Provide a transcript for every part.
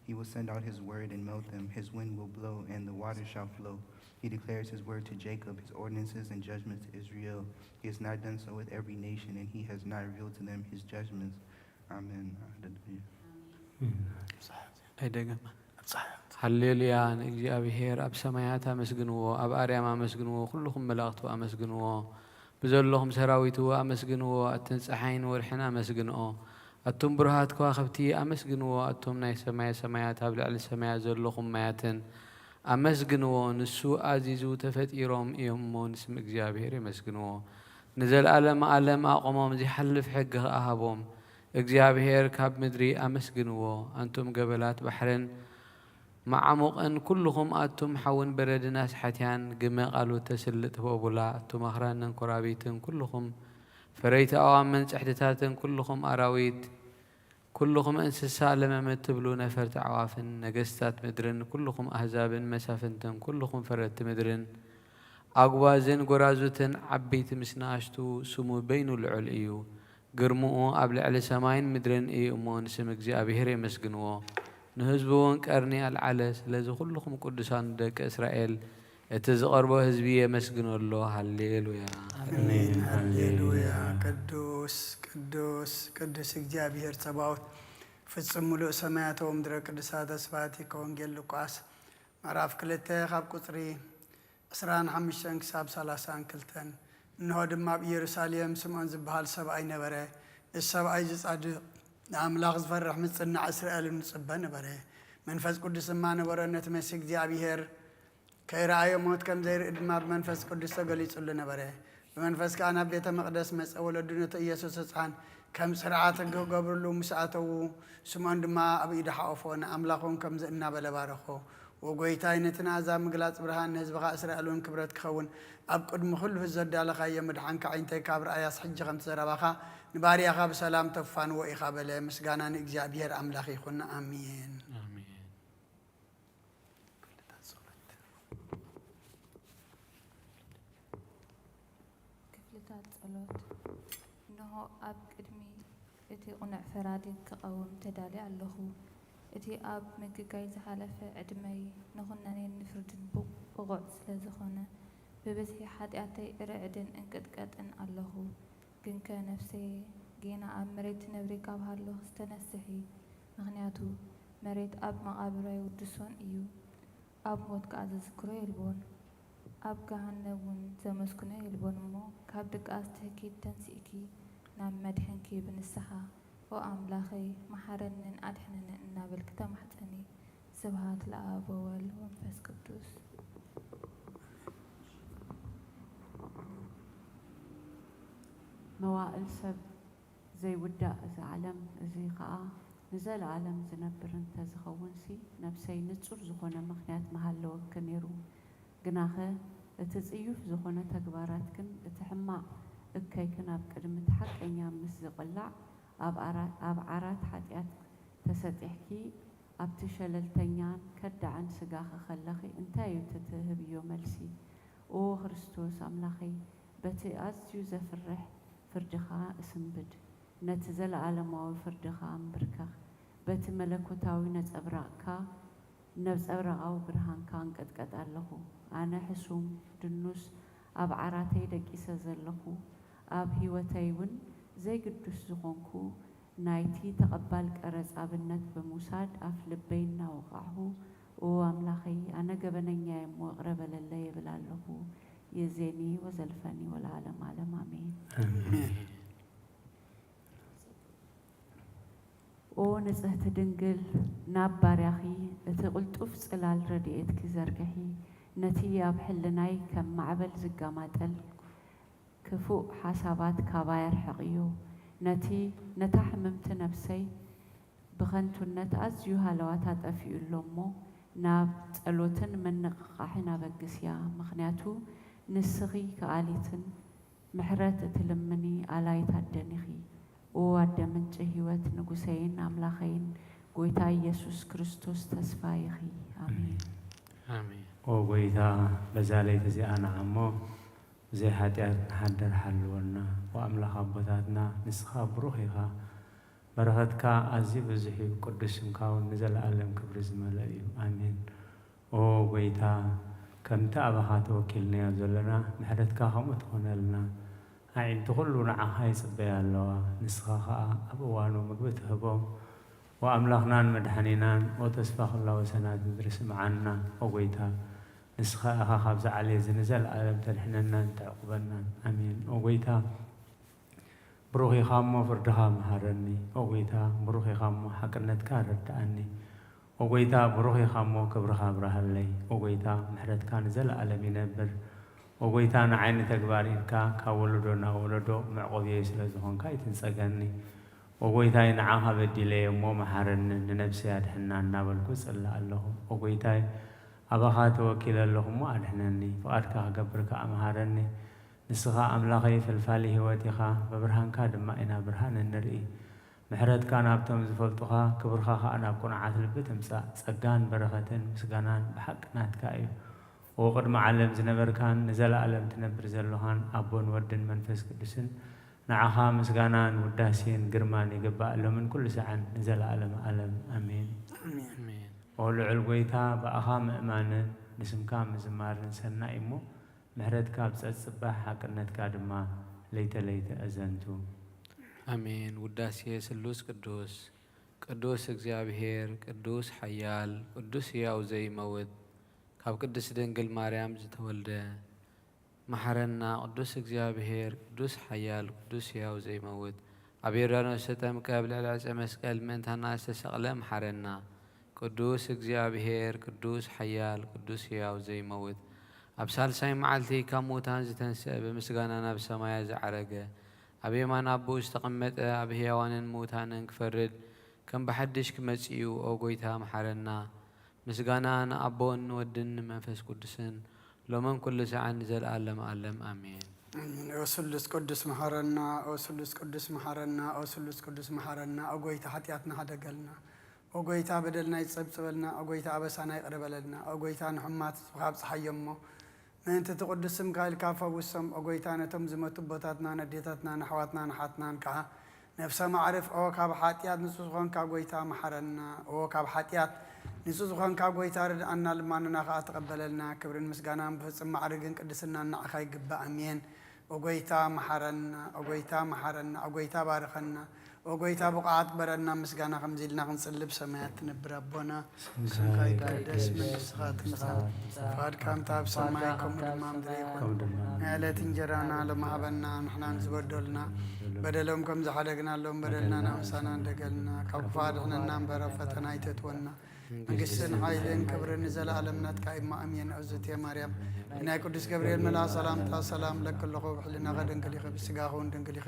He will send out his word and melt them. His wind will blow, and the waters shall flow. He declares his word to Jacob, his ordinances and judgments to Israel. He has not done so with every nation, and he has not revealed to them his judgments. Amen. ሃሌሉያ ንእግዚአብሔር ኣብ ሰማያት ኣመስግንዎ ኣብ ኣርያም ኣመስግንዎ ኩልኩም መላእክቱ ኣመስግንዎ ብዘለኹም ሰራዊቱ ኣመስግንዎ ኣተን ፀሓይን ወርሕን ኣመስግንኦ ኣቶም ብሩሃት ከዋኽብቲ ኣመስግንዎ ኣቶም ናይ ሰማይ ሰማያት ኣብ ልዕሊ ሰማያት ዘለኹም ማያትን ኣመስግንዎ ንሱ ኣዚዙ ተፈጢሮም እዮም እሞ ንስም እግዚኣብሔር የመስግንዎ ንዘለኣለም ዓለም ኣቆሞም ዝሓልፍ ሕጊ ኣሃቦም እግዚአብሔር ካብ ምድሪ ኣመስግንዎ አንቱም ገበላት ባሕርን معمقن كلهم أتم حون بردنا سحتيان جمع قالوا تسلط بولا أتم أخران كرابيتن كلهم فريت أوامن سحتاتن كلهم أراويت كلهم أنسسا لما متبلون فرت عوافن نجستات مدرن كلهم أحزاب مسافنتن كلهم فرت مدرن أقوازن قرازتن عبيت مسناشتو سمو بين العليو قرمو قبل على سماين مدرن إي أمون سمك زي أبي هري مسجنوه نهزبون كأرني العلس لازم كلكم قدسان دك إسرائيل تزقربوا هزبية مسجن الله هالليلويا آمين هالليلويا قدوس قدوس قدوس እግዚአብሔር ጸባኦት ፍጹም ሙሉእ ሰማያት ወምድረ ቅዱሳት ተስፋቲ ከወንጌል ሉቃስ ምዕራፍ 2 ካብ ቁጥሪ 25 ክሳብ 32 እንሆ ድማ በኢየሩሳሌም ስምዖን ዝበሃል ሰብኣይ ነበረ እዚ ሰብኣይ ዝጻድቕ አምላክ ዝፈርሕ ምጽናዕ እስራኤል ንጽበ ነበረ መንፈስ ቅዱስ ማ ነበረነት መስክ እግዚአብሔር ከራእየ ሞት ከም ዘይርኢ ድማ መንፈስ ቅዱስ ተገሊጹሉ ነበረ በመንፈስ ካና ቤተ መቅደስ መጸው ወለድነቱ ኢየሱስ ሕፃን ከም ስርዓት ገብርሉ ምስአተው ስምዖን ድማ ኣብ ኢዱ ሓኦፎን አምላኮም ከም ዝእናበለ ባረኾ ወጎይታ አይነትና አዛብ ምግላጽ ብርሃን ህዝብኻ እስራኤልን ክብረት ክኸውን ኣብ ቅድሚ ሁሉ ዘዳለኻ የምድሓንካ ዓይንተይ ካብ ራእያስ ሕጂ ከም ተዘረባኻ ንባርያኻ በሰላም ተፋን ወኢኻ በለ ምስጋና ንእግዚአብሔር አምላኽ ይኹን አሜን አሜን ክፍልታት ጸሎት እንሆ ኣብ ቅድሚ እቲ ቁኑዕ ፈራድን ክቐውም ተዳልየ ኣለኹ እቲ ኣብ ምግጋይ ዝሓለፈ ዕድመይ ንኹነኔን ንፍርድን ብቑዕ ስለ ዝኾነ ብብዝሒ ሓጢኣተይ ርዕድን እንቅጥቀጥን ኣለኹ ግን ከነፍሰይ ጌና ኣብ መሬት ነብሪ ካብ ሃለኹ ዝተነስሒ ምክንያቱ መሬት ኣብ መቓብራይ ውድሶን እዩ ኣብ ሞት ከዓ ዘዝክሮ የልቦን ኣብ ገሃነም እውን ዘመስግኖ የልቦን እሞ ካብ ድቃስ ትሕኪት ተንሲእኪ ናብ መድሕንኪ ብንስሓ ኦ ኣምላኸይ መሓረንን ኣድሕነንን እናበልክ ተማሕፀኒ ስብሃት ለኣብ ወወልድ ወመንፈስ ቅዱስ መዋእል ሰብ ዘይውዳእ እዚ ዓለም እዚ ከዓ ንዘለዓለም ዝነብር እንተዝኸውንሲ ነፍሰይ ንጹር ዝኾነ ምኽንያት መሃለወክ ነይሩ ግናኸ እቲ ጽዩፍ ዝኾነ ተግባራት ግን እቲ ሕማቕ እከይክን ኣብ ቅድሚት ሓቀኛ ምስ ዝቕላዕ ኣብ ዓራት ሓጢኣት ተሰጢሕኪ ኣብቲ ሸለልተኛን ከዳዕን ስጋኸ ኸለኺ እንታይ እዩ ትትህብዮ መልሲ ኦ ክርስቶስ ኣምላኸይ በቲ ኣዝዩ ዘፍርሕ ፍርድኻ እስንብድ ነቲ ዘለዓለማዊ ፍርድኻ እምብርከኽ በቲ መለኮታዊ ነጸብራቕካ ነብጸብራቓዊ ብርሃንካ እንቀጥቀጥ ኣለኹ ኣነ ሕሱም ድኑስ ኣብ ዓራተይ ደቂሰ ዘለኹ ኣብ ህይወተይ እውን ዘይግዱስ ዝኾንኩ ናይቲ ተቐባል ቀረጽ ኣብነት ብምውሳድ ኣፍ ልበይ እናወቃዕሁ ኦ ኣምላኸይ ኣነ ገበነኛ እሞ እቕረበለለ የብል ኣለኹ የዜኒ ወዘልፈኒ ወለዓለም ዓለም ኣሜን ኦ ንጽሕቲ ድንግል ናብ ባርያኺ እቲ ቕልጡፍ ጽላል ረድኤትኪ ዘርግሒ ነቲ ኣብ ሕልናይ ከም ማዕበል ዝጋማጠል ክፉእ ሓሳባት ካባይ ኣርሕቕዮ ነታ ሕምምቲ ነፍሰይ ብኸንቱነት ኣዝዩ ሃለዋት ኣጠፊኡሎ እሞ ናብ ጸሎትን ምንቕቓሕን ኣበግስያ ምኽንያቱ ንስኺ ከኣሊትን ምሕረት እትልምኒ ኣላይት ኣደኒኺ ኦ ኣደ ምንጭ ህይወት ንጉሰይን ኣምላኸይን ጎይታ ኢየሱስ ክርስቶስ ተስፋይኺ ኣሜን አሜን ኦ ጎይታ በዛ ለይቲ እዚኣ ንዓሞ زي حاتيات نحضر حلونا وأملاك أبوتاتنا نسخة بروحها በረኸትካ ኣዝዩ ብዙሕ እዩ ቅዱስ ስምካ እውን ንዘለኣለም ክብሪ ዝመልአ እዩ ኣሜን ኦ ጎይታ ከምቲ ኣባኻ ተወኪልናዮ ዘለና ምሕረትካ ከምኡ ትኾነልና ኣዒንቲ ኩሉ ንዓኻ ይፅበያ ኣለዋ ንስኻ ከዓ ኣብ እዋኑ ምግቢ ትህቦም ወኣምላኽናን መድሓኒናን ወተስፋ ኩላ ወሰናት ምድሪ ስምዓና ኦ ጎይታ ንስኻ ኢኻ ካብዚ ዓልየ እዚ ንዘለኣለም ተድሕነናን ተዕቁበናን ኣሜን ኦ ጎይታ ብሩኽ ኢኻ እሞ ፍርድኻ መሃረኒ ኦ ጎይታ ብሩኽ ኢኻ እሞ ሓቅነትካ ረድኣኒ ኦ ጎይታ ብሩኽ ኢኻ እሞ ክብርኻ ብርሃለይ ኦ ጎይታ ምሕረትካ ንዘለኣለም ይነብር ኦ ጎይታ ንዓይኒ ተግባር ኢድካ ካብ ወለዶ ናብ ወለዶ መዕቆብየ ስለ ዝኾንካ ይትንፀገኒ ኦ ጎይታይ ንዓኻ በዲለየ እሞ መሓረኒ ንነብሰይ ኣድሕና እናበልኩ ፅላእ ኣለኹ ኦ ጎይታይ ኣባኻ ተወኪለ ኣለኹ እሞ ኣድሕነኒ ፍቓድካ ክገብር ከዓ መሃረኒ ንስኻ ኣምላኸይ ፈልፋሊ ህይወት ኢኻ ብብርሃንካ ድማ ኢና ብርሃን እንርኢ ምሕረትካ ናብቶም ዝፈልጡኻ ክብርኻ ከዓ ናብ ቁንዓት ልቢ ትምፃእ ፀጋን በረኸትን ምስጋናን ብሓቂ ናትካ እዩ ኦ ቅድሚ ዓለም ዝነበርካን ንዘለኣለም ትነብር ዘለኻን ኣቦን ወድን መንፈስ ቅዱስን ንዓኻ ምስጋናን ውዳሴን ግርማን ይግባእ ሎምን ኩሉ ሰዓን ንዘለኣለም ዓለም ኣሜን ኦ ልዑል ጎይታ ብኣኻ ምእማንን ንስምካ ምዝማርን ሰናይ እሞ ምሕረትካ ብፀፅባሕ ሓቅነትካ ድማ ለይተለይተ እዘንቱ አሜን ውዳሴ ስሉስ ቅዱስ ቅዱስ እግዚአብሔር ቅዱስ ኃያል ቅዱስ ሕያው ዘይመውት ካብ ቅድስት ድንግል ማርያም ዝተወልደ መሐረና ቅዱስ እግዚአብሔር ቅዱስ ኃያል ቅዱስ ሕያው ዘይመውት ኣብ ዮርዳኖስ ተጠምቀ ብልዕሊ ዕፀ መስቀል ምእንታና ዝተሰቕለ መሐረና ቅዱስ እግዚአብሔር ቅዱስ ኃያል ቅዱስ ሕያው ዘይመውት ኣብ ሳልሳይ መዓልቲ ካብ ሙታን ዝተንስአ ብምስጋና ናብ ሰማያ ዝዓረገ ኣብ የማን ኣቦኡ ዝተቐመጠ ኣብ ሕያዋንን ሙታንን ክፈርድ ከም ብሓድሽ ክመጽእ እዩ ኦ ጎይታ መሐረና ምስጋና ንኣቦን ንወድን ንመንፈስ ቅዱስን ሎምን ኩሉ ሰዓን ዘለኣለም ዓለም ኣሜን ኦ ስሉስ ቅዱስ መሐረና ኦ ስሉስ ቅዱስ መሐረና ኦ ስሉስ ቅዱስ መሐረና ኦ ጎይታ ኃጢአትና ሓደገልና ኦ ጎይታ በደልና ይጸብጽበልና ኦ ጎይታ ኣበሳና ይቅረበለልና ኦ ጎይታ ንሕማት ካብ ፀሓዮሞ ምእንቲ ትቅዱስ ስምካ ኢልካ ፈውሶም ኦ ጎይታ ነቶም ዝመቱ ቦታትና ነዴታትና ንኣሕዋትና ንሓትናን ከዓ ነፍሰ ማዕርፍ ኦ ካብ ሓጢአት ንጹህ ዝኾንካ ጎይታ መሐረና ኦ ካብ ሓጢአት ንጹህ ዝኾንካ ጎይታ ርድኣና ልማንና ከዓ ተቐበለልና ክብርን ምስጋናን ብፍጽም ማዕርግን ቅድስና ንዓኻ ይግባእ ኣሜን ኦ ጎይታ መሐረና ኦ ጎይታ መሐረና ኦ ጎይታ ባርኸና ኦ ጎይታ ብቕዓት በረና ምስጋና ከምዚ ኢልና ክንጽልብ ሰማያት ትነብር ኣቦና ስምካ ይቀደስ መንግሥትኻ ትምጻእ ፈቃድካ እንታ ኣብ ሰማይ ከምኡ ድማ ምድሪ ይኹን ናይ ዕለት እንጀራና ሎሚ ሃበና ንሕና ንዝበደሉና በደሎም ከም ዝሓደግናሎም በደልና ናምሳና እንደገልና ካብ ክፉእ ኣድሕነና እምበር ኣብ ፈተና ኣይተትወና መንግሥትን ሓይልን ክብርን ንዘለኣለም ናትካ ኢማ ኣሜን እግዝእትየ ማርያም ናይ ቅዱስ ገብርኤል መልኣክ ሰላምታ ሰላም ለክለኹ ብሕሊናኸ ድንግል ኢኺ ብስጋኸ እውን ድንግል ኢኺ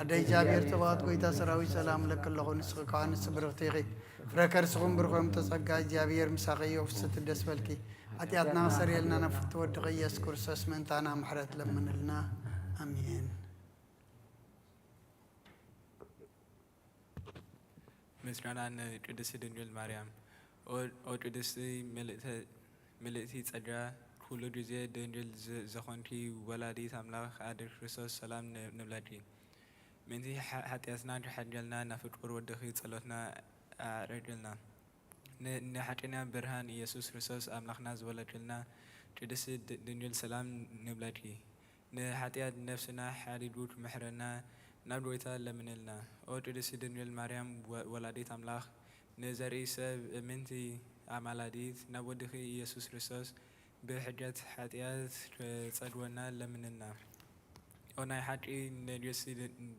ኣደ እግዚኣብሔር ተባሃት ጎይታ ሰራዊት ሰላም ለክለኹ ንስኺ ከዓ ንስ ብርኽቲ ኢኺ ፍረ ከርስኹም ብርኾም ተጸጋ እግዚኣብሔር ምሳኺ እዮ ፍስቲ ደስ በልኪ ኃጢአትና ሰሪየልና ነፍቲ ወድኺ ኢየሱስ ክርስቶስ ምእንታና ምሕረት ለምንልና ኣሜን ምስጋና ንቅድስት ድንግል ማርያም ኦ ቅድስቲ ምልእቲ ጸጋ ኩሉ ግዜ ድንግል ዝኾንኪ ወላዲት ኣምላኽ ኣደ ክርስቶስ ሰላም ንብለኪ ምእንቲ ሓጢአትና ክሓድገልና ናብ ፍቁር ወድኺ ጸሎትና ኣዕረግልና ንሓቀኛ ብርሃን ኢየሱስ ክርስቶስ ኣምላኽና ዝወለደልና ቅድስቲ ድንግል ሰላም ንብለኪ ንሓጢአት ነፍስና ሓዲጉ ክምሕረና ናብ ጎይታ ለምንልና ኦ ቅድስቲ ድንግል ማርያም ወላዲት ኣምላኽ ንዘርኢ ሰብ ምንቲ ኣማላዲት ናብ ወድኺ ኢየሱስ ክርስቶስ ብሕጀት ሓጢአት ክጸድወና ለምንልና ኦ ናይ ሓቂ ንግስቲ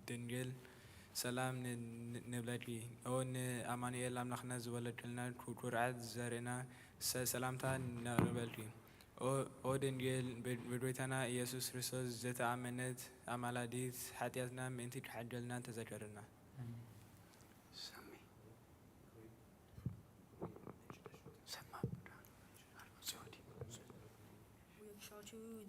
ድንግል ሰላም ንብለኪ ኦ ንኣማኑኤል ኣምላኽና ዝወለደልና ኩርዓት ዘርእና ሰላምታ ነቕርበልኪ ኦ ድንግል ብጎይታና ኢየሱስ ክርስቶስ ዘተኣመነት ኣማላዲት ሓጢአትና ምእንቲ ክሓድገልና ተዘከርና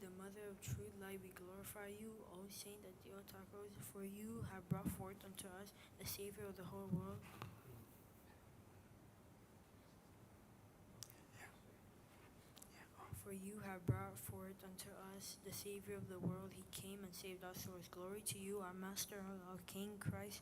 the mother of true light, we glorify you, O Saint of Theotokos, for you have brought forth unto us the Savior of the whole world. For you have brought forth unto us the Savior of the world. He came and saved us for his glory. To you, our Master, our King, Christ,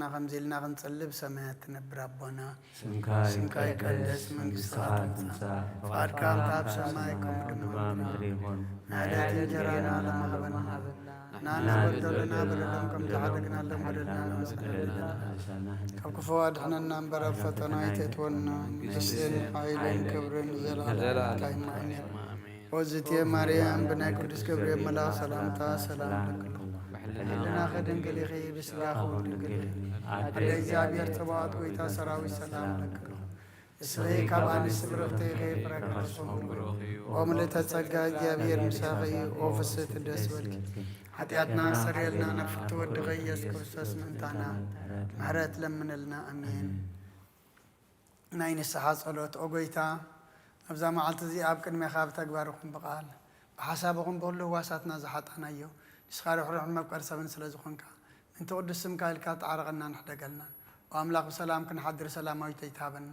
ምስጋና ከምዚልና ክንጽልብ ሰማያት ትነብር አቦና ስምካ ይቀደስ መንግሥትካ ትምጻእ ፈቃድካ ኣብ ሰማይ ከምኡ ድማ ምድሪ ይኹን ናይለት እንጀራና ለማህበና ናና በደለና በደለም ከም ዝሓደግናለን በደልና ንመስለና ካብ ክፉ ኣድሕነና እምበር ኣብ ፈተና ኣይተእትወና መንግስትን ሓይልን ክብርን ዘለዓለምካ ይማእኔር ወዝትየ ማርያም ብናይ ቅዱስ ገብርኤል መልኣክ ሰላምታ ሰላም ለክሎ ሕልና ከድንግል ኢኺ ብስጋኹ ድንግል ኢኺ ኣደ እግዚኣብሔር ጽባዖት ጎይታ ሰራዊት ሰላም ለክሎ እስኺ ካብ ኣንስቲ ብርኽቲ ኢኺ ፍረከርሶም ኦ ምልዕተ ጸጋ እግዚኣብሔር ምሳኺ ኦ ፍስሕቲ ደስ በልኪ ኃጢአትና ሰሪየልና ነፍቲ ወድኸ ኢየሱስ ክርስቶስ ምእንታና ምሕረት ለምንልና አሜን። ናይ ንስሓ ጸሎት ኦ ጎይታ ኣብዛ መዓልቲ እዚ ኣብ ቅድሜኻ ብተግባርኹም ብቓል ብሓሳብኹም ብኩሉ ህዋሳትና ዝሓጣናዮ ንስኻ ርሕሩሕን መፍቀሪ ሰብን ስለ ዝኾንካ ምንቲ ቅዱስ ስምካ ኢልካ ተዓረቐና ንሕደገልና ወኣምላኽ ብሰላም ክንሓድር ሰላማዊት ይትሃበና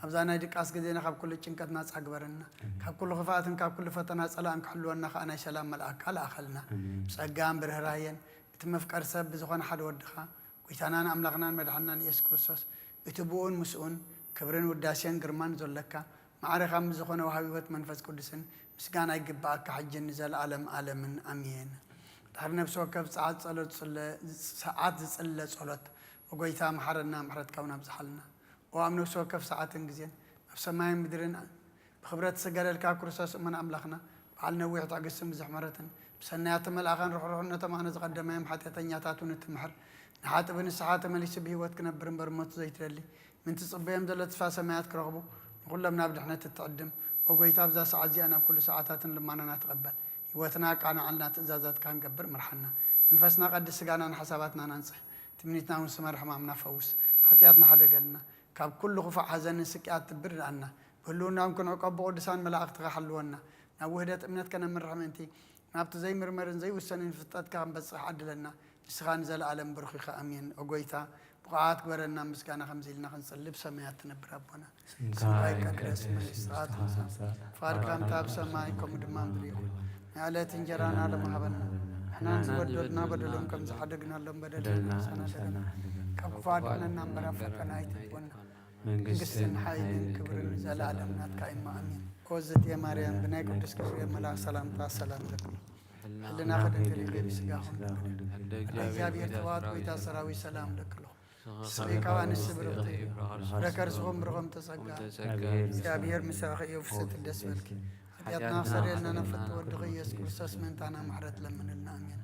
ኣብዛ ናይ ድቃስ ግዜና ካብ ኩሉ ጭንቀት ናፃ ግበረና ካብ ኩሉ ክፍኣትን ካብ ኩሉ ፈተና ፀላእን ክሕልወና ከዓ ናይ ሰላም መልኣክካ ለኣኸልና ብፀጋን ብርህራየን እቲ መፍቀሪ ሰብ ብዝኾነ ሓደ ወድኻ ጎይታናን ኣምላኽናን መድሓንናን ኢየሱስ ክርስቶስ እቲ ብኡን ምስኡን ክብርን ውዳሴን ግርማን ዘለካ ማዕረኻ ዝኾነ ወሃቢ ህይወት መንፈስ ቅዱስን ምስጋና ይግባእካ ሕጅን ዘለዓለም ዓለምን አሜን። ድሕሪ ነብሲ ወከፍ ሰዓት ዝፅለ ጸሎት ወጎይታ መሓረና ምሕረትካውን ኣብዝሓልና ወኣብ ነብሲ ወከፍ ሰዓትን ግዜን ኣብ ሰማይን ምድርን ብክብረት ዝሰገደልካ ክርስቶስ እመን ኣምላኽና በዓል ነዊሕ ትዕግስትን ብዙሕ ምሕረትን ብሰናያት መልኣኻን ርሕሩሕነቶም ኣነ ዝቐደመዮም ሓጢአተኛታት እውን እትምሕር ንሓጥብ ንስሓ ተመሊሱ ብሂወት ክነብር እምበር ሞት ዘይትደሊ ምንቲ ጽበዮም ዘሎ ተስፋ ሰማያት ክረኽቡ ንኩሎም ናብ ድሕነት እትዕድም ወጎይታ ኣብዛ ሰዓት እዚኣ ናብ ኩሉ ሰዓታትን ልማናና ትቐበል ህይወትና ቃናዓልና ትእዛዛትካ ክንገብር ምርሓና መንፈስና ቀድስ ስጋናን ሓሳባትና ናንጽሕ ትምኒትና እውን ስመር ሕማምና ፈውስ ሓጢአትና ሓደገልና ካብ ኩሉ ክፉዕ ሓዘንን ስቅያት ትብር ንኣና ብህልውናውን ክንዕቀብ ብቅዱሳን መላእኽትኻ ሓልወና ናብ ውህደት እምነት ከነምርሕ ምእንቲ ናብቲ ዘይምርመርን ዘይውሰንን ፍልጠትካ ክንበፅሕ ዓድለና ንስኻ ንዘለኣለም ብሩኽ ኢኻ ኣሜን። ኦጎይታ ብቕዓት ግበረና ምስጋና ከምዚ ኢልና ክንጽልብ ሰማያት ትነብር ኣቦና ስምካ ይቀደስ መንግሥትካ ትምጻእ ፍቃድካ እንተ ኣብ ሰማይ ከምኡ ድማ ምድሪ ይኹን ናይ ዕለት እንጀራና ለማህበና ንሕና ዝበደልና በደሎም ከም ዝሓደግናሎም በደልና ሰናደገና ካብ ክፉ ኣድሕነና እምበር ኣብ ፈተና ኣይተእትወና መንግስትን ሓይልን ክብርን ዘለዓለም ናትካ ኢማ ኣሜን። ወዝትየ ማርያም ብናይ ቅዱስ ገብርኤል መልኣክ ሰላምታ ሰላም ለክሎ ሕልና ከድንግል ኢኺ ብስጋኹም እግዚኣብሔር ጽባኦት ጎይታ ሰራዊት ሰላም ለክሎ እስኺ ካብ ኣንስቲ ብርኽቲ ፍረከርስኹም ብርኾም ተጸጋ እግዚኣብሔር ምሳኺ እዩ ፍስሕቲ ደስ በልኪ ኃጢአትና ሰሪየልና ነፍቲ ወድኺ ኢየሱስ ክርስቶስ ምእንታና ምሕረት ለምንልና ኣሜን።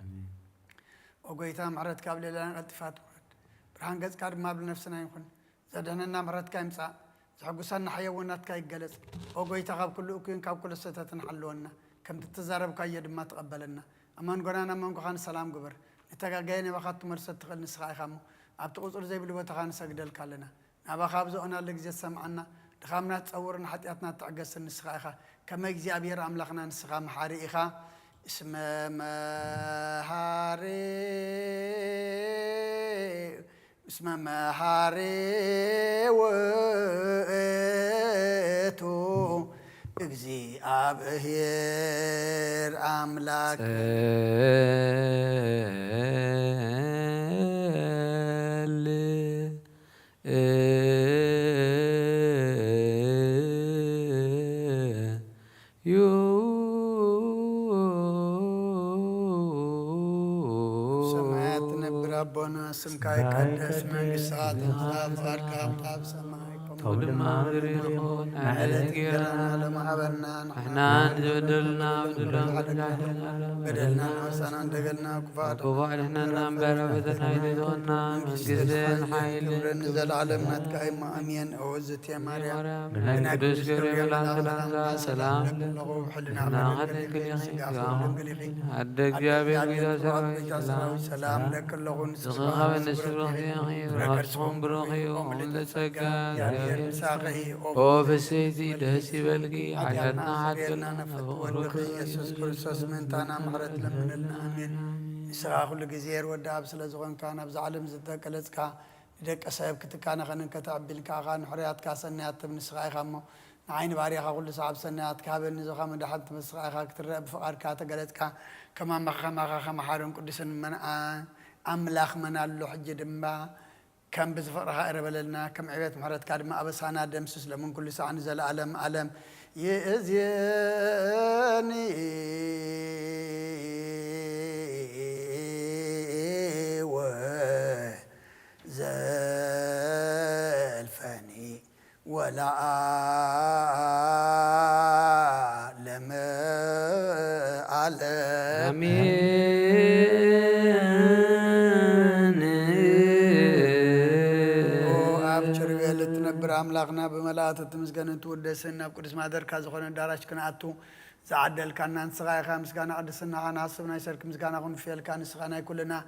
ኦጎይታ ምሕረት ካብ ሌላና ቀልጢፋ ትውረድ ብርሃን ገጽካ ድማ ብነፍስና ይኹን ዘድህነና ምሕረትካ ይምጻእ ዝሕጉሰና ሓየውናትካ ይገለጽ ኦጎይታ ካብ ኩሉ እኩይን ካብ ኩሉ ስህተትን ሓልወና ከም ትተዛረብካዮ ድማ ትቐበለና ኣመንጎናን ኣብ መንጎኻን ሰላም ግበር ንተጋጋየ ናባኻ ትመልሰት ትኽእል ንስኻ ኢኻ እሞ ኣብቲ ቁፅር ዘይብሉ ቦታኻ ንሰግደልካ ኣለና ናባኻ ኣብ ዝኦናሉ ግዜ ትሰምዓና ድኻምና ትፀውርን ሓጢአትና ትዕገስን ንስኻ ኢኻ ከመይ እግዚኣብሔር ኣምላኽና ንስኻ መሓሪ ኢኻ እስመ መሓሪ ውእቱ እግዚአብሔር አምላክ ሰማያት ትነብር ኣቦና ስምካ ይቀደስ መንግሥትካ ትምጻእ ፍቃድካ ኣብ ሰማይ ከምኡ ድማ ምድሪ ይኹን ዕለት እንጀራና ለማህበና ንሕና ዝበደልና በደልና ነወሳና እንደገልና ክፉኣት ኣድሕነና እምበር ኣብ ፈተና ኣይተእትወና መንግስትን ሓይልን ዘለዓለም ናትካ ኢማ ኣሜን። እግዝእትየ ማርያም ብናይ ቅዱስ ገብርኤል ሰላምታ ሰላም ለኹ ሕልና ከድንግል ኢኺ ድንግል ኢኺ ኣደ እግዚኣብሔር ጎይታ ሰራዊት ሰላም ለክለኹ ንስኻ ካብ ኣንስቲ ብሩኽቲ ኢኺ ፍረከርስኹም ብሩኽ እዩ ለጸጋ ኦ ፍስሕቲ ደስ ይበልኪ ሓጢአትና ሓጥና ነፍቲ ወድኺ ኢየሱስ ክርስቶስ ምእንታና ምሕረት ለምንልና ኣሜን። ንስኻ ኩሉ ግዜ ወዲ ኣብ ስለ ዝኾንካ ናብዚ ዓለም ዝተቀለጽካ ንደቀ ሰብ ክትካነኸንን ከተዕቢልካ ኻ ንሕርያትካ ሰናያት ትብ ንስኻ ኢኻ እሞ ንዓይኒ ባርያኻ ኩሉ ሰዓብ ሰናያት ካበኒ ዞኻ መድሓን ትመስኻ ኢኻ ክትረአ ብፍቓድካ ተገለጽካ ከማኻ ከማሓርን ቅዱስን ኣምላኽ መናሎ ሕጂ ድማ كم بزفرها إربلنا كم عبيت محرت كادم أبسانا دمسس لمن كل ساعة نزل ألم يأذيني وزلفني ولا أعلم آمين وأبشر بيلت نبر أملاقنا بملاءة تمسكن تودسنا بقدس ما درك زخون دارش كناتو زعدل كان نسغاي خمس كان قدسنا أنا حسبنا يسرك مسكنا أكون فيل كان سغنا كلنا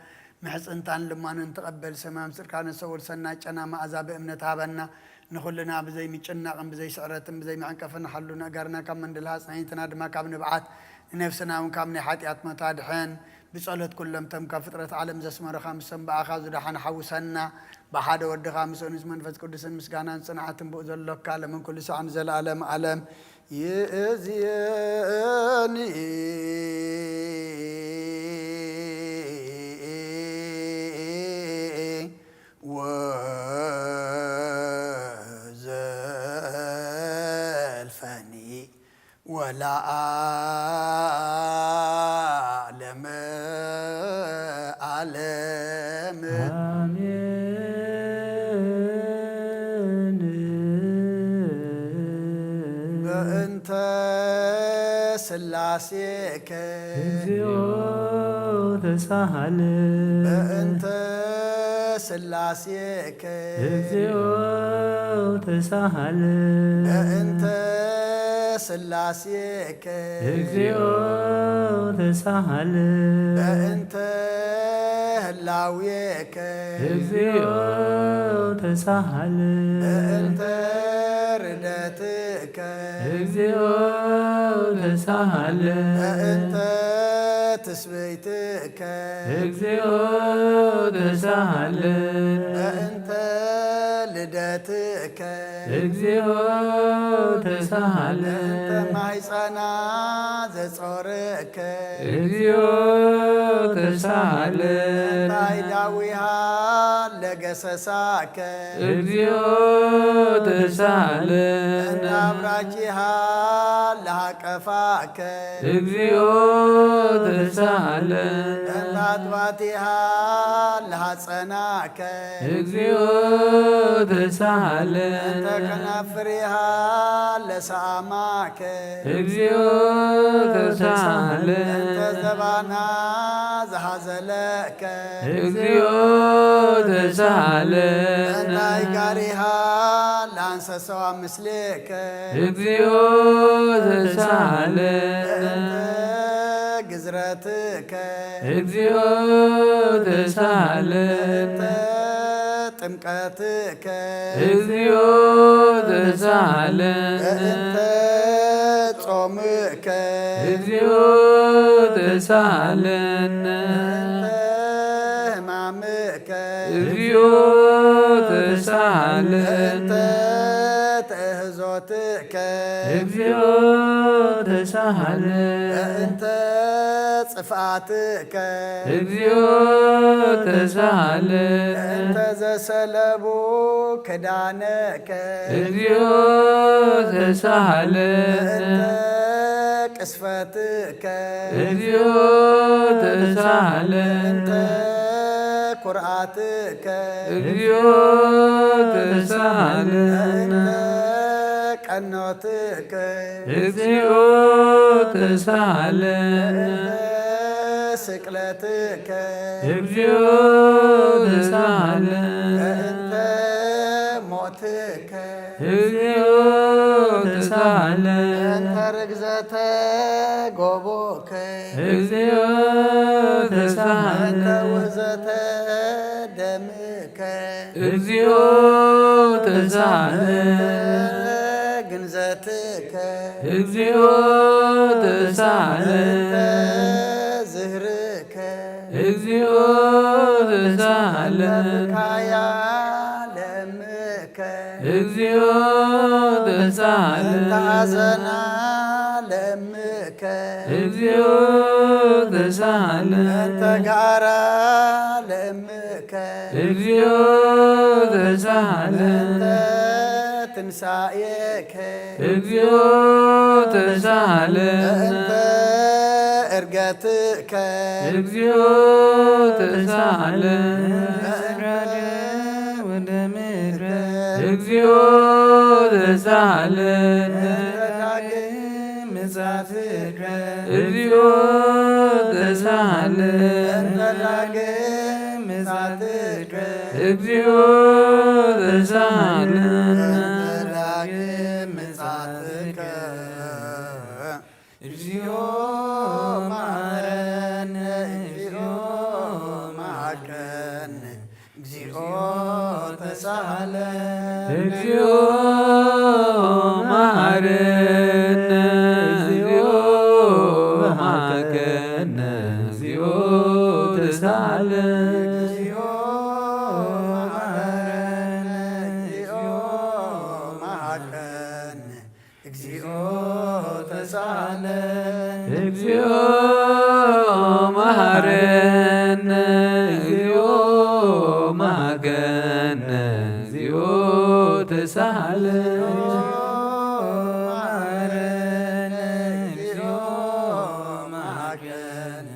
محس انتان لما نتقبل سمام سر كان نسول سنا أنا ما عذاب إمنة هابنا نخلنا بزي ميتشنا قم بزي سعرة بزي معنكفنا حلونا قرنا كم من دلها سنين تناد ما كم نبعت نفسنا وكامني حاتيات متادحين بصلت كلهم تم كفترة عالم زسمر خامس سنبا أخذ دحان حوسنا بحد ود خامس ونس من فز قدس مسكانا صنعت بؤذ الله كال من كل ساعة نزل عالم يأذيني وزلفني ولا أعلم بأنت سلاسيك تسهل بأنت سلاسيك تسهل بأنت سلاسيك تسهل بأنت هلاويك تسهل بأنت ردتك تسهل بأنت تسبيتك تسهل بأنت لدتك تسهل بأنت معيصنا زصورك تسهل بايداويها لقسساك تسهل أنت أبراجها لها كفاك تسهل أنت أطباتها لها صناك تسهل أنت كنافرها لساماك تسهل أنت زبانا زهزلك تسهل أنت إيقاريها لانسسوا مثلك تسهل أنت قزرتك تسهل أنت طمقتك تسهل أنت صومك تسهل أنت همامك تسهل أنت تهزوتك تسهل أنت صفاتك تسهل أنت زسلبو كدانك تسهل أنت كسفتك تسهل أنت قرآتك تسهل أنت قنوتك تسهل أنت سكلتك تسهل أنت موتك تسهل أنت رجزة قبوك تسهل أنت وزة دمك تسهل جنزتك تسهل أنت زهرك تسهل بكايا لمك تسهل أنت عزنا لمك تسهل أنت قارا لمك እግዚኦ ተሳሃለነ ትንሣኤከ እግዚኦ ተሳሃለነ ዕርገትከ እግዚኦ ተሳሃለነ እግዚኦ ተሳሃለነ እግዚኦ ተሳሃለነ እግዚኦ ተሳሃለነ እግዚኦ መሐረነ እግዚኦ መሐረነ እግዚኦ ተሳሃለነ እግዚኦ መሐረነ እግዚኦ መሐረነ እግዚኦ ተሳሃለነ እግዚኦ መሐረነ እግዚኦ መሐረነ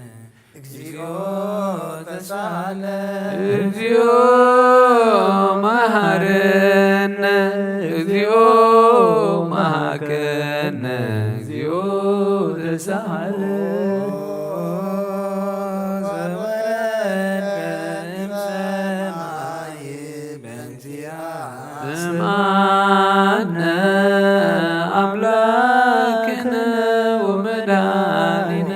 እግዚኦ ተሳሃለነ እግዚኦ መሐረነ እግዚኦ መሐረነ እግዚኦ ተሳሃለነ ስምዓነ አምላክነ ወመድኃኒነ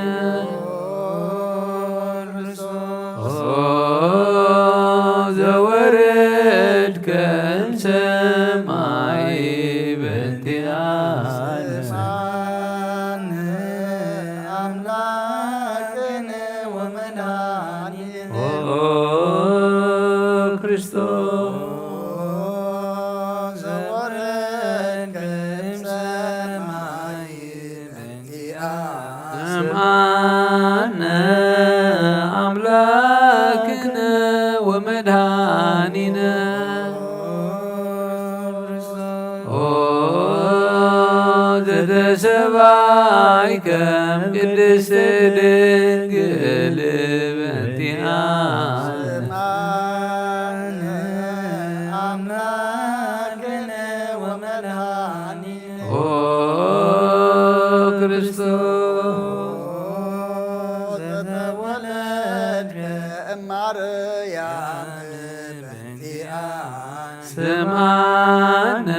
ዘወረድከ እምሰማይ በእንቲአነ ክርስቶስ ስምዓነ አምላክነ ወመድኃኒነ ዘተሰባይከ እምቅድስት ድንግል በእንቲአነ ክርስቶስ ስምዓነ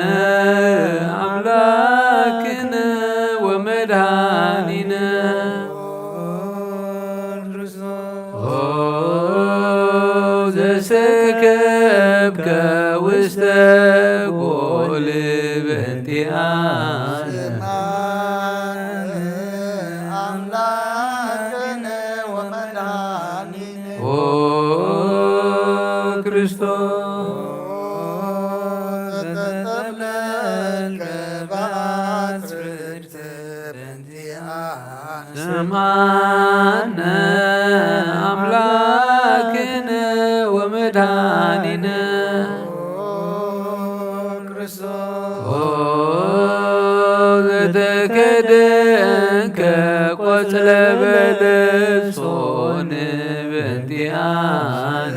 አምላክነ ወመድኃኒነ ዘሰከብከ ውስተ ጎል በእንቲአነ ክርስቶስ ስምዓነ አምላክነ ወመድኃኒነ ዘተከደንከ ቆጽለ በለሶን በእንቲአነ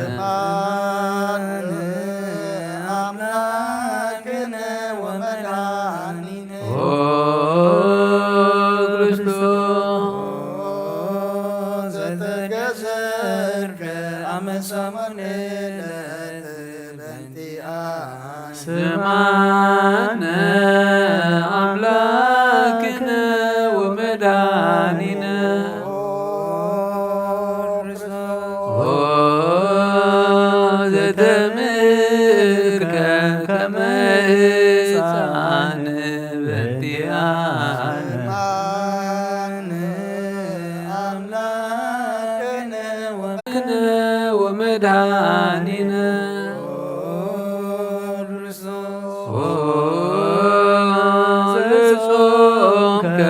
ስምዓነ አምላክነ ወመድኃኒነ ዘተምክርከ ከመ ሕፃን በእንቲአነ ወመድኃኒነ ዘጾምከ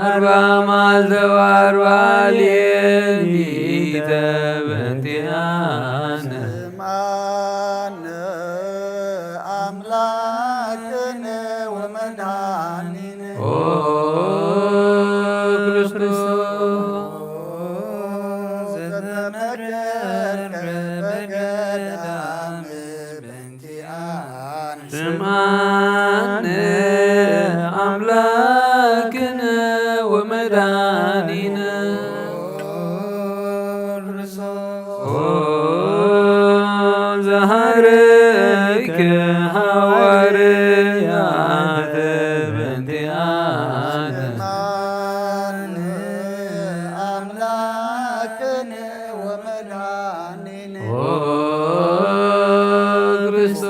አርብዓ መዓልተ ወአርብዓ ሌሊተ በእንቲአነ ክርስቶስ ዘተመከርከ በገዳም በእንቲአነ ስምዓነ አምላክነ ወመድኃኒነ ዘሃረይከ ሐዋርያተ በእንቲአነ ስምዓነ አምላክነ ወመድኃኒነ ክርስቶስ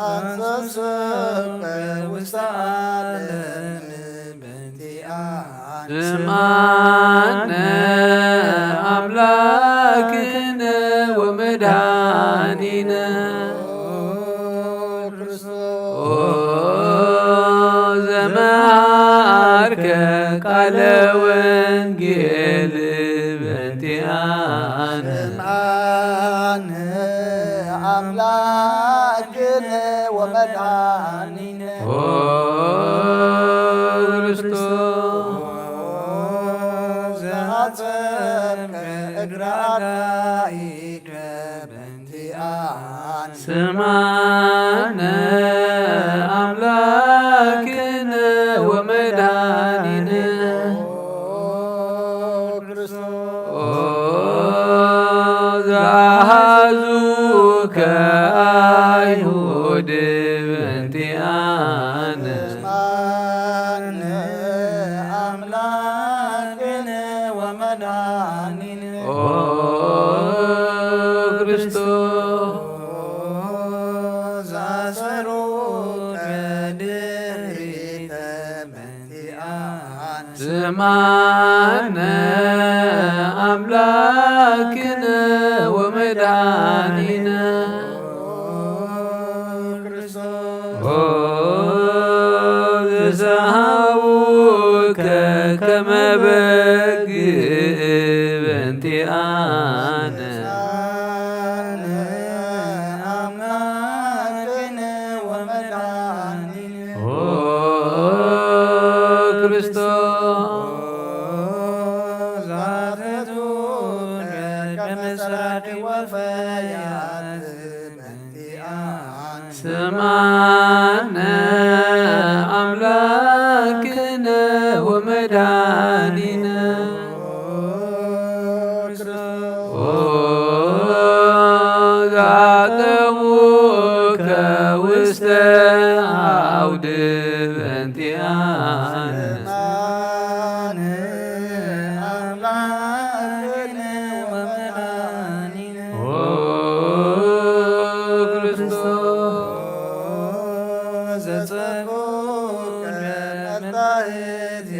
አንሰሰከ ውስተ ዓለም በእንቲአነ ስምዓነ አምላክነ ወመድኃኒነ ዘመሃርከ ቃለ ወንጌል በእንቲአነ ስምዓነ አምላክነ ወመድኃኒነ ክርስቶስ ዘሐጸብከ እግረ አጋይከ በእንቲአነ ስምዓነ አምላክነ ወመድኃኒነ ዘአኀዙከ አይሁድ በእንቲአነ ስምዓነ አምላክነ ወመድኃኒነ ክርስቶስ ዘአሰሩከ ድኅሪተ በእንቲአነ ስምዓነ አምላክነ ወመድኃኒነ ዘሰሃቡከ ከመ በግዕ በእንቲአነ አምላክነ ወመድኃኒነ ክርስቶስ ዘአትቱከ ከመ ሠራቂ ወፈያት በእንቲአነ ስምዓነ አምላክነ ወመድኃኒነ ዘአጠሙከ ውስተ አውድ በእንቲአነ ስምዓነ አምላክነ ወመድኃኒነ ክርስቶስ ዘጸጉከ መጻሕፍት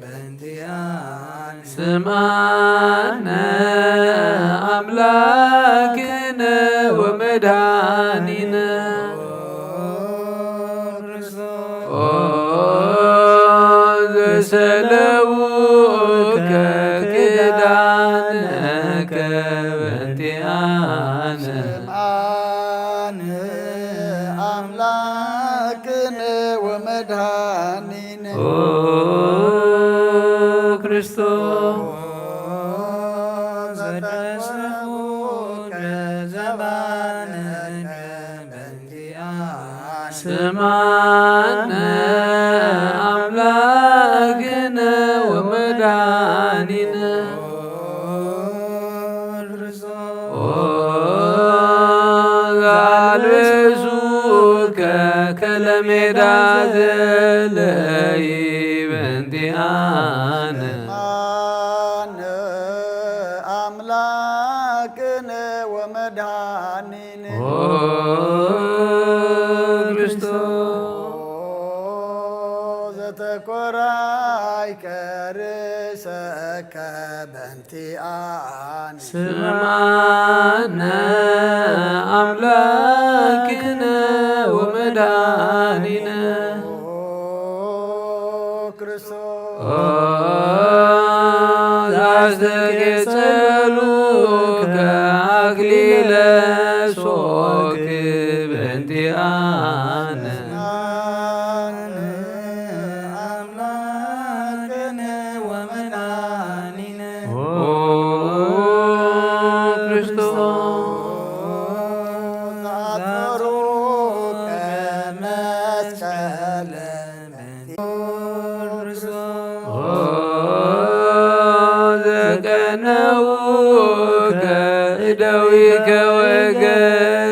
በእንቲአነ ስምዓነ አምላክነ ወመድኃኒነ ዘሰለውከ ክዳነከ በእንቲአነ ስምዓነ አምላክነ ወመድኃኒነ ክርስቶስ ዘተስፉከ ዘባነከ በእንቲአነ ስምዓነ አምላክነ ወመድኃኒነ ዘአልብሱከ ከለሜዳ ዘለይ በእንቲአነ ስምዓነ አምላክነ ወመድኃኒነ ክርስቶስ ዘተኰራይከ ርእሰከ በእንቲአነ ስምዓነ አምላክነ ወመድኃኒነ ክርስቶስ ዘአስተጌጸሉከ አክሊለ ሦክ በእንቲአነ ስምዓነ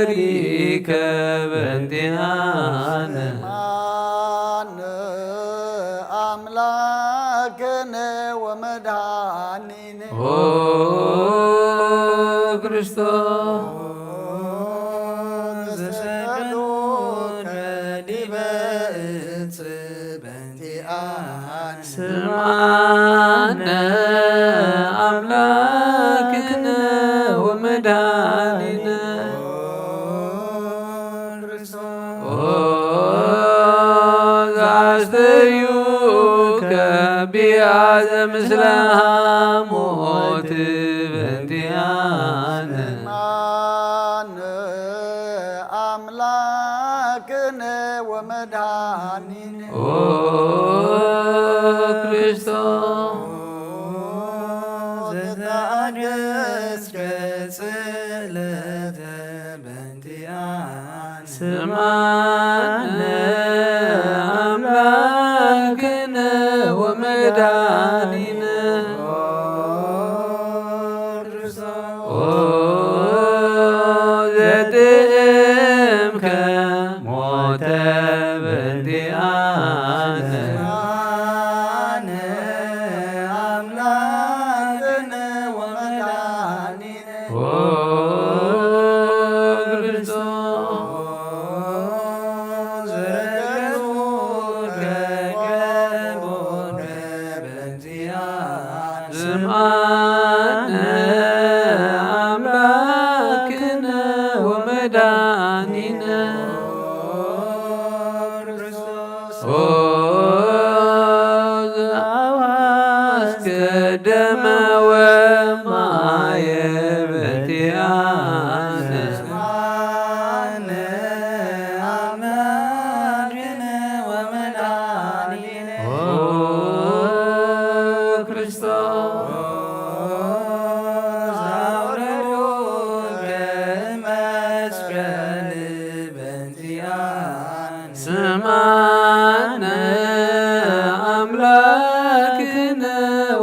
ገበሪከ በእንቲአነ አምላክነ ወመድኃኒነ ኦ ክርስቶስ ዘሰቀሎከ ዲበ ዕፅ በእንቲአነ ስምዓነ አምላክነ ወመድኃኒነ ኦ ዘአስተርዩከ ቢያዘ ምስለ ሐሞት በእንቲአነ አምላክነ ወመድኃኒነ ኦ ክርስቶስ ዘተአገሥከ ጽዕለተ በእንቲአነ ስምዓነ አምላክነ ወመድኃኒነ ኦ ዘጥዕምከ ሞተ በእንቲአነ አምላክነ ወመድኃኒነ ኦ ክርስቶስ ዘረገሎከ ገቦከ በእንቲአነ ስምዓነ አምላክነ ወመድኃኒነ ኦ ዘአዋስከ ደመ ወማየ በእንቲአነ አምላክነ ወመድኃኒነ ኦ ክርስቶስ ዘአውረዶከ መስቀል በእንቲአነ ስምዓነ አምላክነ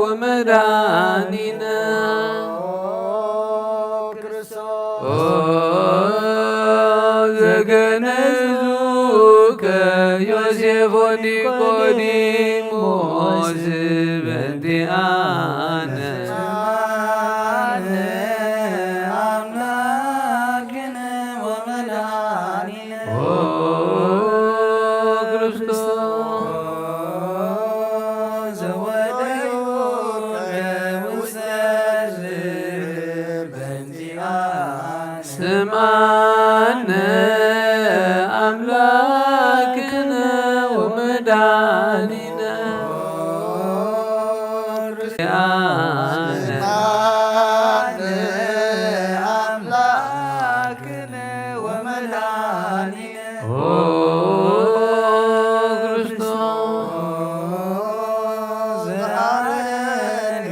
ወመድኃኒነ ኦ ዘገነዙከ ዮሴፍ ወኒቆዲሞስ በእንቲአነ አምላክነ ወመድኃኒነ ኦ ክርስቶስ ዘወደዮከ ውስተ ዝርብ በእንቲአነ ስምዓነ አምላክነ ወመድኃኒነ አምላክነ ወመድኃኒነ ኦ ክርስቶስ ዘአረገ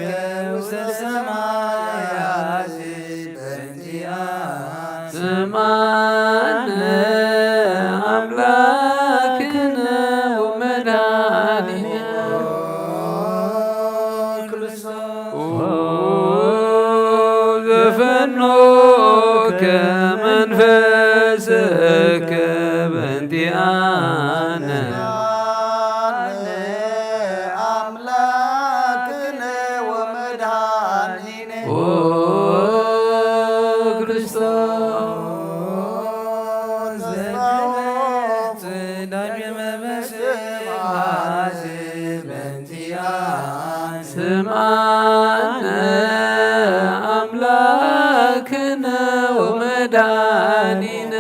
ውስተ ሰማያት በእንቲአነ ስምዓነ አምላክነ ወመድኃኒነ ኦ ዘፈኖከ መንፈስከ በእንቲአነ አምላክነ ወመድኃኒነ ኦ ክርስቶስ ዘግነት ዳግመ በስብሐት በእንቲአነ ስምዓነ አምላክነ ወመድኃኒነ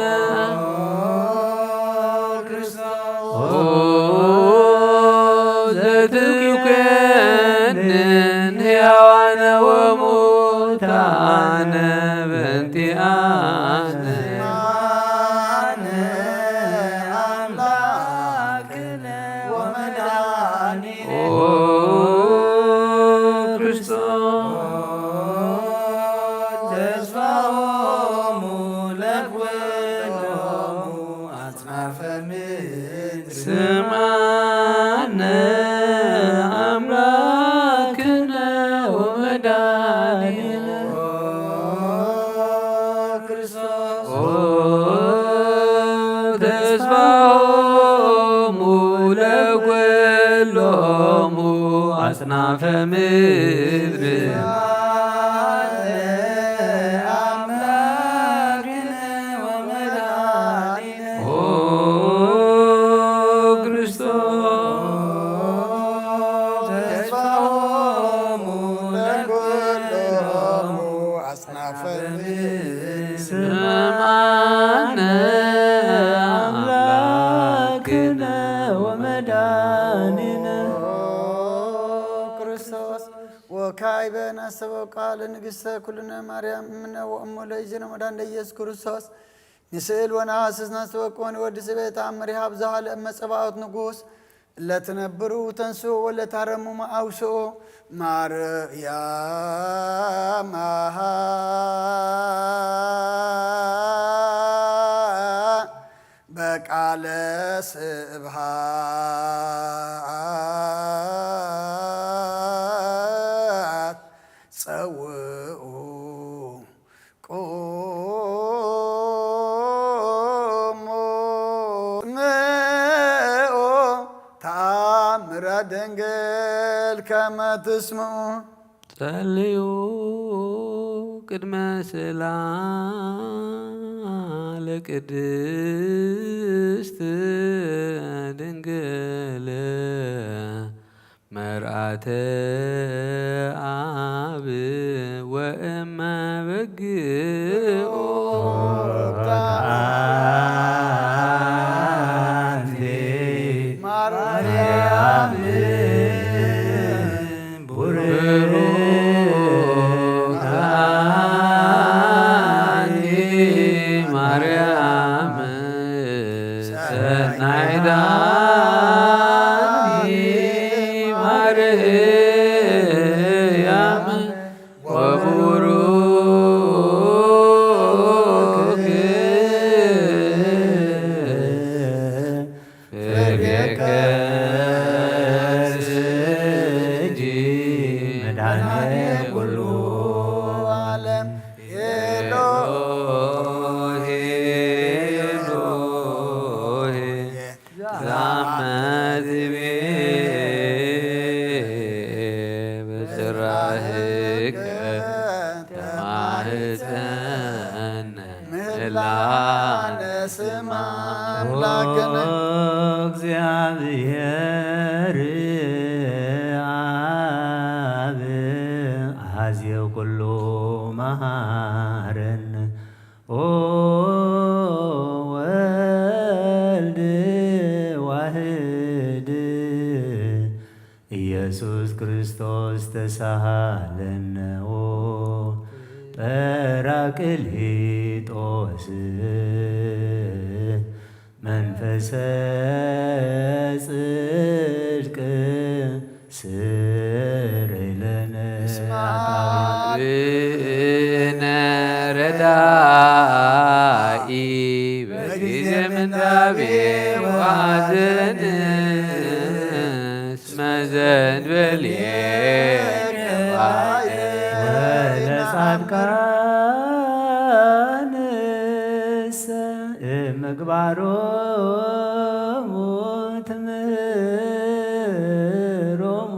ኦ ዘትኮንን ሕያዋነ ወሙታነ በእንቲአነ አምላክነ ወመድኃኒነ ኦ ክርስቶስ ተስፋሆሙ ለኩሎሙ አጽናፈ ምድር ስምዓነ አምላክነ ወመድኃኒነ ክርስቶስ ኦ ተስፋሆሙ ለኵሎሙ አጽናፈ ምድር ወካይ በናሰበው ቃል ንግሥተ ኩልነ ማርያም እምነ ወእሙ ለእግዚእነ መድኃኒነ ኢየሱስ ክርስቶስ ንስእል ወነሐስስ ናስተወቅወን ወዲ ስቤት አምሪሃ ብዝሃ ለእመጸባዖት ንጉሥ ለትነብሩ ተንስኡ ወለታረሙ አውስኡ ማርያም በቃለ ስብሃት ጸውኡ ቁሙ ስምዑ ተአምረ ድንግል ከመ ትስምዑ ጸልዩ ቅድመ ስእላ ለቅድስት ድንግል መርአተ አብ ወእመ በግዑ ማርያም ማርያም ሰናይዳ ማርያም ወቡሩክ ፍሬ ከርስኪ መድኃኔ ኩሉ ዓለም ኤሎሄ ኤሎሄ ዛመዝቤ በጽራህከ ተማህፀነ ምህላነ ስማ አምላክነ እግዚአብሔር አብ አኀዝየ ኩሉ መሃረነ ኦ ወልድ ዋህድ ኢየሱስ ክርስቶስ ተሳሃለነ ኦ ጰራቅሊጦስ መንፈሰ ጽድቅ ስረይ ለነ ብነ ረዳኢ በጊዜ ምንዳቤ ወሐዘን እስመ ዘእንበሌከ ወለጻድቃንሰ እምግባሮሙ ትምህሮሙ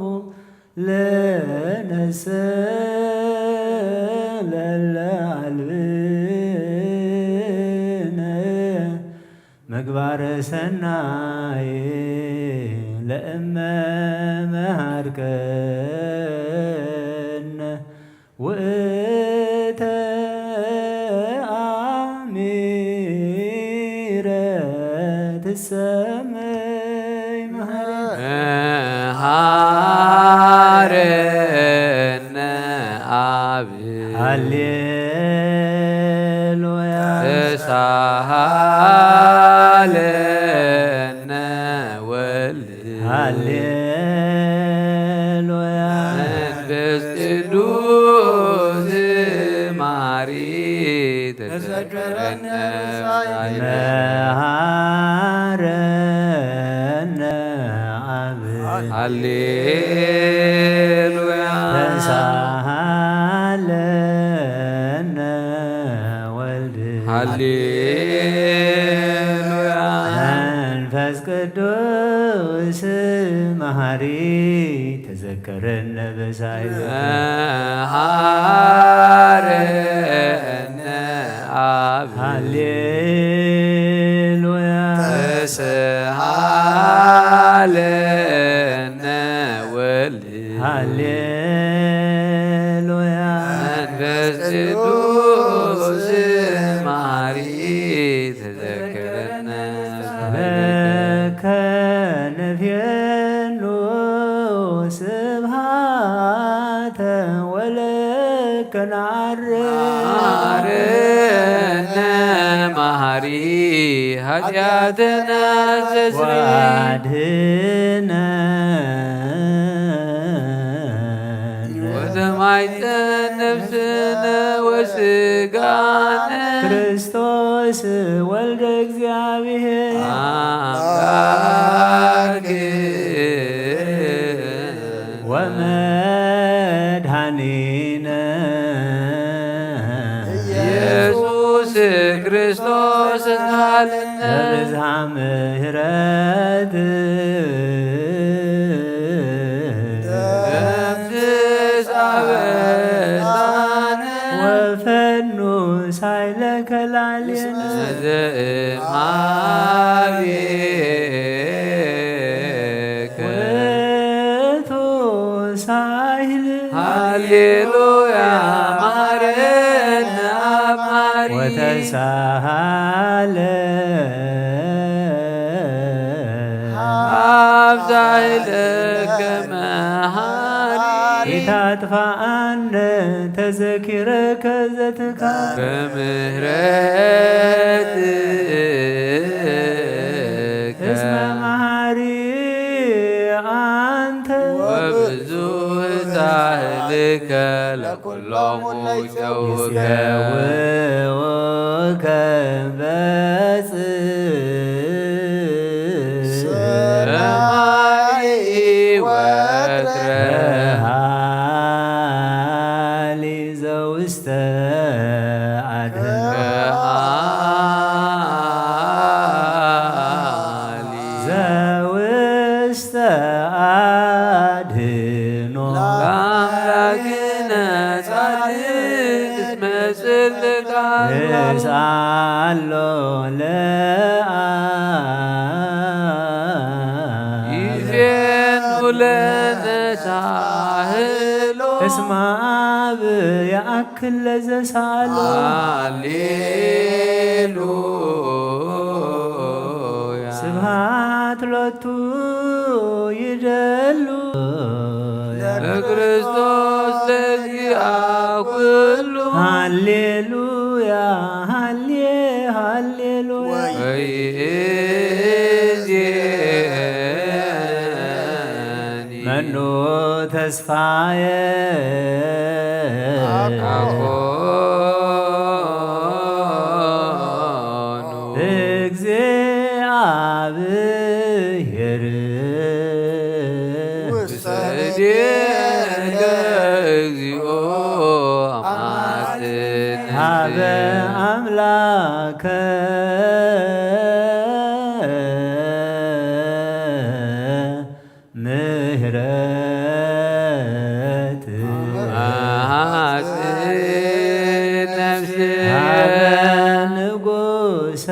ለነሰ ለለ አልብነ ምግባረ ሰናይ ለእመ መሃርከነ ውእተ አሚረ ትሰመይ መሃረነ አብ ሃሌሉያ ተሳሃለነ ወልድ ሃሌሉያ መንፈስ ቅዱስ ማሪ ተዘከረነ መሃረነ አብ ሃሌሉያ ተሳሃለነ ወልድ ሃሌሉያ ክርስቶስ መሐሪ ተዘከረነ በሳይለ ሃረነ አብ ሃሌሉያ ተስሃለነ ወልድ ሃሌሉያ መንፈስ ቅዱስ መሐሪ ተዘከረነ ለከ ነፍየኑ ስብሃተ ወለከ ናርነ መሐሪ ኃጢአተነ ዘስርይ ዋድህነ ወተማይተን ነፍስነ ወስጋነ ክርስቶስ ወልደ እግዚአብሔር አምላክ ወመድኃኒነ ኢየሱስ ክርስቶስ እንሃልነ በብዝሃ ምሕረት በምትሳበሳነ ወፈኑ ሳይለ ከላልየነ ዘእምኀቤከ ውእቱ ሳይል ሃሌሉያ ማረነ አብ መሐሪ ወተሳሃለ አብዛይለከ መሐሪ ኢታጥፋአነ ተዘኪረከ ዘትካል በምህረትከ እስመ መሐሪ አንተ ወብዙሕ ጻሕልከ ለኵሎሙ ይፄውኡከ ይፄውኡከ ሰማይ ወትረ በሃሊ ዘውስተ አድኅኖ ከሃሊ ዘውስተ አድኅኖ ለአምላክነ ጻድቅ እስመ ጽድቃሎ ንስአሎ ለአብ ይዜኑ ለነ ሳህሎ እስመ አብ ያእክል ለዘሳሎ ሃሌሉያ ስብሐት ሎቱ ይደሉ ለክርስቶስ ለዚአ ኩሉ ሃሌሉያ ሃሌሉያ ወይእዜኒ መኑ ተስፋየ አኮኑ እግዚአብሔር ብሰዴከ እግዚኦ አማጽን ሀበ አምላከ ምህረት አሐጽን ነፍስየ ሀበ ንጉሰ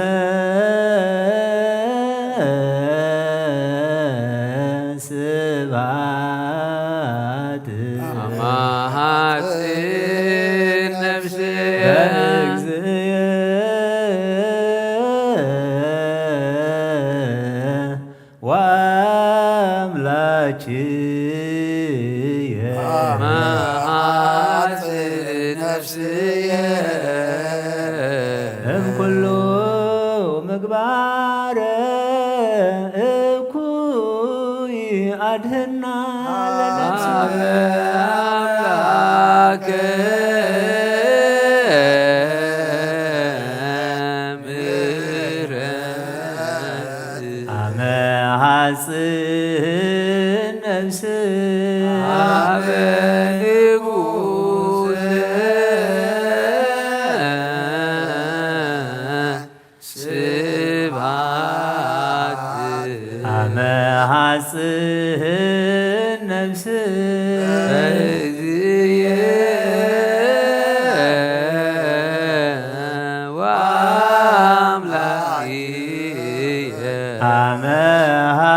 ስብሐት አማሐጽን ነፍስየ በእግዚእየ ወአምላችየ አማሐጽን ነፍስየ እምኩሉ ምግባረ እኩይ አድኅና ለነፍስነ አምላከ ምሕረት አመ ሐጽን ነፍስ አበ ንጉሠ ስብሐት አመ ነፍስ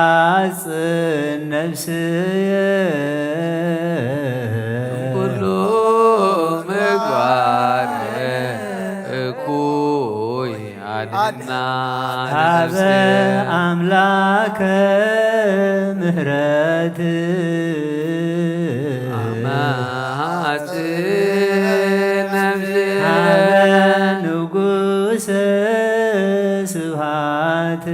አመሃጽን ነፍስየ ኩሉ ምግባር እኩይ አድና ሀበ አምላከ ምህረት አመሃጽን ነፍስየ ሀበ ንጉሰ ስብሐት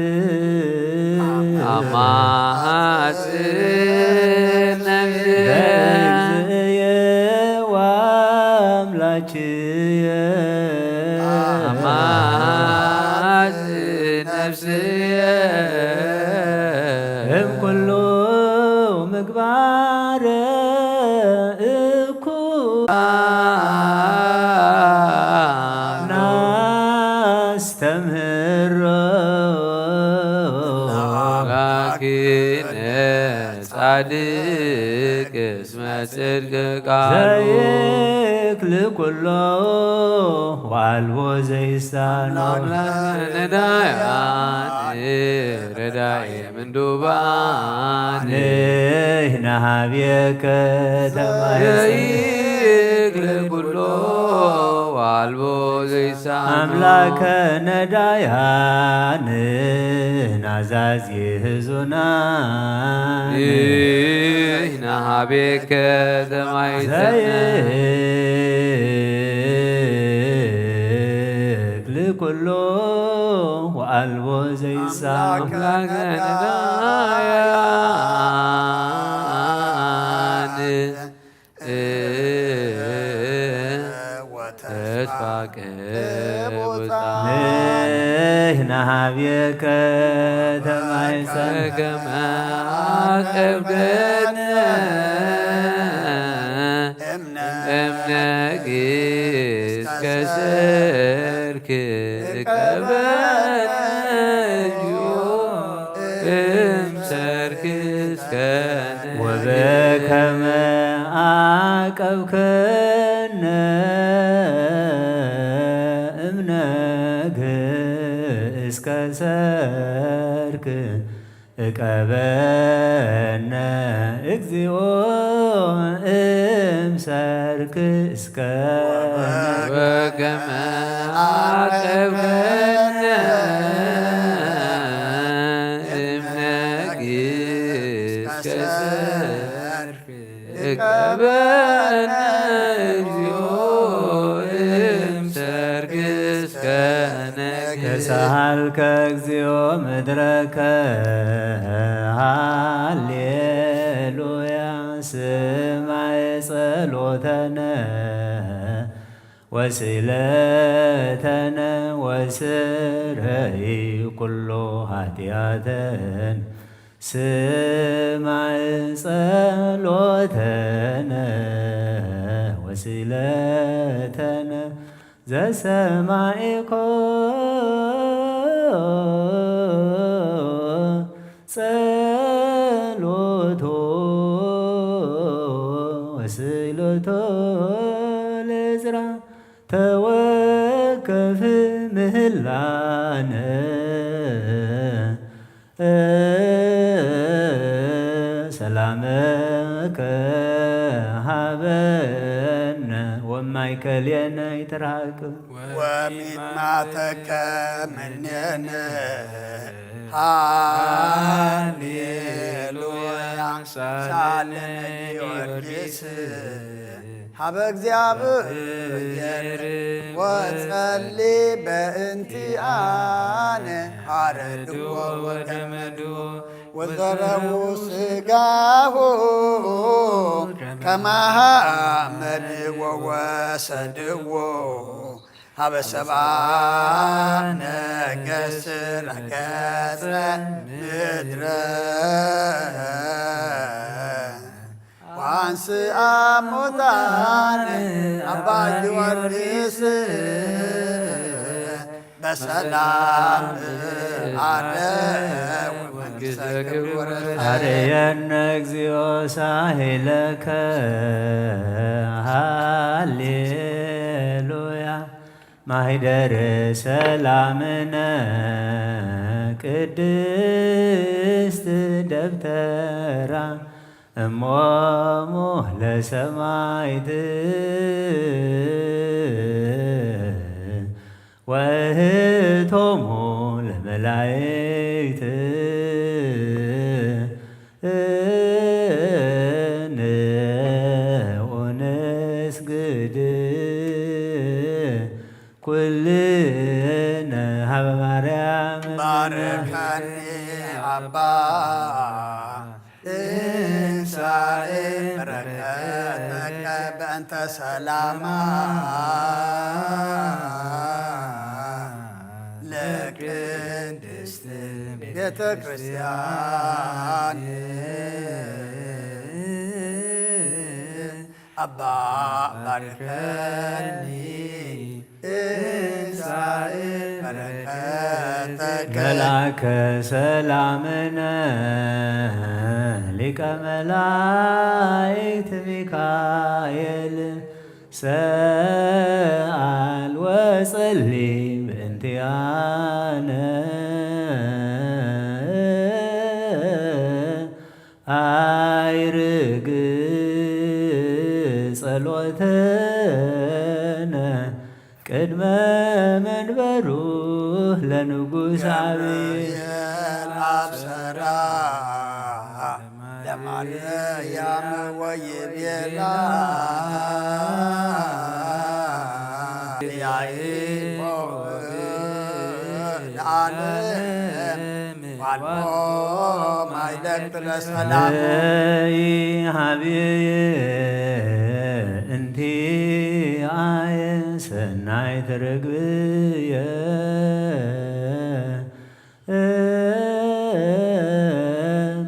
አመሃጽን ነፍስየ በእግዚእየ ወአምላችየ አመሃጽን ነፍስየ እምኩሉ ምግባረ እኩይ ናስተምህሮ ላኪነ ጻድቅ እስመ ጽድቅ ቃሉ ዘይክል ኩሎ ዋልቦ ዘይሳኖ ነዳያን ረዳኤ ምንዱባን ንሕነ ኀቤከ ዘይክል ኩሎ ዋልቦ ዘይሳኖ አምላከ ነዳያን ናዛዝ ሕዙናን ንሕነ ኀቤከ ተማይተነ ዘይክል ኩሎ ወአልቦ ዘይሳኖ አምላከ ነዳያን ተስፋ ቅቡፃን ንሕነ ኀቤከ ተማይፀን ከመ አቀብከነ እምነግሥ ከሰርክ ቀበነ እምሰርክ እስከነ ወበከመ አቀብከነ እምነግሥ ከሰርክ እቀበነ እግዚኦ እምሰርክ እስከነ ወከመ አቀብከነ እምነግሥ ከሰርክ እቀበነ እግዚኦ እምሰርክ እስከነ ተሳሃልከ እግዚኦ ምድረከ ሃሌሉያ ስማይ ጸሎተነ ወስእለተነ ወስረይ ኩሎ ኃጢአተን ስማይ ጸሎተነ ወስእለተነ ዘሰማይኮ ጸሎቶ ወስእለቶ ለዕዝራ ተወከፍ ምህላነ ሰላመከ ሀበነ ወማይከልየነ ይትርሐቅ ወሚማተከ ምኔነ ሃሌሉያ ሳለነ ጊዮርጊስ ሀበ እግዚአብሔር ወጸሊ በእንቲአነ አረድዎ ወገመዱ ወዘረቡ ስጋሁ ከማሐመድ ወወሰድዎ ሀበ ሰብአ ነገሥት ረገጸ ምድረ ወአንሥአ ሙታነ አባ ጊዮርጊስ በሰላም አደወ አርየነ እግዚኦ ሳሄለከ ሃሌሉያ ማኅደረ ሰላምነ ቅድስት ደብተራ እሞሙ ለሰማዕት ወእህቶሙ ለመላእክት ንስግድ ኩልነ ሀበ ማርያም ባረከኒ አባ እንሳኤ በረከተከ በእንተ ሰላማ ለቅድስት ቤተ ክርስቲያን አባ ባረከኒ እንሳኤ በረከተከ መላከ ሰላምነ ሊቀ መላእክት ሚካኤል ሰአል ወጸሊ በእንቲአነ አይርግ ጸሎተነ ቅድመ መንበሩ ለንጉሥ አብይ አብሰራ ለማርያም ወይቤላ ያዕቆብ ለዓለም ዋልሞ ማይለቅ ለሰላም ሀብየ እንቲአየ ሰናይት ርግብየ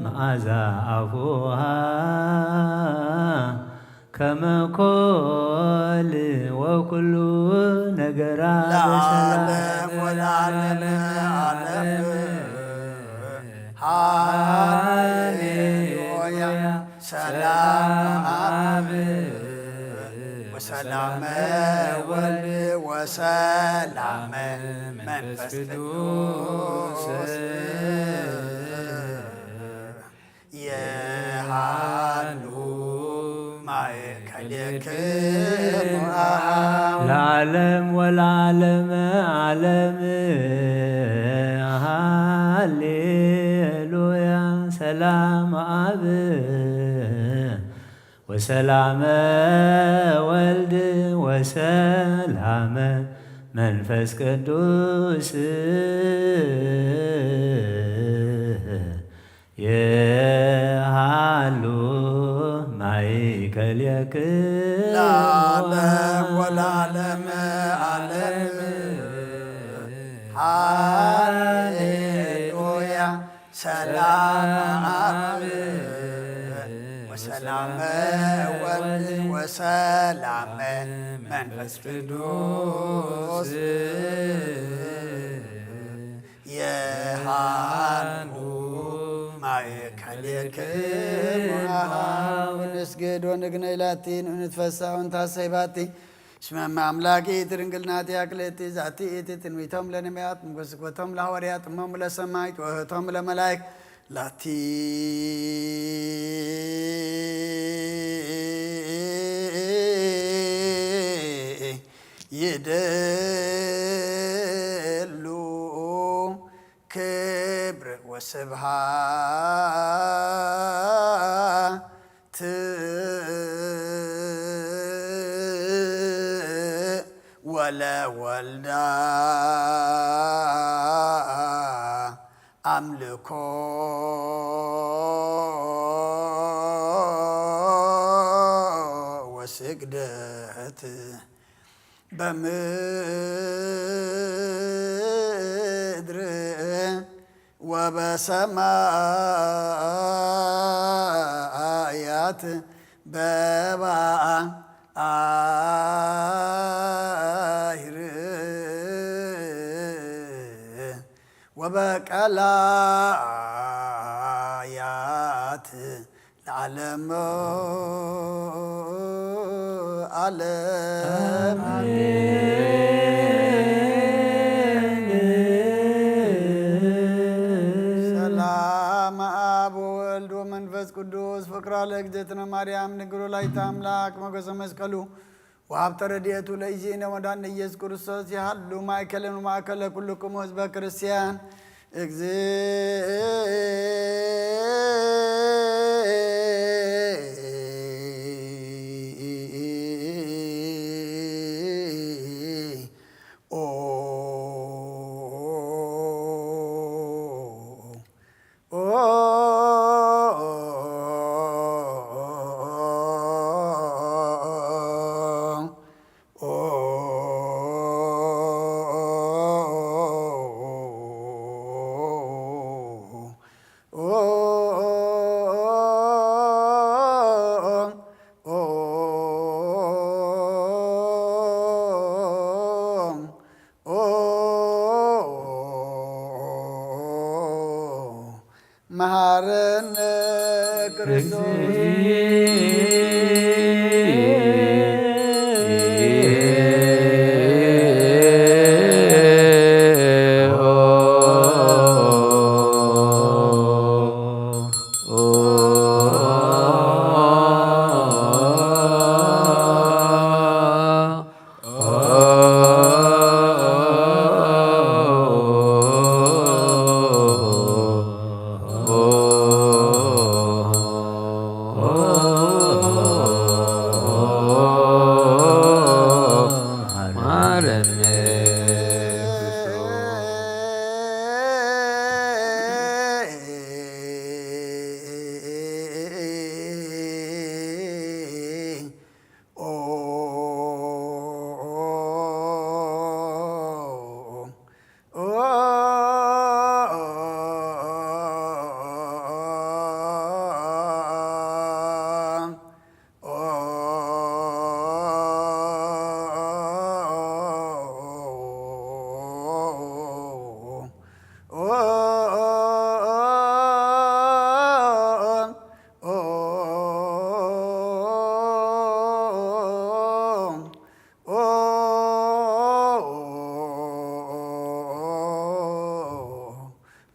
መዓዛ አፉሃ ከመ ኮል ወኩሉ ነገራ ለዓለም ወለዓለመ ዓለም ሃሌሉያ ሰላም አብ ወሰላመ ወልድ ወሰላመ መንፈስ ቅዱስ የሃሉ ማእከሌክሙ ለዓለም ወለዓለመ ዓለም ሃሌሉያ ሰላም አብ ወሰላመ ወልድ ወሰላመ መንፈስ ቅዱስ የሃሉ ማእከሌክሙ ለዓለም ወለዓለመ ዓለም ሃሌሉያ ሰላም አብ ወሰላመ ወልድ ወሰላመ መንፈስ ቅዱስ የሃሉ ማእከሌክሙ ንስግድ ወንግነይ ላቲ ንትፈስሕ ወንታሰይባቲ እስመ አምላኪ ትድንግልናቲ አክልቲ ዛቲ ኢቲ ትንቢቶም ለነቢያት ምስክርቶሙ ለሐዋርያት እሞሙ ለሰማዕት ወእህቶሙ ለመላእክት ላቲ ይደሉ ክብር ወስብሐት ወለወልዳ አምልኮ ወስግደት በምድር ወበሰማያት በባሕር ወበቀላ አያት ለዓለም ዓለም ሰላም አብ ወወልድ ወመንፈስ ቅዱስ ፍቅራ ለእግዝእትነ ማርያም ንግሮ ላይተ አምላክ ሞገሰ መስቀሉ ወሀብተ ረድኤቱ ለእግዚእነ ወዳነ ኢየሱስ ክርስቶስ ያህሉ ማእከለን ወማእከለ ኩልክሙ ሕዝበ ክርስቲያን መሐረነ ክርስቶስ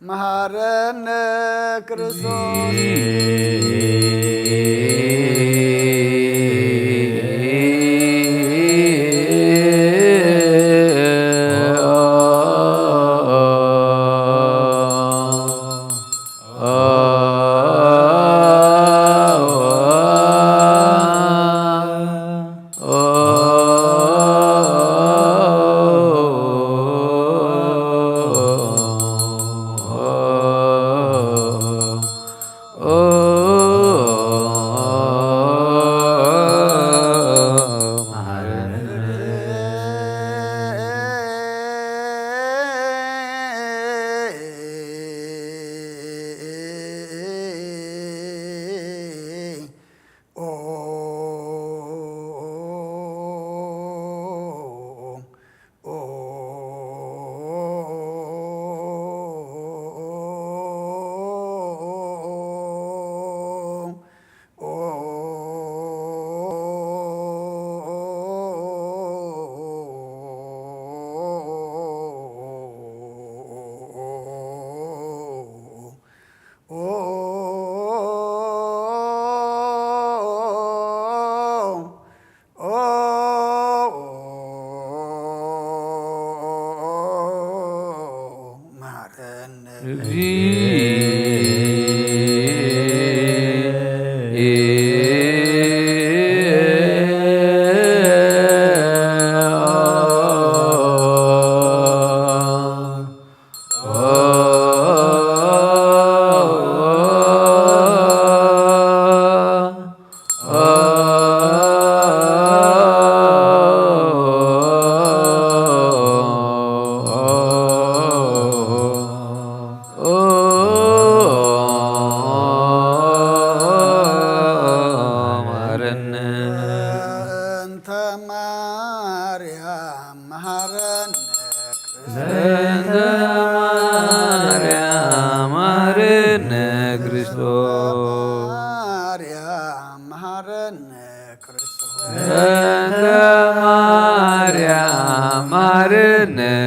መሐረነ ክርስቶስ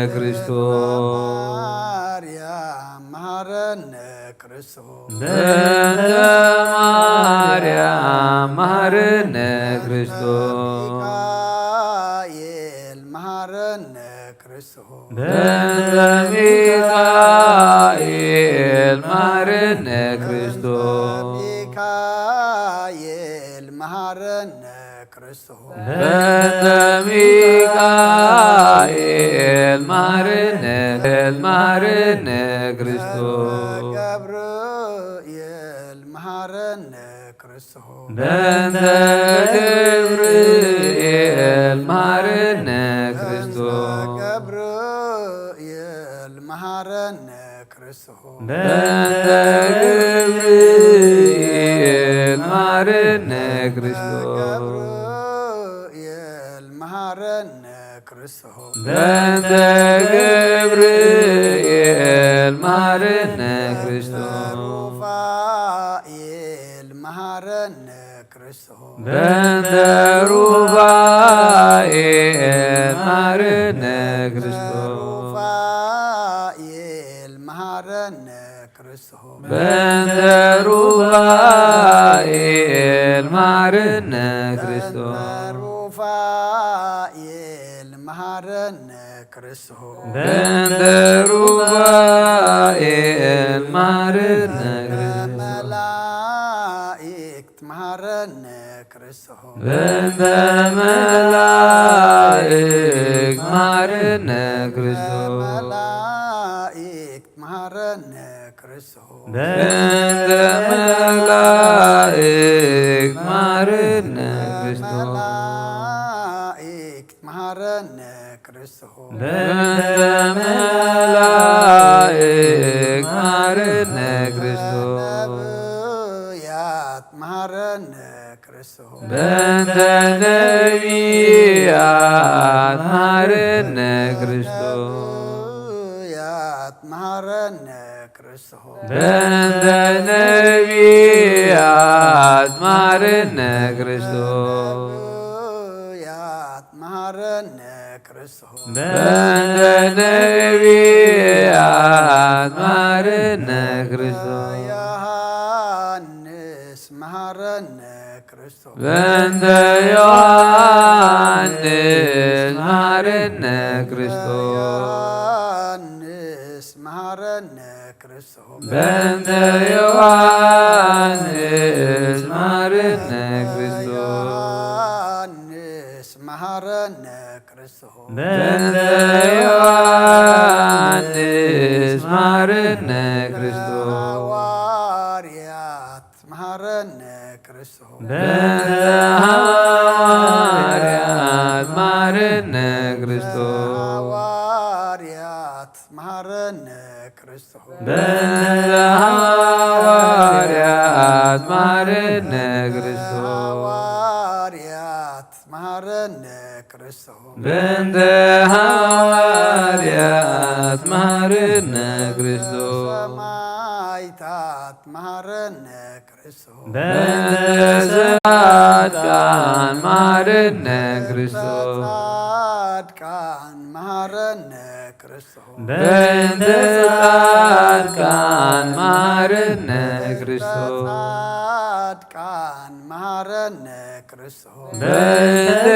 ክርስቶስ ማርያም መሐረነ ክርስቶስ በእንተ ማርያም መሐረነ ክርስቶስ ሚካኤል መሐረነ ክርስቶስ በእንተ ሚካኤል መሐረነ ክርስቶስ ሚካኤል መሐረነ ክርስቶስ በእንተ ሚካኤል መሐረነ ክርስቶስ ገብርኤል መሐረነ ክርስቶስ በእንተ ገብርኤል መሐረነ ክርስቶስ ገብርኤል መሐረነ ክርስቶስ በእንተ ገብርኤል መሐረነ ክርስቶስ ገብርኤል መሐረነ ክርስቶስ በእንተ ገብርኤል መሐረነ ክርስቶስ ሩፋኤል መሐረነ ክርስቶስ በእንተ ሩፋኤል መሐረነ ክርስቶስ ሩፋኤል መሐረነ ክርስቶስ በእንተ ሩፋኤል መሐረነ ክርስቶስ ሩፋኤል መሐረነ ክርስቶስ በእንተ ሩፋኤል መሐረነ ክርስቶስ መላእክት መሐረነ ክርስቶስ በእንተ መላእክት መሐረነ ክርስቶስ መላእክት መሐረነ ክርስቶስ በእንተ መላእክት መሐረነ ክርስቶስ መላእክት መሐረነ ክርስቶስ በእንተ መላእክት መሐረነ ክርስቶስ ነቢያት መሐረነ ክርስቶስ በእንተ ነቢያት መሐረነ ክርስቶስ ነቢያት መሐረነ ክርስቶስ በእንተ ነቢያት መሐረነ ክርስቶስ ነቢያት መሐረነ ክርስቶስ በእንተ ነቢያት መሐረነ ክርስቶስ ዮሐንስ መሐረነ ክርስቶስ በእንተ ዮሐንስ መሐረነ ክርስቶስ ዮሐንስ መሐረነ ክርስቶስ በእንተ ዮሐንስ መሐረነ ክርስቶስ ዮሐንስ መሐረነ ክርስቶስ በእንተ ዮሐንስ መሐረነ ክርስቶስ ሐዋርያት መሐረነ ክርስቶስ በእንተ ሐዋርያት መሐረነ ክርስቶስ ሐዋርያት መሐረነ ክርስቶስ በእንተ ሐዋርያት መሐረነ ክርስቶስ ሐዋርያት መሐረነ ክርስቶስ በእንተ ሐዋርያት መሐረነ ክርስቶስ ሰማዕታት መሐረነ ክርስቶስ በእንተ ጻድቃን መሐረነ ክርስቶስ ጻድቃን መሐረነ ክርስቶስ በእንተ ጻድቃን መሐረነ ክርስቶስ ጻድቃን መሐረነ ክርስቶስ በእንተ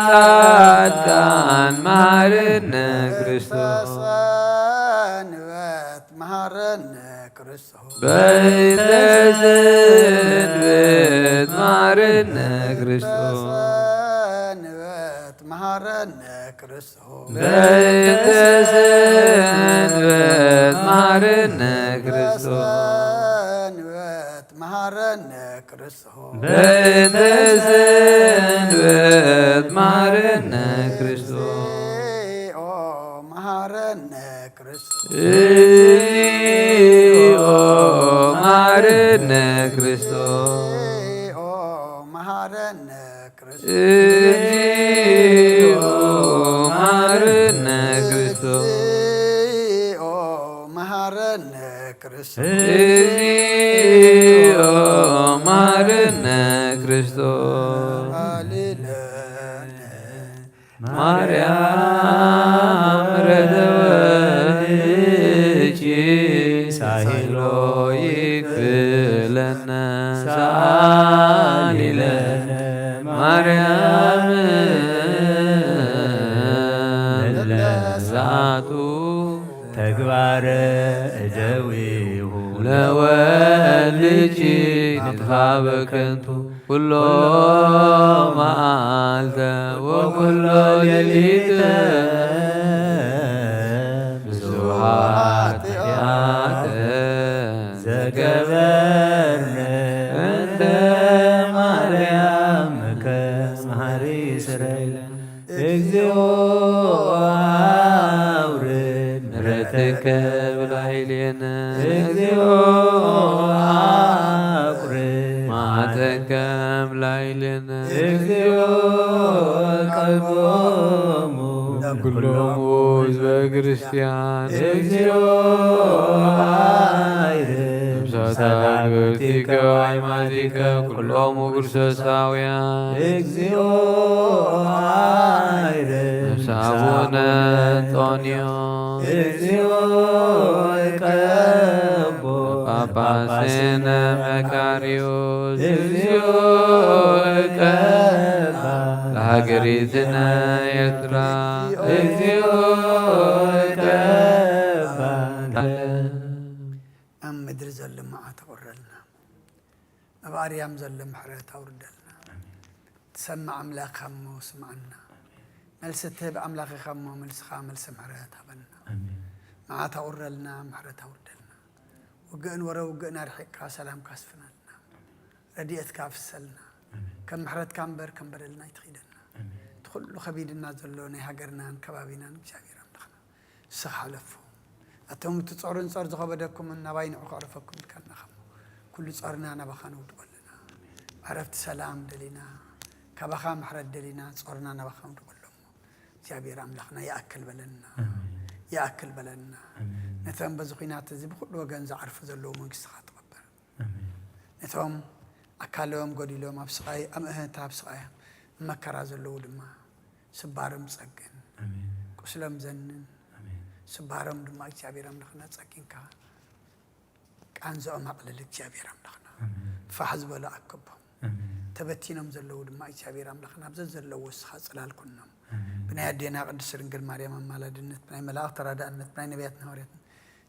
ጻድቃን መሐረነ ክርስቶስ ሰንበት መሐረነ ክርስቶስ በእንተ ሰንበት መሐረነ ክርስቶስ ሰንበት መሐረነ ክርስቶስ በእንተ ሰንበት መሐረነ ክርስቶስ ሰንበት መሐረነ ክርስቶስ በእንተ ሰንበት መሐረነ ክርስቶስ እግዚኦ መሐረነ ክርስቶስ እግዚኦ መሐረነ ክርስቶስ እግዚኦ መሐረነ ክርስቶስ እግዚኦ መሐረነ ክርስቶስ እግዚኦ መሐረነ ክርስቶስ እግዚኦ መሐረነ ክርስቶስ ሃሌሉያ ማርያም ረድኤ ሳሂሎ ይክፍለነ ሳሊለነ ማርያም ለዛቱ ተግባረ እደዊሁ ለወልጅ ንጥፋ በከንቱ ኩሎ መዓልተ ወኩሎ ሌሊተ ብዙኃት ኃጢአተ ዘገበርነ እንተ ማርያም ከመሃሪ እስራኤል እግዚኦ አውርድ ምሕረትከ ብላዕሌነ እግዚኦ አቁርብ መዓተከ እምላዕሌነ እግዚኦ ቀድሞሙ ኩሎሙ ሕዝበ ክርስቲያን እግዚኦ ነፍሳተ ወአዕማዲከ ኩሎሙ ክርስቶሳውያን እግዚኦ ነፍሰ አቡነ አንጦንዮስ እግዚኦ ቀቦ ጳጳስነ መካርዮስ እግዚኦ ቀባ ለሀገሪትነ ኤርትራ እግዚኦ ቀባ ኣብ ምድሪ ዘሎ መዓት ኣቁረልና ኣብ ኣርያም ዘሎ ምሕረት ኣውርደልና ትሰማዕ ኣምላኽ ሞ ስማዓና መልሲ ትህብ ኣምላኽ ሞ መልስኻ መልሲ ምሕረት ሃበና መዓት ኣቁረልና ምሕረት ኣውርደልና ውግእን ወረ ውግእን ኣርሒቕካ ሰላምካ ስፍናልና ረድኤትካ ፍሰልና ከም ምሕረትካ እምበር ከም በደልና ይትኺደና እቲ ኩሉ ከቢድና ዘሎ ናይ ሃገርናን ከባቢናን እግዚኣብሔር ኣምላኽና ንስኻ ሓለፎ أتوم تصورن صار زخبدكم من نباين عقارفكم كنا خم كل صارنا نبخا نودقلنا عرفت سلام دلنا كبخا محرد دلنا صارنا نبخا نودقلهم جابير أملاخنا يأكل بلنا يأكل بلنا نتهم بزخينات زب كل وجن زعرف زلوا من قصة تقبل نتهم أكلهم قدي لهم أبصقي أم أهنت أبصقي مكرا زلوا دما سبارم سجن كسلم زنن سبارم دما እግዚአብሔር አምላኽና ጸቂንካ ቃንዘኦም አቅልል እግዚአብሔር አምላኽና ፈሕዝ በለ አከቦም ተበቲኖም ዘለው ድማ እግዚአብሔር አምላኽና ብዘ ዘለው ወስኻ ጽላልኩንም ብናይ አዴና ቅድስት ድንግል ማርያም አማላድነት ብናይ መላእክት ተራዳእነት ብናይ ነቢያት ሐዋርያት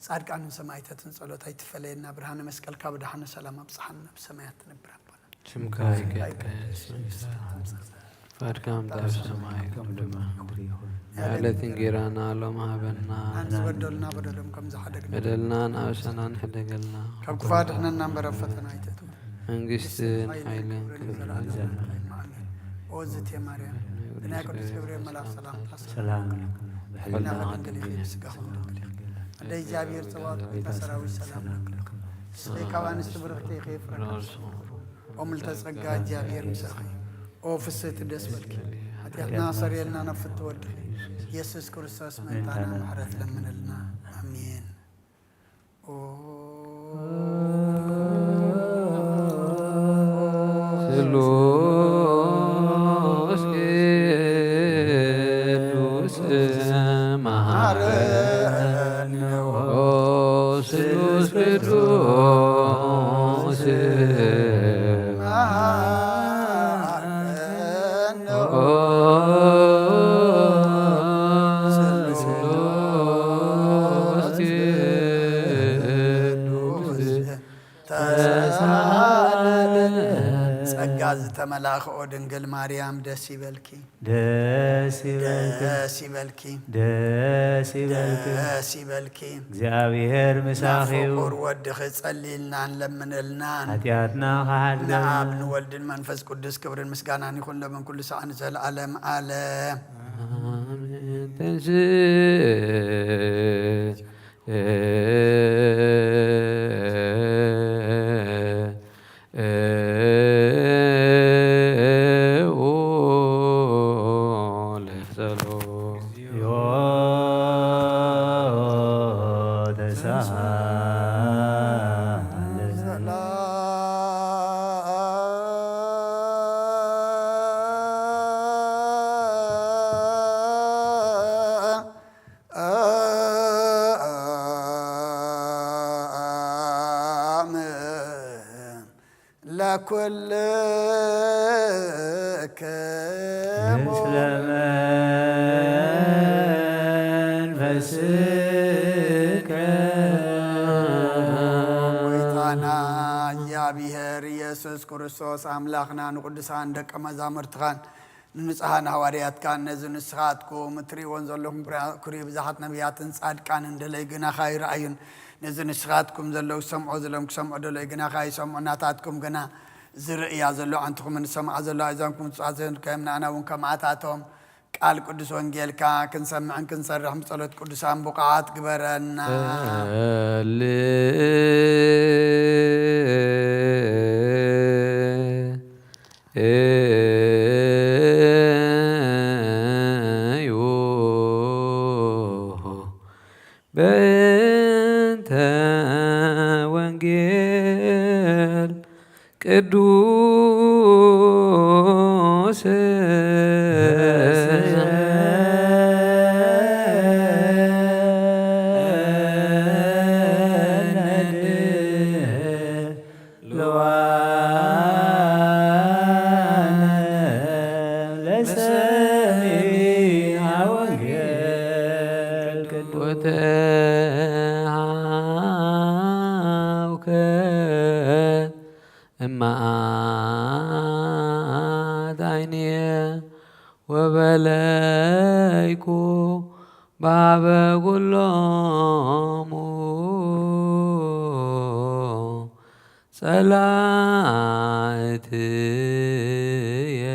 ጻድቃንን ሰማዕታትን ጸሎት አይትፈለየና ብርሃነ መስቀልካ ብድሓነ ሰላም አብጽሐና በሰማያት ትነብራባና ሽምካ ይቀደስ فاركام دار سماي كم دما علتين غيرانا لهم هبنا بدلنا بدلهم كم زحدقنا بدلنا ناوسنا نحدقلنا كم كفادنا نمبر فتنا ايتتو انغستن حيلن اوزت يا مريم بنا قدس ገብርኤል መልአክ ሰላም ሰላም በሕልና በድንግል ስጋኹም እንደ እግዚአብሔር ጽዋት ተሰራዊ ሰላም ስለካዋንስ ብርክቴ ኸይፍራ ኦምልተ ጸጋ እግዚአብሔር ምስኺ او فسيت الدسبلك حتياتنا صريلنا نفت ود يسوع كريستوس منتانا محرت لمن لنا امين سلوس كدوس مهارن او سلوس كدوس ተመላኽ ኦ ድንግል ማርያም ደስ ይበልኪ ደስ ይበልኪ ደስ ይበልኪ ደስ ይበልኪ ደስ ይበልኪ እግዚአብሔር ምሳኺው ፍቁር ወድኺ ጸሊልናን ለምንልናን ኃጢአትና ካሕድገ ንአብ ንወልድን መንፈስ ቅዱስ ክብርን ምስጋናን ይኹን ለመን ኩሉ ሰዓን ዘለዓለም ዓለም አሜን ተንስ ለኩልክሙ ምስለ መንፈስከ ጎይታና እግዚአብሔር ኢየሱስ ክርስቶስ አምላኽና ንቅዱሳን ደቀ መዛሙርትኻን ንንጹሓን ሃዋርያትካን ነዚ ንስኻትኩም እትሪእዎን ዘለኹም ኩሪ ብዙሓት ነቢያትን ጻድቃንን ደለይ ግናኻ ይረአዩን ነዚ ንስኻትኩም ዘለዉ ክሰምዖ ዘሎም ክሰምዖ ደለይ ግናኻ ይሰምዑ እናታትኩም ግና ዝርእያ ዘሎ ኣንትኹም ንሰምዓ ዘሎ እዛንኩም ፅዋት ከምናኣና እውን ከማዕታቶም ቃል ቅዱስ ወንጌልካ ክንሰምዕን ክንሰርሕን ብጸሎት ቅዱሳን ቡቕዓት ግበረና በእንተ ወንጌል ቅዱስ ወበለይኩ ባበ ኩሎሙ ጸላእትየ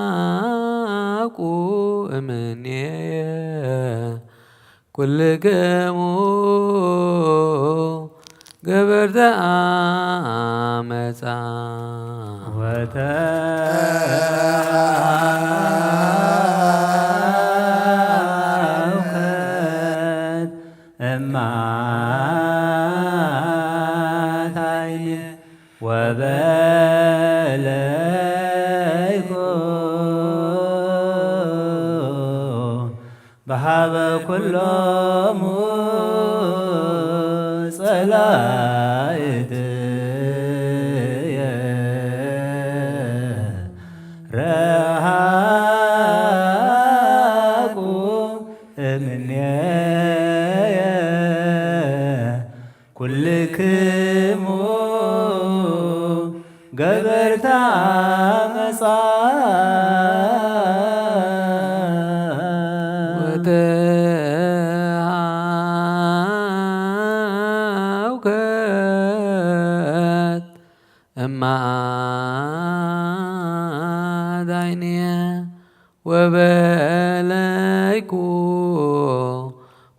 ረሃቁ እምኔየ ኩልክሙ ገበርተ አመፃ ወተውከት እማታይን ወበለይኩ በሃበ ኩሎሙ ጸላእትየ ረሃቁ እምኔየ ኩልክሙ ገበርተ አመፃ እማዳይንየ ወበለይኩ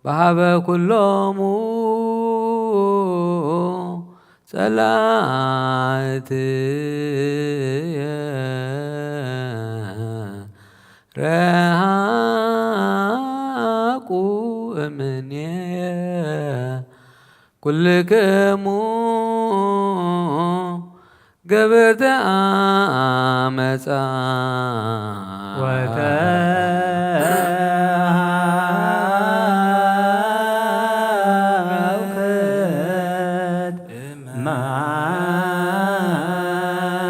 በሃበ ኩሎሙ ጸላእትየ ረሃቁ እምኔየ ኩልክሙ ገበርተ አመፃ ወተውከት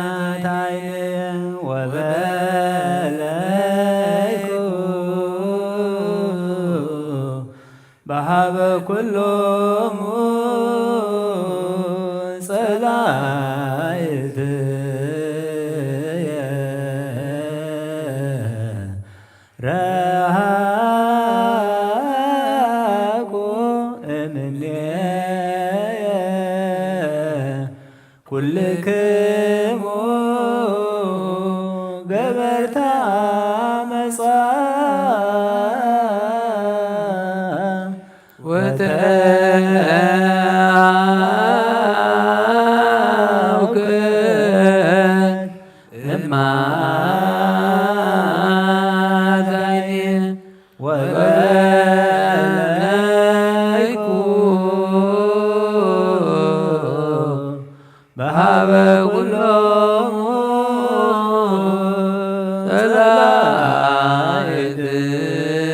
እማታይን ወበለይኩ በሃበ ኩሎሙ ጸላእትየ ረሃቁ እምኔየ ኩልክሙ ገበርተ አመፃ ወተውከት እማታይን ወበለይኩ በሃበ ኩሎሙ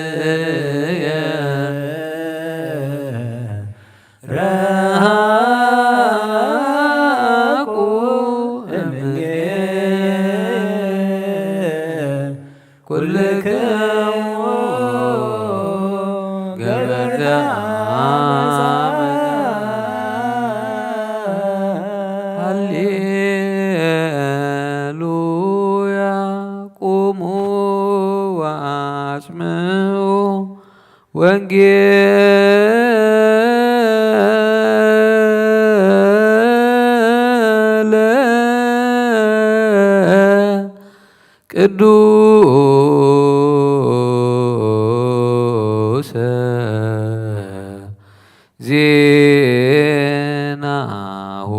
ጸላእትየ ወንጌለ ቅዱስ ዜናሁ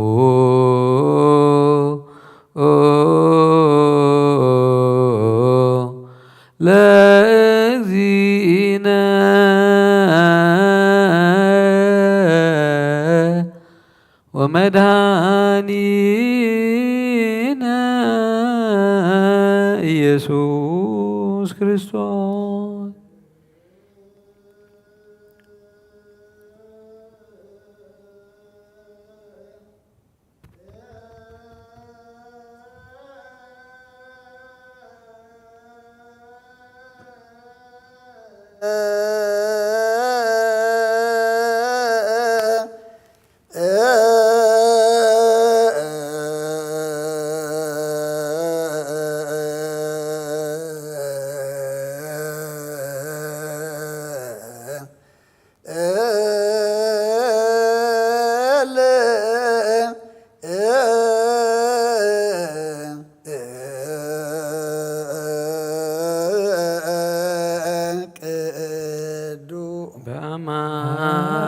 ለእግዚእነ ወመድኃኒነ ኢየሱስ ክርስቶስ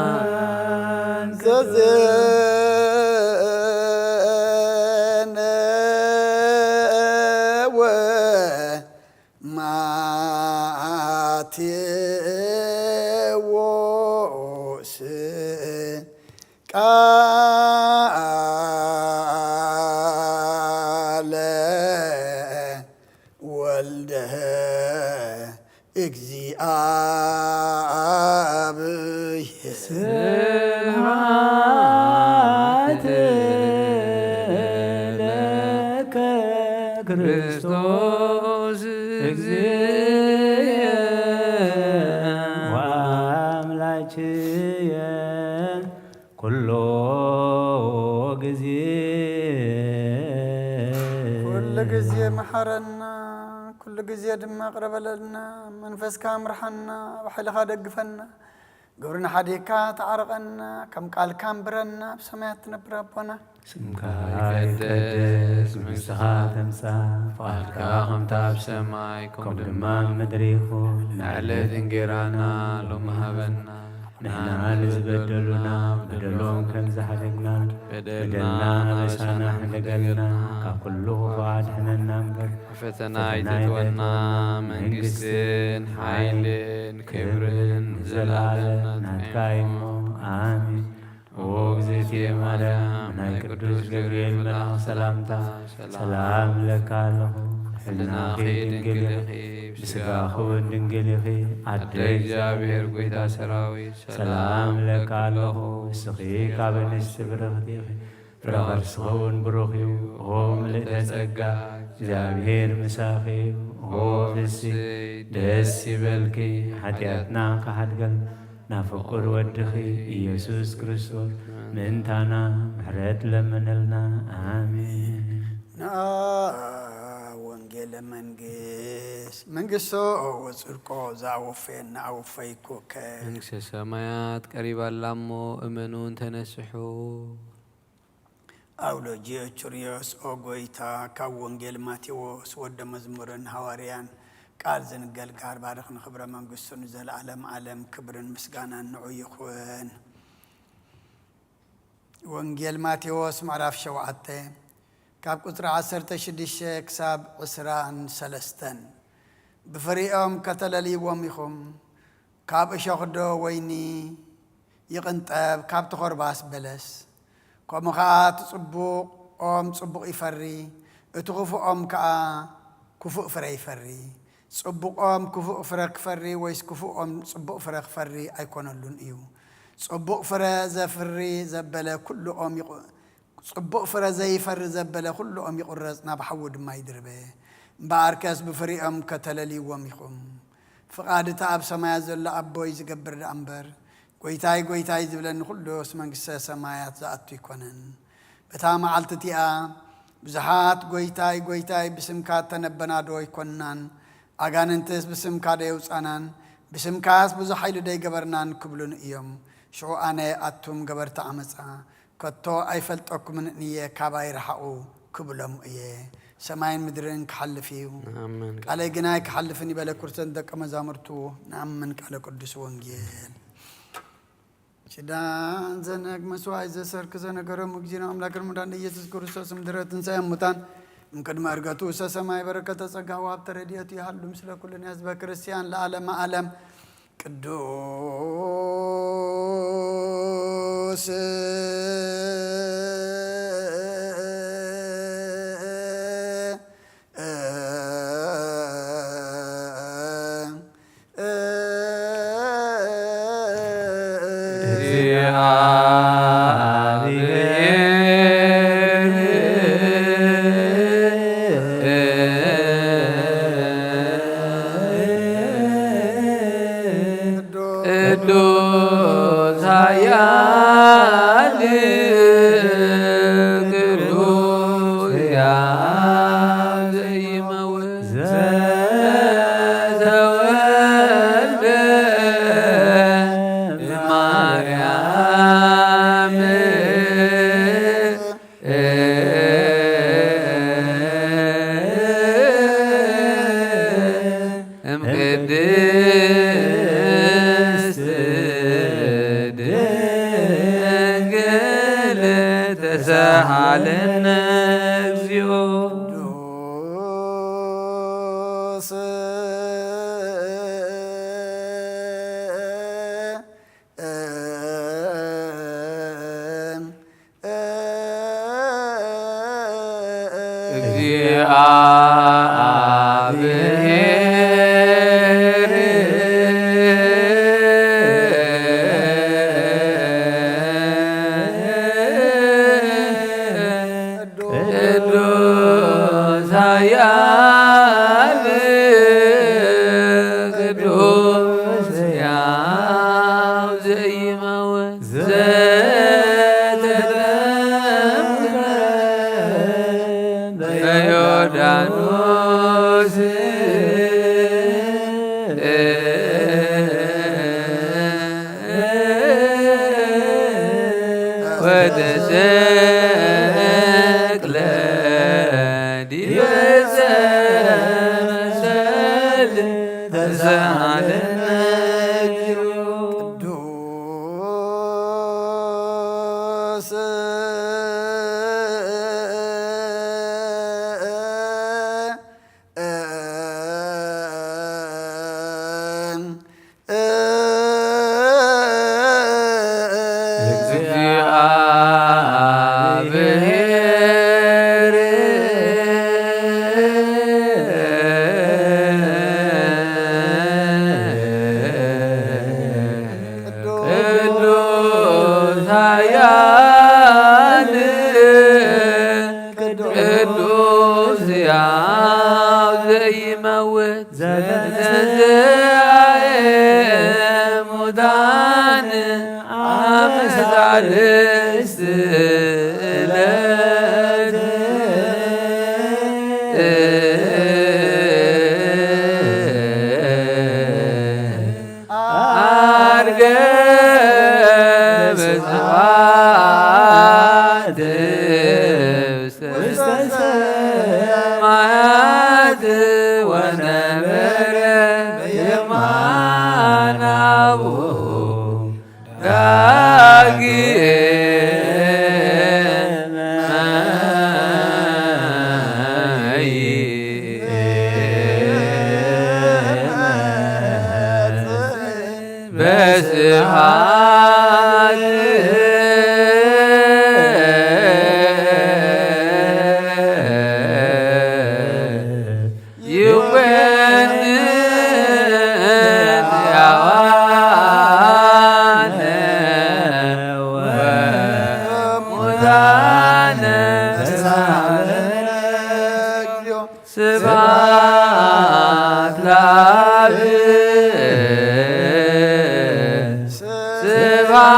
በአማን ዘዘነወ ማቴዎስ ቃለ ወልደ እግዚአብሔር ስብሐት ለከ ክርስቶስ እግዚእ ወአምላክየ ኩሎ ጊዜ ኩሉ ጊዜ መሐረና ኩሉ ጊዜ ድማ ቅረበለልና መንፈስካ ምርሐና ብሓይልኻ ደግፈና ግብርና ሓዴካ ተዓርቐና ከም ቃልካ እምብረና ብሰማያት ትነብር ኣቦና ስምካ ይቀደስ መንግሥትኻ ትምጻእ ፈቃድካ ከምታ ኣብ ሰማይ ከምኡ ድማ ምድሪ ይኹን ንዕለት እንጀራና ሎሚ ሃበና ንሕና ንዝበደሉና በደሎም ከም ዝሓደግና በደልና ኣበሳና ሕደገልና ካብ ኩሉ ክፉ ኣድሕነና እምበር ፈተና ይትወና መንግስትን ሓይልን ክብርን ዘለዓለም ናትካ እሞ ኣሜን። ኦ እግዝእትየ ማርያም ናይ ቅዱስ ገብርኤል መልኣኽ ሰላምታ ሰላም ለካ ኣለኹ ሕልናኺ ድንግል ኢኺ ብስጋኺ እውን ድንግል ኢኺ ኣደ እግዚአብሔር ጐይታ ሰራዊት ሰላም ለካ ኣለኹ እስኺ ካብ እንስቲ ብርኽቲ ኢኺ ፍረ ከርስኺ እውን ብሩኽ እዩ ኦ ምልእተ ጸጋ እግዚአብሔር ምሳኺ እዩ ኦ ፍስሕት ደስ ይበልኪ ሓጢኣትና ካሓድገል ናብ ፍቁር ወድኺ ኢየሱስ ክርስቶስ ምእንታና ምሕረት ለመነልና ኣሜን። ንኣ ወንጌለ መንግስቶ ወጽድቆ ዘአወፈየና አወፈይኮከ መንግሥተ ሰማያት ቀሪባላ እሞ እመኑን ተነስሑ። አውሎጂዮስ ኦ ጎይታ ካብ ወንጌል ማቴዎስ ወደ መዝሙርን ሐዋርያን ቃል ዝንገልጋል ባርኽ ንኽብረ መንግስቱን ዘለዓለም ዓለም ክብርን ምስጋናን ንዑ ይኹን። ወንጌል ማቴዎስ ምዕራፍ 7 ካብ ቁጥሪ 16 ክሳብ 23 ብፍሪኦም ከተለልይዎም ኢኹም ካብ እሾኽ ዶ ወይኒ ይቕንጠብ ካብ ተኾርባስ በለስ ከምኡ ከዓ ትጽቡቕ ኦም ጽቡቕ ይፈሪ እቲ ክፉእ ኦም ከዓ ክፉእ ፍረ ይፈሪ ጽቡቕ ኦም ክፉእ ፍረ ክፈሪ ወይስ ክፉእ ኦም ጽቡቕ ፍረ ክፈሪ ኣይኮነሉን እዩ። ጽቡቕ ፍረ ዘፍሪ ዘበለ ኩሉ ኦም ጽቡቕ ፍረ ዘይፈሪ ዘበለ ኩሉ ኦም ይቁረጽ ናብ ሓዊ ድማ ይድርበ። እምበኣርከስ ብፍሪኦም ከተለልይዎም ኢኹም። ፍቓድታ ኣብ ሰማያት ዘሎ ኣቦይ ዝገብር ዳ እምበር ጐይታይ ጐይታይ ዝብለኒ ኩሉስ መንግሥተ ሰማያት ዝኣቱ ይኮነን። በታ መዓልቲ እቲኣ ብዙሓት ጐይታይ ጐይታይ ብስምካ ተነበና ዶ ይኮናን? ኣጋንንትስ ብስምካ ዶ የውፃናን? بسمكاس بزو حيل داي قبرنان كبلون إيوم شو أنا أتوم قبرت عمسا كتو أيفلت أكو من نية كاباي رحقو كبلهم إيه سماين مدرين كحل فيه آمين على جناي كحل فيني بلا كرسن دك مزامرتو نعمن على قدس وانجيل شدان زنك مسواي زسر كزنا كرم مجينا أملاك المدان يسوع كريستوس مدرت إنسان متان ممكن ما أرجعتو سسماي بركة سجاوا بتردياتي حلو مثل كل الناس بكريستيان العالم عالم قدوس سبحان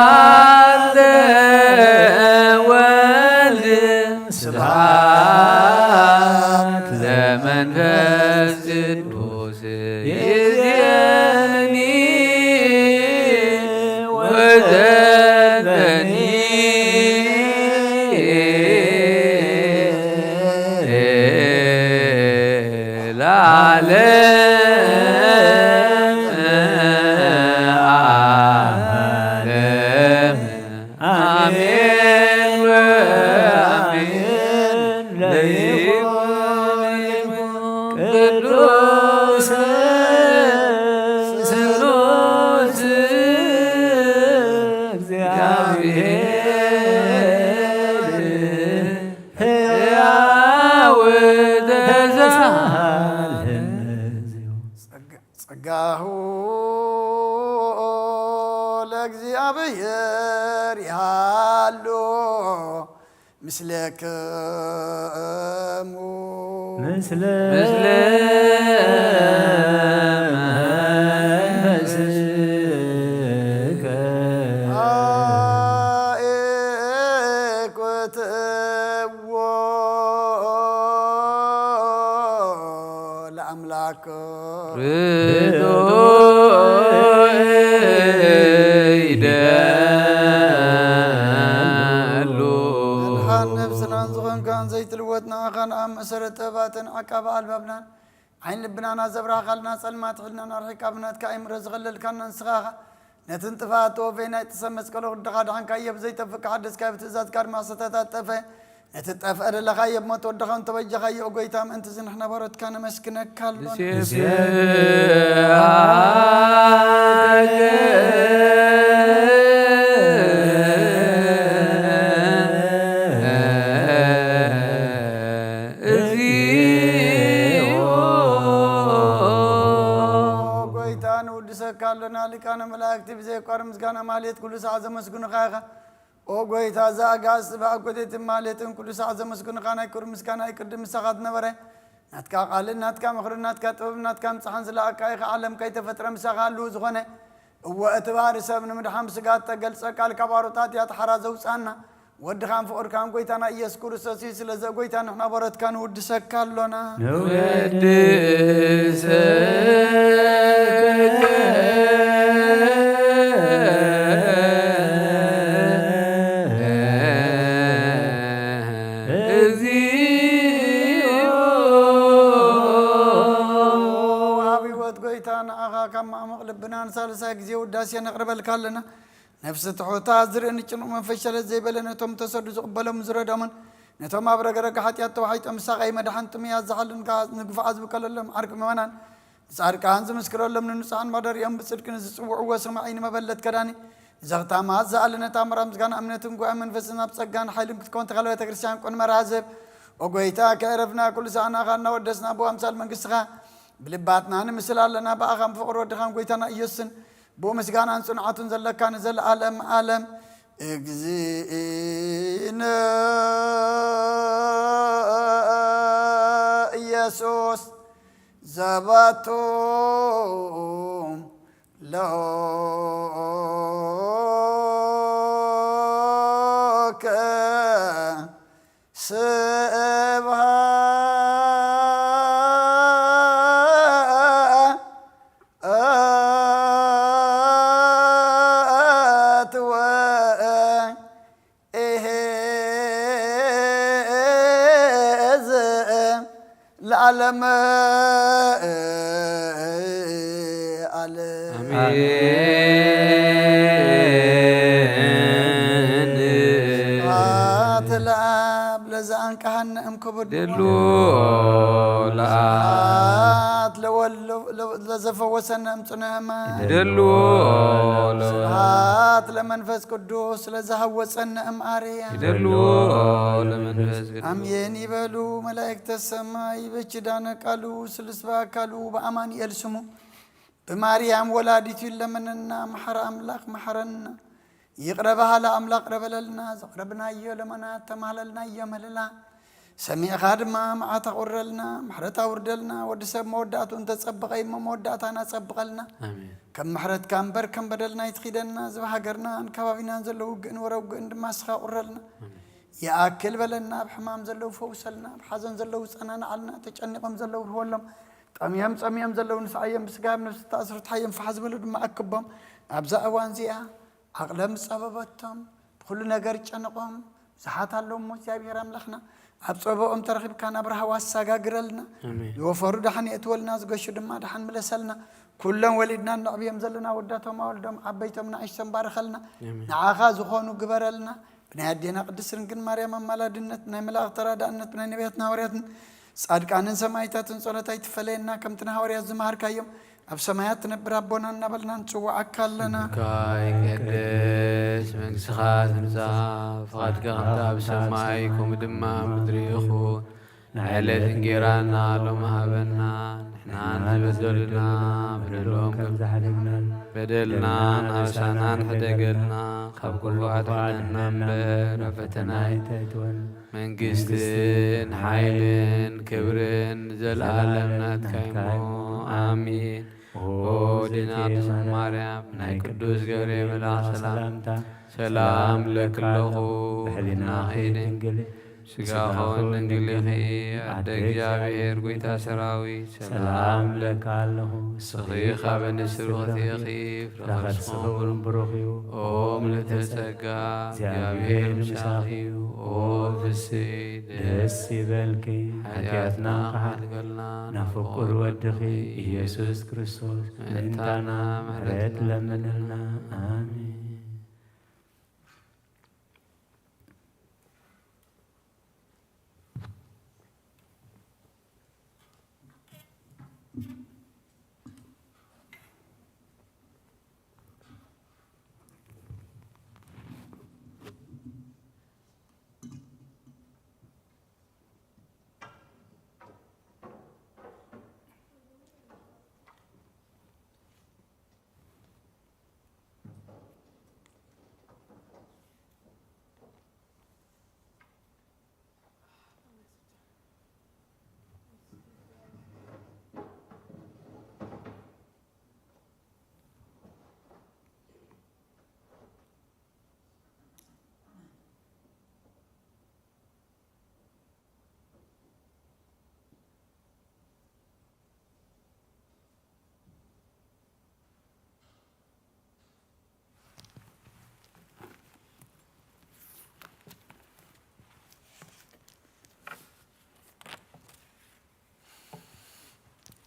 እግዚአብሔር ያሉ ምስለክሙ ምስለ መንፈስከ አእኩትዎ ለአምላክ ዝኮንካን ዘይትልወጥና ኻን ኣብ መሰረት ጥበባትን ዓቃብ ኣልባብናን ዓይን ልብናና ዘብራኻልና ጸልማት ኽልና ናርሒካ ብናትካ ኣይምረ ዝኸለልካና ንስኻኻ ነትን ጥፋት ወፈይ ናይ ጥሰብ መስቀሎ ቅድኻ ድሓንካዮ ብዘይጠፍካ ሓደስካዮ ብትእዛዝካ ድማ ዝተታጠፈ ነቲ ጠፍአ ዘለኻዮ ብሞት ወድኻ እንተበጀኻዮ ጎይታ ምእንቲ ዝንሕና በረትካ ነመስክነካ ኣሎና ካለና ሊቃነ መላእክት ብዘይቋር ምስጋና ማለት ኩሉ ሰዓት ዘመስግኑኻ ኢኻ ኦ ጎይታ ዘኣጋስ ብኣጐቴት ማለትን ኩሉ ሰዓት ዘመስግኑኻ ናይ ክብሪ ምስጋና ይቅድም ምሳኻት ነበረ ናትካ ቃልን ናትካ ምኽርን ናትካ ጥበብ ናትካ ምፅሓን ዝለኣካ ኢኻ ዓለም ከይተፈጥረ ምሳኻ ኣልዉ ዝኾነ እወ እቲ ባህሪ ሰብ ንምድሓም ስጋት ተገልፀ ቃል ካብ ኣሮታት እያ ተሓራ ዘውፃና ወድኻን ፍቕርካን ጎይታና ኢየሱስ ክርስቶስ እዩ ስለዚ ጎይታ ንሕና በረትካ ንውድሰካ ኣሎና ልብናን ሳልሳይ ጊዜ ውዳሴ ነቕርበልካ ኣለና ነፍሲ ትሑታ ዝርኢ ንጭንቕ መንፈሸለት ዘይበለ ነቶም ተሰዱ ዝቕበሎም ዝረዶምን ነቶም ኣብ ረገረጋ ሓጢኣት ተዋሒጦም ምሳቐይ መድሓን ጥምያት ዝሓልን ንግፍዓ ዝብከለሎም ዓርቂ ምእመናን ንጻድቃን ዝምስክረሎም ንንጹሓን ማደሪኦም ብጽድቂ ንዝጽውዕዎ ሰማዒ ንመበለት ከዳኒ ዘኽታማት ዝኣለነታ ምራ ምስጋና እምነትን ጉያ መንፈስን ኣብ ጸጋን ሓይልን ክትኮን ተኻለ ቤተ ክርስቲያን ቆን መራዘብ ወጎይታ ከዕረፍና ኩሉ ሰዓናኻ እናወደስና ብኣምሳል መንግሥትኻ ብልባትና ንምስል ኣለና ብኣኻን ፍቕሪ ወድኻን ጎይታና ኢየሱስን ብምስጋናን ጽንዓቱን ዘለካ ንዘለዓለም ዓለም እግዚእነ ኢየሱስ ዘባቱ ለከ ለዓለም ለአብ ለዘአንቃሃነ እምክቡር ደሉ ስብሐት ለወልድ ለዘፈወሰነ እምጽኑዕ ደሉ ስብሐት ለመንፈስ ቅዱስ ለዘሃወፀነ እምአርያም ደሉ ለመንፈስ ቅዱስ አሜን ይበሉ መላእክተ ሰማይ በኪዳነ ቃሉ ስልስ በአካሉ በአማኑኤል ስሙ በማርያም ወላዲቱ ለመነና መሐረ አምላክ መሐረና ይቅረበሃ ለአምላክ ረበለልና ዘቅረብናዮ ለመናት ተማለልና እየመልላ ሰሚዕኻ ድማ መዓት ኣቑረልና ምሕረት ኣውርደልና ወዲ ሰብ መወዳእቱን ተጸብቐ እሞ መወዳእታና ጸብቐልና ከም ምሕረትካ እምበር ከም በደልና ይትኺደና ዝበሃገርናን ከባቢናን ዘለው ውግእን ወረውግእን ድማ ስኻ ቁረልና ይኣክል በለና ብሕማም ዘለው ፈውሰልና ብሓዘን ዘለው ጸናንዓልና ተጨኒቖም ዘለው ርህወሎም ጠምዮም ጸምዮም ዘለው ንስዓዮም ብስጋብ ነፍሲ ተኣስሩ ተሓዮም ፈሓ ዝበሉ ድማ ኣክቦም ኣብዛ እዋን እዚኣ ዓቕሎም ጸበበቶም ብኩሉ ነገር ጨንቖም ብዙሓት ኣለዉ እሞ እግዚኣብሔር ኣምላኽና ኣብ ጸበኦም ተረኺብካ ናብ ረሃዋ ኣሰጋግረልና ዝወፈሩ ድሓን የእትወልና ዝገሹ ድማ ድሓን ምለሰልና ኩሎም ወሊድና ንዕብዮም ዘለና ወዳቶም ኣወልዶም ዓበይቶም ንኣሽቶም ባርኸልና ንዓኻ ዝኾኑ ግበረልና ብናይ ኣዴና ቅድስት ድንግል ማርያም ኣማላድነት ናይ መላእኽቲ ተራዳእነት ብናይ ነቢያትን ሃዋርያትን ጻድቃንን ሰማዕታትን ጸሎታ ይትፈለየና ከምቲ ሃዋርያት ዝመሃርካዮም ኣብ ሰማያት ትነብር ኣቦና እናበልና ንጽዋዓካ ኣለና ይቀደስ መንግሥትኻ ትምጻእ ፍቓድካ ከምቲ ኣብ ሰማይ ከምኡ ድማ ምድሪ ይኹን ንዕለት እንጀራና ሎሚ ሃበና ንሕና ንዝበደሉና በደሎም ከም ዝሓለፍና بدلنا نفسنا حدقلنا خب كل واحد نمبر فتنا من قستن حيلن كبرن زل عالمنا تكيمو آمين ودينا بسم مريم ناي قدوس جبريل ملاك سلام لك له بحلنا خيدن سقاهون ننقلخي عدق جابير قويتا سراوي سلام لك له صغيخة بنسر وثيخي فرخصهم بروخيو أوم لتسقى جابير مشاخيو أوم في السيد دسي بالكي حياتنا قلنا نفقر ودخي يسوس كريستوس انتنا محرت لمنلنا آمين.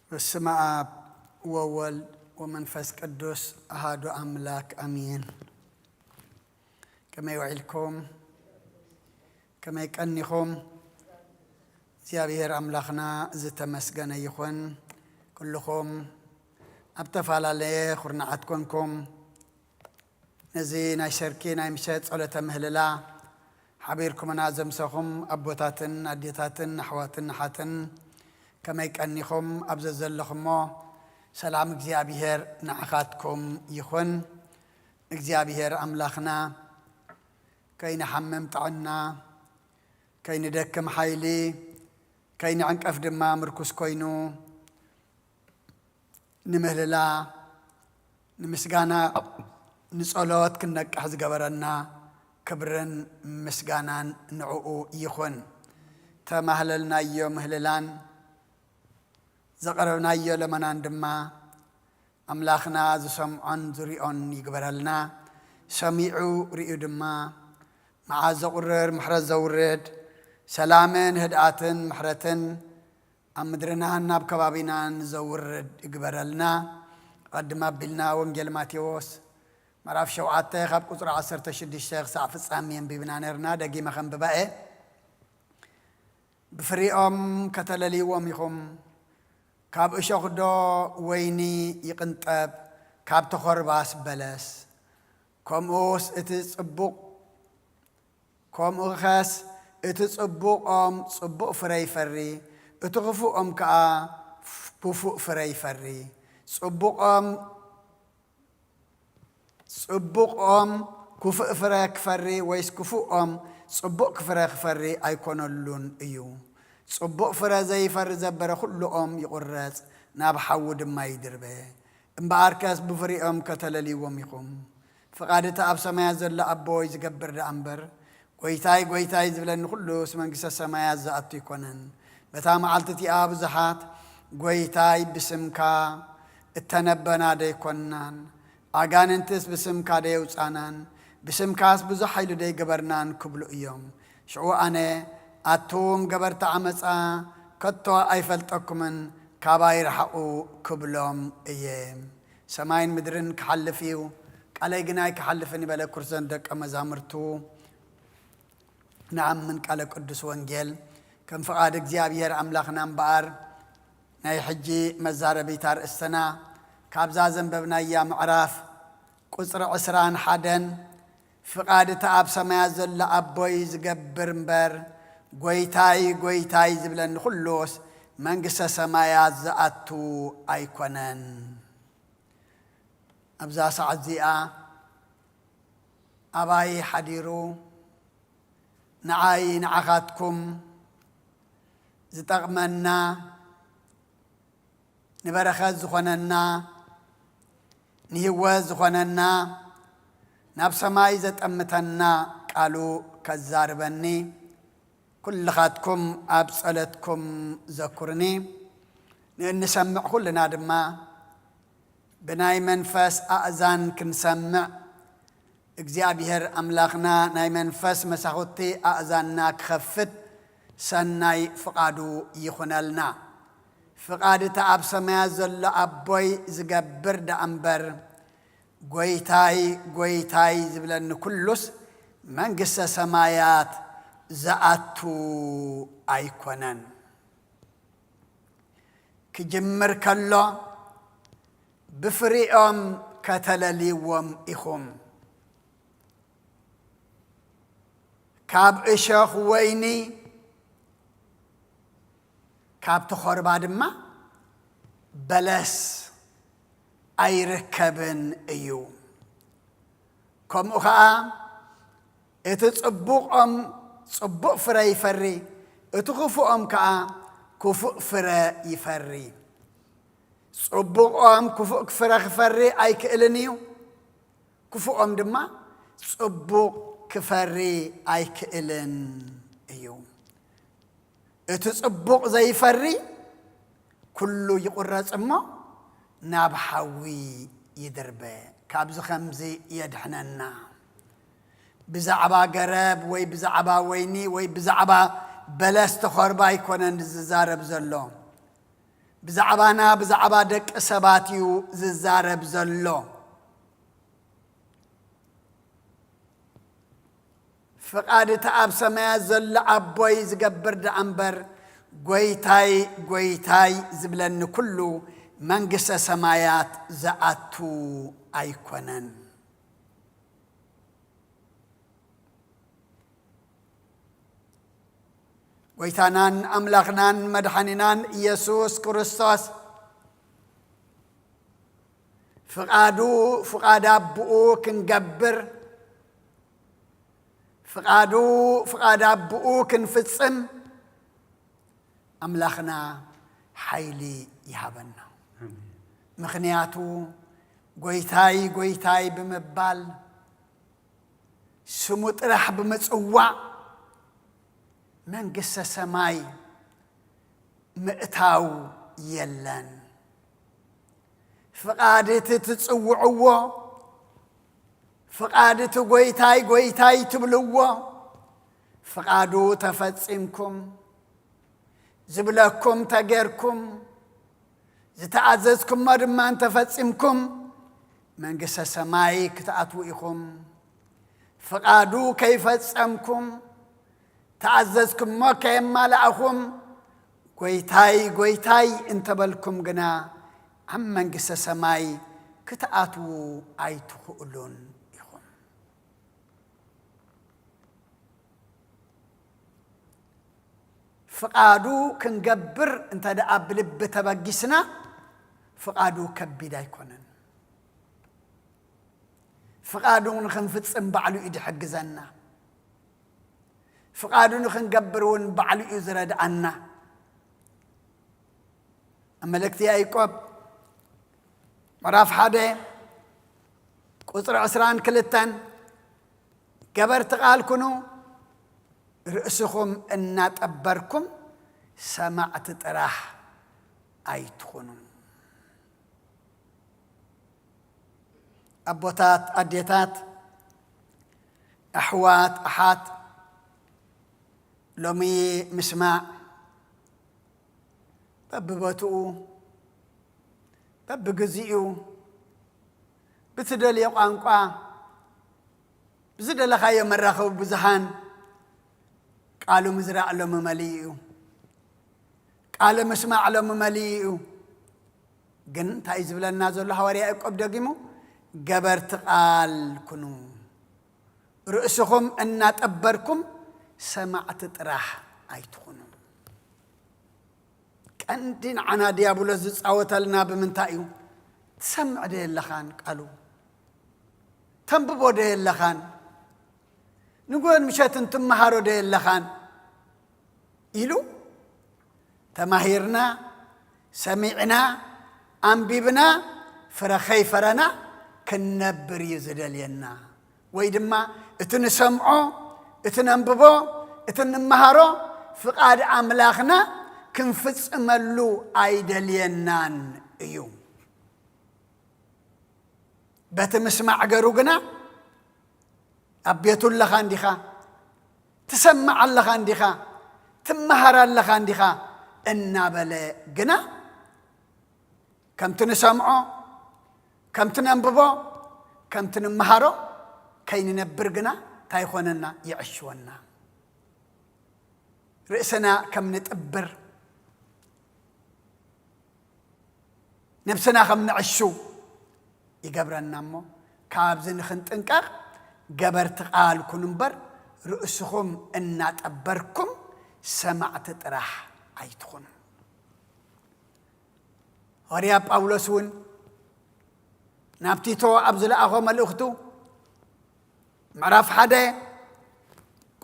በስመ አብ ወወልድ ወመንፈስ ቅዱስ አሐዱ አምላክ አሜን። ከመይ ውዒልኩም ከመይ ቀኒኹም እግዚአብሔር አምላኽና ዝተመስገነ ይኹን። ኩልኹም ኣብ ተፈላለየ ኩርናዓት ኮንኩም ነዚ ናይ ሸርኪ ናይ ምሸት ጸሎተ ምህልላ ሓቢርኩምና ዘምሰኹም ኣቦታትን ኣዴታትን ኣሕዋትን ኣሓትን ከመይ ቀኒኹም ኣብዘ ዘለኹሞ ሰላም እግዚአብሔር ንዓኻትኩም ይኹን። እግዚአብሔር ኣምላኽና ከይንሓምም ጥዕና ከይንደክም ሓይሊ ከይንዕንቀፍ ድማ ምርኩስ ኮይኑ ንምህልላ ንምስጋና ንጸሎት ክንነቅሕ ዝገበረና ክብርን ምስጋናን ንዕኡ ይኹን። ተማህለልናዮ ምህልላን ዘቐረብናዮ ለመናን ድማ ኣምላኽና ዝሰምዖን ዝሪኦን ይግበረልና። ሰሚዑ ርእዩ ድማ መዓዝ ዘቁርር ምሕረት ዘውርድ ሰላምን ህድኣትን ምሕረትን ኣብ ምድርናን ናብ ከባቢናን ዘውርድ ይግበረልና። ቀድማ ኣቢልና ወንጌል ማቴዎስ ምዕራፍ 7 ካብ ቁፅሪ 16 ክሳብ ፍጻሜ አንቢብና ነርና። ደጊመ ኸንብባኤ ብፍሪኦም ከተለልይዎም ኢኹም ካብ እሾኽ ዶ ወይኒ ይቕንጠብ ካብ ተኾርባስ በለስ ከምኡስ እቲ ጽቡቕ ጽቡቕ ፍረ ይፈሪ እቲ ክፉኦም ከዓ ክፉእ ፍረ ይፈሪ። ጽቡቕኦም ክፉእ ፍረ ክፈሪ ወይስ ክፉኦም ጽቡቕ ፍረ ክፈሪ ኣይኮነሉን እዩ። ጽቡቕ ፍረ ዘይፈሪ ዘበረ ኩሉኦም ይቑረጽ ናብ ሓዊ ድማ ይድርበ። እምበኣርከስ ብፍሪኦም ከተለልይዎም ኢኹም። ፍቓድቲ ኣብ ሰማያት ዘሎ ኣቦይ ዝገብር ዳ እምበር ጐይታይ ጐይታይ ዝብለኒ ኩሉስ መንግሥተ ሰማያት ዝኣቱ ይኮነን። በታ መዓልቲ እቲኣ ብዙሓት ጐይታይ ብስምካ እተነበና ደ ይኮናን፣ ኣጋንንትስ ብስምካ ደ የውፃናን፣ ብስምካስ ብዙሕ ሓይሉ ደ ይገበርናን ክብሉ እዮም። ሽዑ ኣነ ኣቱም ገበርቲ ዓመፃ ከቶ ኣይፈልጠኩምን ካባይ ረሓቑ ክብሎም እየ። ሰማይን ምድርን ክሓልፍ እዩ ቃለይ ግናይ ክሓልፍን ይበለ ኩርሰን ደቀ መዛሙርቱ ንኣምን ቃለ ቅዱስ ወንጌል ከም ፍቓድ እግዚኣብሔር ኣምላኽና እምበኣር ናይ ሕጂ መዛረቢት ኣርእስትና ካብዛ ዘንበብናያ ምዕራፍ ቁፅሪ 21 ፍቓድቲ ኣብ ሰማያት ዘሎ ኣቦይ ዝገብር እምበር ጐይታይ ጐይታይ ዝብለኒ ኩሉስ መንግሥተ ሰማያት ዝኣቱ ኣይኮነን። أبزا ساعة زيئة أباي حديرو نعاي نعخاتكم زتغمنا نبرخز زخوننا نهوز زخوننا ناب سماي زتأمتنا قالوا كزاربني كل خاتكم أبصلتكم ذكرني نسمع كلنا دما بناي منفس أذان كنسمع እግዚአብሔር አምላክና ናይ መንፈስ መሳኹቲ ኣእዛንና ክኸፍት ሰናይ ፍቓዱ ይኹነልና ፍቓድ እቲ ኣብ ሰማያት ዘሎ ኣቦይ ዝገብር ደኣምበር ጐይታይ ጐይታይ ዝብለኒ ኩሉስ መንግሥተ ሰማያት ዝኣቱ ኣይኮነን ክጅምር ከሎ ብፍሪኦም ከተለሊዎም ኢኹም ካብ እሸኽ ወይኒ ካብቲ ኾርባ ድማ በለስ ኣይርከብን እዩ ከምኡ ኸዓ እቲ ጽቡቕኦም ጽቡቕ ፍረ ይፈሪ እቲ ክፉኦም ከዓ ክፉእ ፍረ ይፈሪ ጽቡቕኦም ክፉእ ፍረ ክፈሪ ኣይክእልን እዩ ክፉኦም ድማ ጽቡቕ ክፈሪ ኣይክእልን እዩ እቲ ጽቡቕ ዘይፈሪ ኩሉ ይቁረጽ እሞ ናብ ሓዊ ይድርበ ካብዚ ከምዚ የድሕነና ብዛዕባ ገረብ ወይ ብዛዕባ ወይኒ ወይ ብዛዕባ በለስ ተኾርባ ኣይኮነን ዝዛረብ ዘሎ ብዛዕባና ብዛዕባ ደቂ ሰባት እዩ ዝዛረብ ዘሎ ፍቓድ እቲ ኣብ ሰማያት ዘሎ ኣቦይ ዝገብር ደኣምበር ጐይታይ ጐይታይ ዝብለኒ ኩሉ መንግሥተ ሰማያት ዝኣቱ ኣይኮነን ጐይታናን ኣምላኽናን መድሓኒናን ኢየሱስ ክርስቶስ ፍቓድ ኣቦኡ ክንገብር ፍቓድ ኣቦኡ ክንፍጽም ኣምላኽና ሓይሊ ይሃበና ምኽንያቱ ጐይታይ ጐይታይ ብምባል ስሙ ጥራሕ ብምጽዋዕ መንግሥተ ሰማይ ምእታው የለን ፍቓድ እቲ ትጽውዕዎ ፍቓድ እቲ ጐይታይ ጐይታይ ትብልዎ ፍቓዱ ተፈጺምኩም ዝብለኩም ተጌርኩም ዝተኣዘዝኩሞ ድማ እንተፈጺምኩም መንግሥተ ሰማይ ክትኣትዉ ኢኹም ፍቓዱ ከይፈጸምኩም ተኣዘዝኩሞ ከየማልኣኹም ጐይታይ ጐይታይ እንተበልኩም ግና ኣብ መንግሥተ ሰማይ ክትኣትዉ ኣይትኽእሉን ኢኹም ፍቓዱ ክንገብር እንተ ደኣ ብልቢ ተበጊስና ፍቓዱ ከቢድ ኣይኮነን ፍቓዱ ንኽንፍጽም ባዕሉ እዩ ዝሕግዘና ፍቓዱ ንኽንገብር እውን ባዕሉ እዩ ዝረድኣና መልእክቲ ያዕቆብ ምዕራፍ 1 ቁፅሪ 22 ገበርቲ ቃል ኩኑ ርእስኹም እናጠበርኩም ሰማዕቲ ጥራሕ ኣይትኹኑ ኣቦታት ኣዴታት ኣሕዋት ኣሓት ሎሚ ምስማዕ በብቦትኡ በብግዚኡ ብትደልዮ ቋንቋ ብዝደለኻዮ መራኸቢ ብዙሃን ቃሉ ምዝራእ ሎሚ መሊኡ እዩ ቃል ምስማዕ ሎሚ መሊኡ እዩ ግን እንታይ እዩ ዝብለና ዘሎ ሐዋርያ ያዕቆብ ደጊሙ ገበርቲ ቃል ኩኑ ርእስኹም እናጠበርኩም ሰማዕቲ ጥራሕ ኣይትኹኑ ቀንዲ ንዓና ዲያብሎስ ዝፃወተልና ብምንታይ እዩ ትሰምዕ ዶ የለኻን ቃሉ تنببو ده اللخان نقول مشات تمهارو ده اللخان إلو تماهيرنا سمعنا أنبيبنا فرخي فرنا كنبر يزدلينا ويدما اتنسمعو اتننببو اتنمهارو فقاد أملاخنا كنفس أملو أيدلينان إيوم بتمسمع قروقنا أبيتو الله خاندخا تسمع الله خاندخا تمهر الله خاندخا إنا بلا قنا كم تنسمعو كم تننببو كم تنمهارو كين نبر قنا تايخوننا يعشونا رأسنا كم نتأبر نفسنا كم نعشو يقبرنا مو كابزن خنت انكار قبرت قال كنبر رؤسكم ان تأبركم سمعت تراح ايتخون وريا باولوسون نابتيتو ابزل اخو ملوختو معرف حدا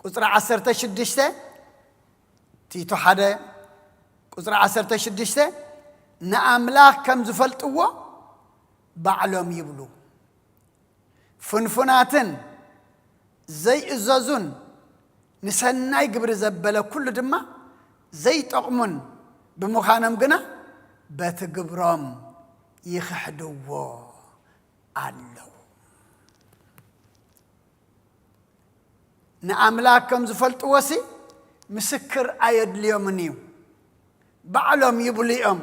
قصر 16 تيتو حدا قصر 16 نأملاك كم زفلتوا بعلم يبلو فنفناتن زي الزازون نسناي قبر زبالة كل دما زي تقمن بمخانم قنا باتقبرام يخحدوا علو نأملاك كم زفلتوا وسي مسكر آيد اليوم نيو بعلم يبليهم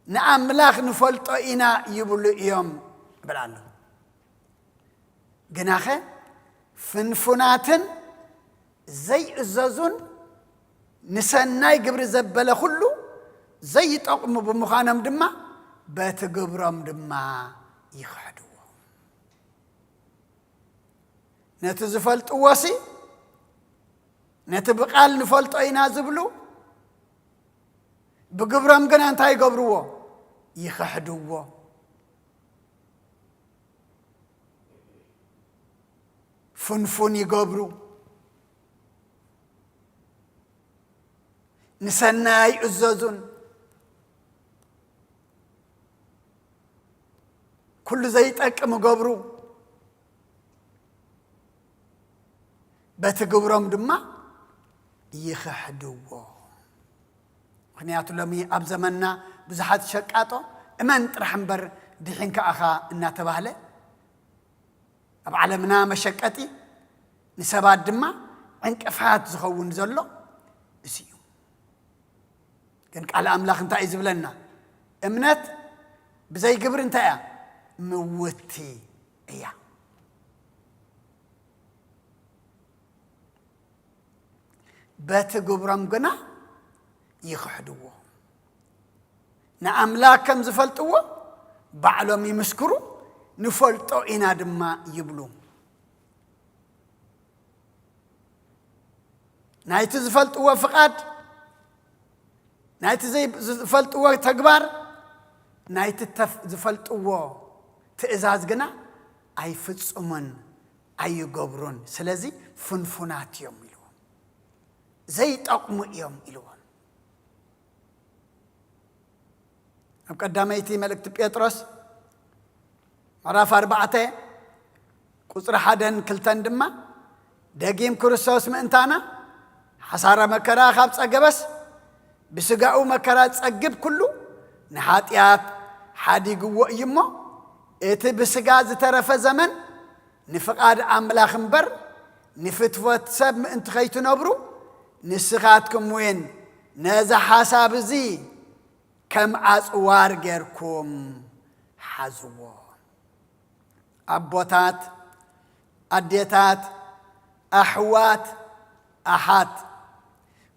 نأملاخ نفلطو إنا يبلو يوم بلالو جناخه فنفناتن زي الزازون نسناي قبر زبالة كله زي تقوم بمخانم دما باتقبرام دما يخحدو نتزفلط واسي نتبقال نفلطو إنا زبلو بقبرام قنا انتاي قبروه يخحدوه فنفن يقبرو نسناي الزازون كل زيت أكم قبرو باتقبرام دما يخحدوه خنياتو لمي أب زمنا بزحات شكاتو إمان ترحمبر دحين كأخا إنا تباهله أب عالمنا مشكاتي نسبات دما عنك أفهات زخون زلو اسيو كنك على أملاخ انتا إزبلنا إمنت بزي قبر انتا موتي إيا بات قبرام قنا يخحدوه نأملاك كم زفلتوه بعلم يمسكرو نفلتو إنا دما يبلو نايت زفلتوه فقاد نايت زفلتوه تكبار نايت زفلتوه تأزاز قنا أي فتسؤمن أي قبرون سلازي فنفنات يوم إلوه زي تقوم يوم إلوه قداميتي ملكت بيتروس معرف 4 قصر حدن كلتن دما دقيم كرسوس مئنتانا حسارة مكرا خابس أقبس بسقاو مكرا تسقب كله نحاتيات حادي قوة يمو إيتي بسقاز ترف زمن نفقاد أملاخ مبر نفتوت سب انت خيتو نبرو نسخاتكم وين نازا حساب زي كم أسوار غيركم حزوو أبوتات أديتات أحوات أحات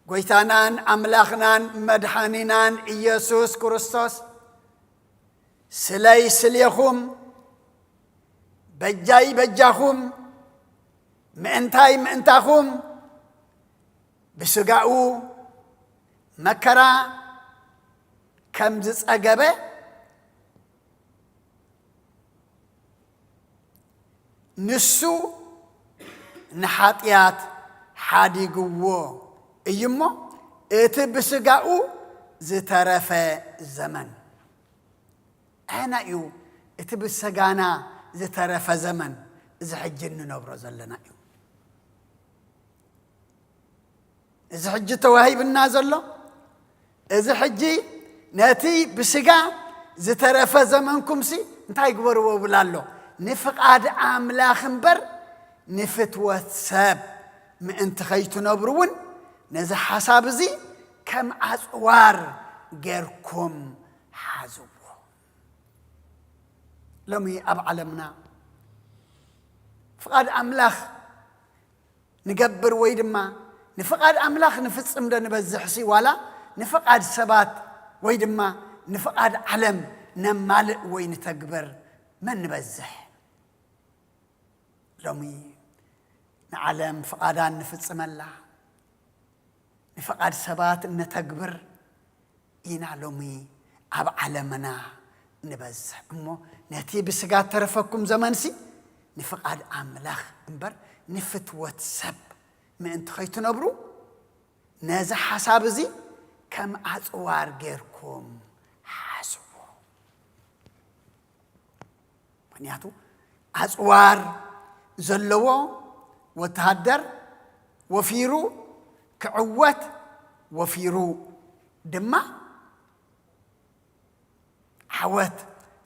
قويتانان أملاخنان مدحانينان إيسوس كريستوس سلي سليخم بجاي بجاخم مئنتاي مئنتاخم بسقاؤو مكرا كم زس أجابه نسو نحاتيات حاديقوو إيمو اتبسقاو زترفة زمن أنا يو اتبسقانا زترفة زمن إذا حجن نبرز لنا يو إذا حج تواهيب النازل له إذا حجي ناتي بسقا زترفة زمنكم سي انتهي قبروا بلالو نفق عاد أملاخ مبر نفتوة ساب ما انت خيتو نبرون نزا حساب زي كم أسوار غيركم حازوا لمي أبعلمنا فقاد أملاخ نقبر ويدما نفقاد أملاخ نفتص امدا نبزحسي ولا نفقاد سبات ويدما نفقاد علم نمالئ وين تكبر من نبزح لمي نعلم فقادان نفتص ملا نفقاد سبات نتكبر إنا لمي أب علمنا نبزح أمو نتي بسقات ترفكم زمانسي نفقاد أملاخ انبر نفتوت سب ما انت خيتو نبرو نازح حساب زي كم أسوار غيركم حاسبو منياتو أسوار زلو وتهدر وفيرو كعوت وفيرو دما حوت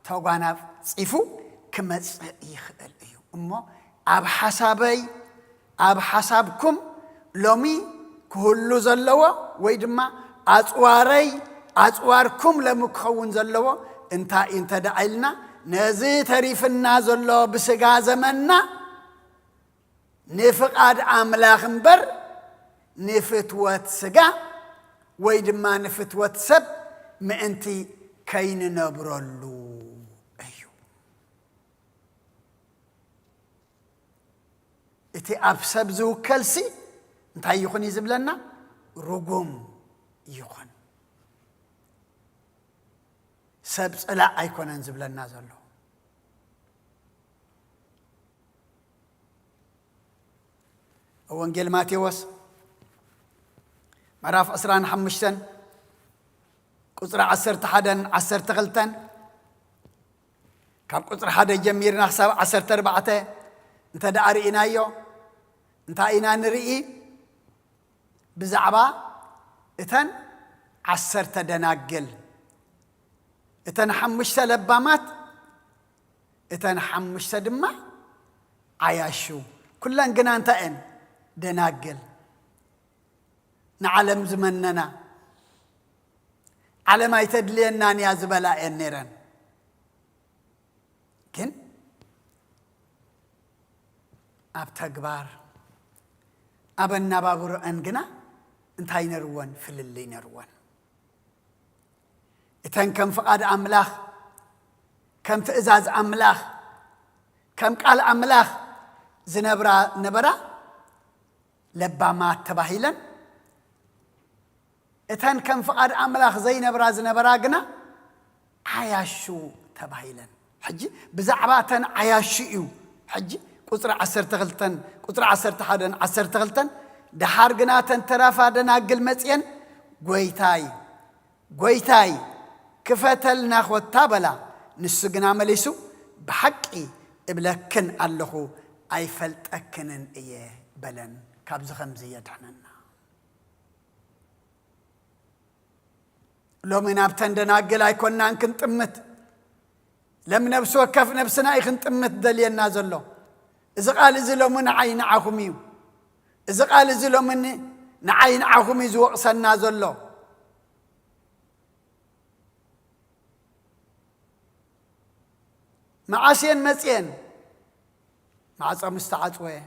توغانا صيفو كما يخل ايو امو اب حسابكم لومي كله زلوا ويدما اصواركم لمكخون زلوا انت دعيلنا نزي تريفنا زلوا بسغا زمننا نفقاد املاخ مبر نفتوت سغا ويدما نفتوت سب ما انتي كاين نبرلو ايو اتي ابسب زو كلسي انتي يخون يزبلنا رقم يخون سبس لا ايكون انزبلنا زلو وانجيل ماتيوس مراف أسران حمشتن قطر 11 كم قطر حدا جميرنا حساب 14 انت داري إنايو انت إنا نرئي بزعبا اتن 10 دناقل اتن حمشت لبامات اتن حمشت دمع عياشو كلن قنا انت ان دناقل نعلم زمننا على ما يتدلينا يا زبلاء النيران كن اب تكبار ابنا بابور انغنا انتاي نروان فللي نروان اتن كم فقاد املاخ كم تئزاز املاخ كم قال املاخ زنبرا نبرا لبامات تباهيلن اتن كم فقاد املاخ زي نبراز نبراغنا عياشو تباهيلن حجي بزعباتن عياشيو حجي قطر 10 قطر 11 دحار غناتن ترافا دناقل مصين غويتاي كفتلنا خوتا بلا نسغنا مليسو بحقي ابلكن الله ايفلطكنن ايه بلن كابز خمزه يدحننا لو من ابتن دناقل ايكوننا انكن طمت لم نفسو كف نفسنا ايخن طمت دلينا زلو اذا قال زلو من عين عخميو اذا قال زلو من نعين عخمي زوقسنا زلو معاسين مسين معصا مستعصوه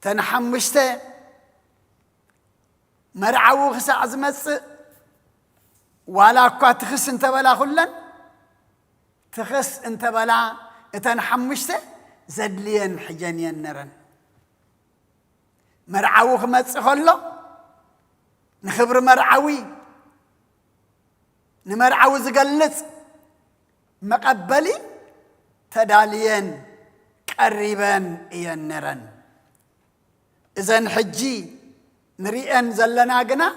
تنحمشته مرعو خسا عزمص ولا اكو تخس انت بلا كلن تخس انت بلا تنحمشته زدلين حجن ينرن مرعو خمص خلو نخبر مرعوي نمرعو زقلص مقبلي تدالين قريبا ينرن إذن حجي نريئن زلنا قنا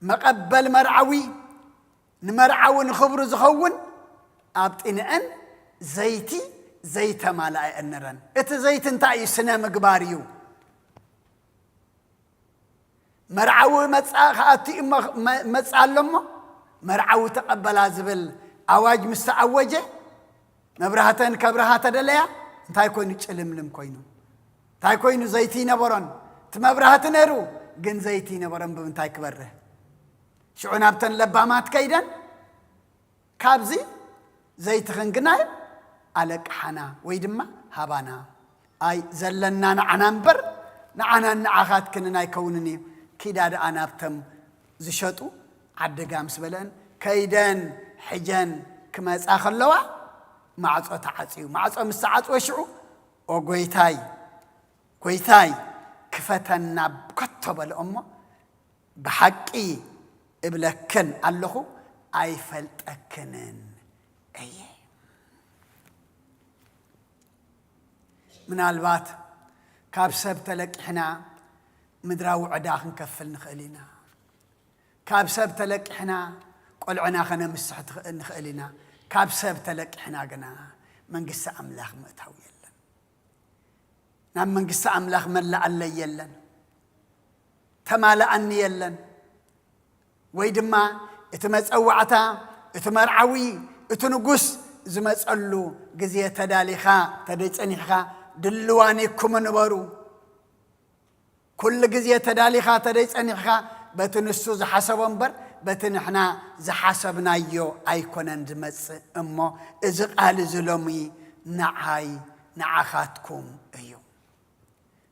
مقبل مرعوي نمرعو نخبر زخون أبطئنئن زيتي زيت مالا ينرن إت زيت انتاي سنة مقباريو مرعو خاتي مسألمو مرعو تقبل زبل أواج مستعوجة مبرهاتن كبرهات دليا انتاي كوينو تشلملم كوينو تاي كوينو زيتي نبرن تمبرهات نرو جن زيتي نبرن بمنتاي كبره شعون ابتن لبامات كيدن كابزي زيت خنقناي عليك حنا ويدما هابانا اي زلنا نعنانبر نعنا نعاخات كننا يكونني كيداد انا ابتم زشطو عدقام سبلن كيدن حجن كما يتاخلوا معصو تعصيو معصو مستعص وشعو او قويتاي كفتنا بكتب الامه بحقي ابلكن الله اي فلتكنن اي من البات كاب سبتلك احنا مدراو عداخ نكفل نخلينا كاب سبتلك احنا قلعنا خنا مسحت نخلينا كاب سبتلك احنا قنا منقص املاخ متاو يلن نعم منقص املاخ ملا الله يلن تمالا اني يلن ويدما اتمصوعتا اتمرعوي اتنقص زمصلو غزيه تداليخا تدصنيخا دلوانيكم نبرو كل غزيه تداليخا تدصنيخا بتنسو زحسبن بر بتنحنا زحسبنايو ايكونن زمص امو از قال زلومي نعاي نعاخاتكم ايو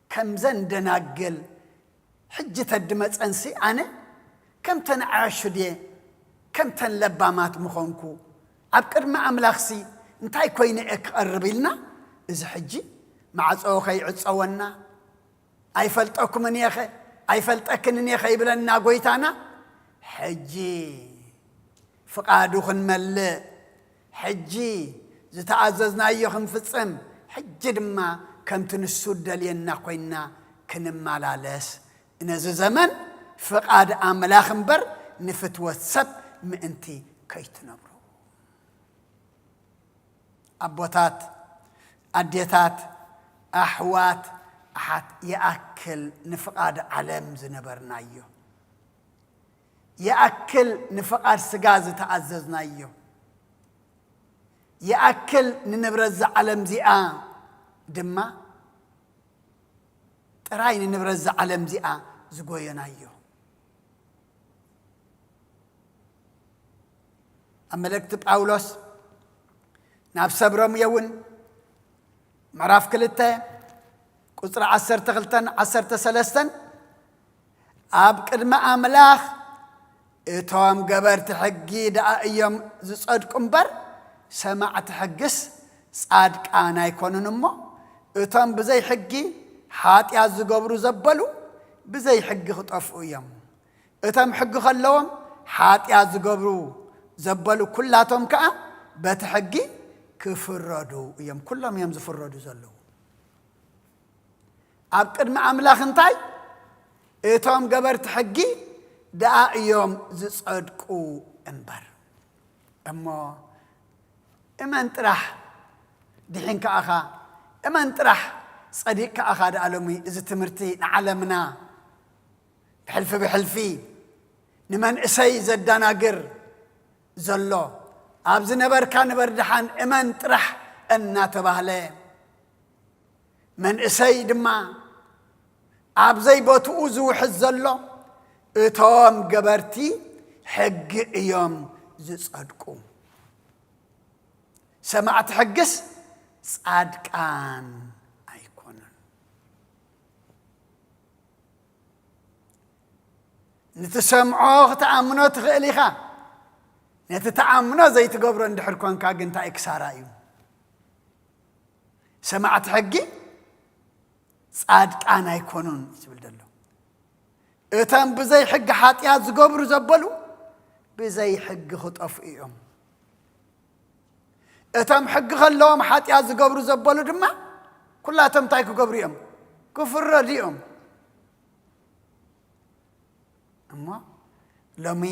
كم زندناقل حجه الدمصنسي انا كم تنعاشدي كم تنلبامات مخونكو أبكر ما أملاخسي انتاي كويني اقرب لنا إذا حجي مع صوخي عصونا أي فلتأكم يا أخي أي فلتأكن يا أخي بلنا قويتانا حجي فقادو خن مل حجي زتعززنا يخن فصم حجي دما كم تنسود لينا قوينا كنما لالس إن زمن فقاد أملاخ مبر نفتوى السب مأنتي كي تنبرو أبوتات أديتات أحوات أحد يأكل نفقاد علم زنبرنايو يأكل نفقاد سجاز تعززنايو يأكل ننبرز علم زيا دما تراي ننبرز علم زيا زقوينايو أما لكتب أولوس ناب سبرم يون معراف كلته قصر 10 تغلتن 10 سلستن اب قدم املاخ اتوم جبرت حقي دا ايام زصدقم بر سمعت حقس صادق انا يكوننمو اتوم بزي حقي حاطيا زغبرو زبلو بزي حق خطفو يم اتوم حق خلوم حاطيا زغبرو زبلو كلاتهم كا بتحقي كفرادو يم كلهم يم زفرادو زلو أبقد ما أملاخ انتاي إتوم قبرت حقي دا يوم زصدقو انبر أما إما انترح دحين كأخا إما انترح صديق كأخا دا ألومي إذا تمرتي نعلمنا بحلفي نمن إساي زدانا قر زلو أبز نبر كان بردحان إمان ترح أنا تبهله من إسيد ما أبزي بوتوزو حزلو إتوم قبرتي حق يوم زصدقو سمعت حقس صادقان أيكونن نتسمعوه تأمنو تغليخا نتتعامنا زي تقبرو اندحر كون كاقنتا اكسارايو سمعت حقي صادق انا يكونون يسبل دلو اتم بزي حق حاطيات زقبرو زبلو بزي حق خطف ايهم እቶም ሕጊ ከለዎም ሓጢኣት ዝገብሩ ዘበሉ ድማ ኩላቶም እንታይ ክገብሩ እዮም? ክፍረዱ እዮም። እሞ ሎሚ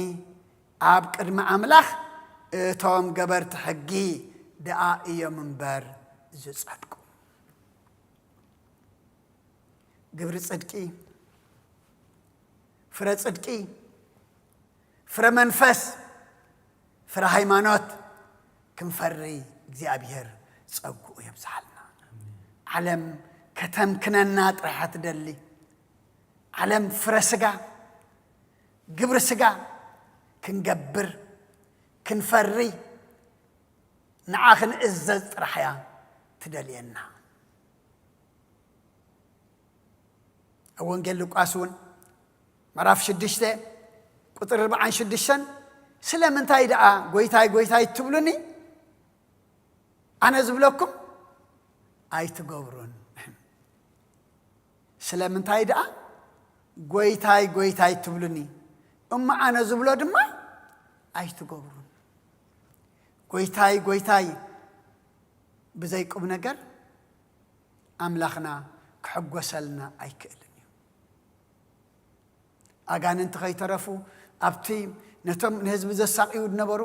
ኣብ ቅድሚ ኣምላኽ እቶም ገበርቲ ሕጊ ደኣ እዮም እምበር ዝጸድቁ። ግብሪ ጽድቂ፣ ፍረ ጽድቂ፣ ፍረ መንፈስ፣ ፍረ ሃይማኖት ክንፈሪ እግዚኣብሔር ጸጉኡ የብዝሓልና። ዓለም ከተምክነና ጥራሓ ትደሊ። ዓለም ፍረ ስጋ፣ ግብሪ ስጋ ክንገብር ክንፈሪ ንዓ ክንእዘዝ ጥራሕያ ትደልየና። ኣብ ወንጌል ሉቃስ እውን ምዕራፍ 6 ቁጥሪ 46 ስለምንታይ ደኣ ጎይታይ ጎይታይ ትብሉኒ ኣነ ዝብለኩም ኣይትገብሩን። ስለምንታይ ደኣ ጎይታይ ጎይታይ ትብሉኒ እሞ ኣነ ዝብሎ ድማ ኣይትገብሩን። ጎይታይ ጎይታይ ብዘይ ቁም ነገር ኣምላኽና ክሕጐሰልና ኣይክእልን እዩ። ኣጋንንቲ ከይተረፉ ኣብቲ ነቶም ንህዝቢ ዘሳቅዩ ዝነበሩ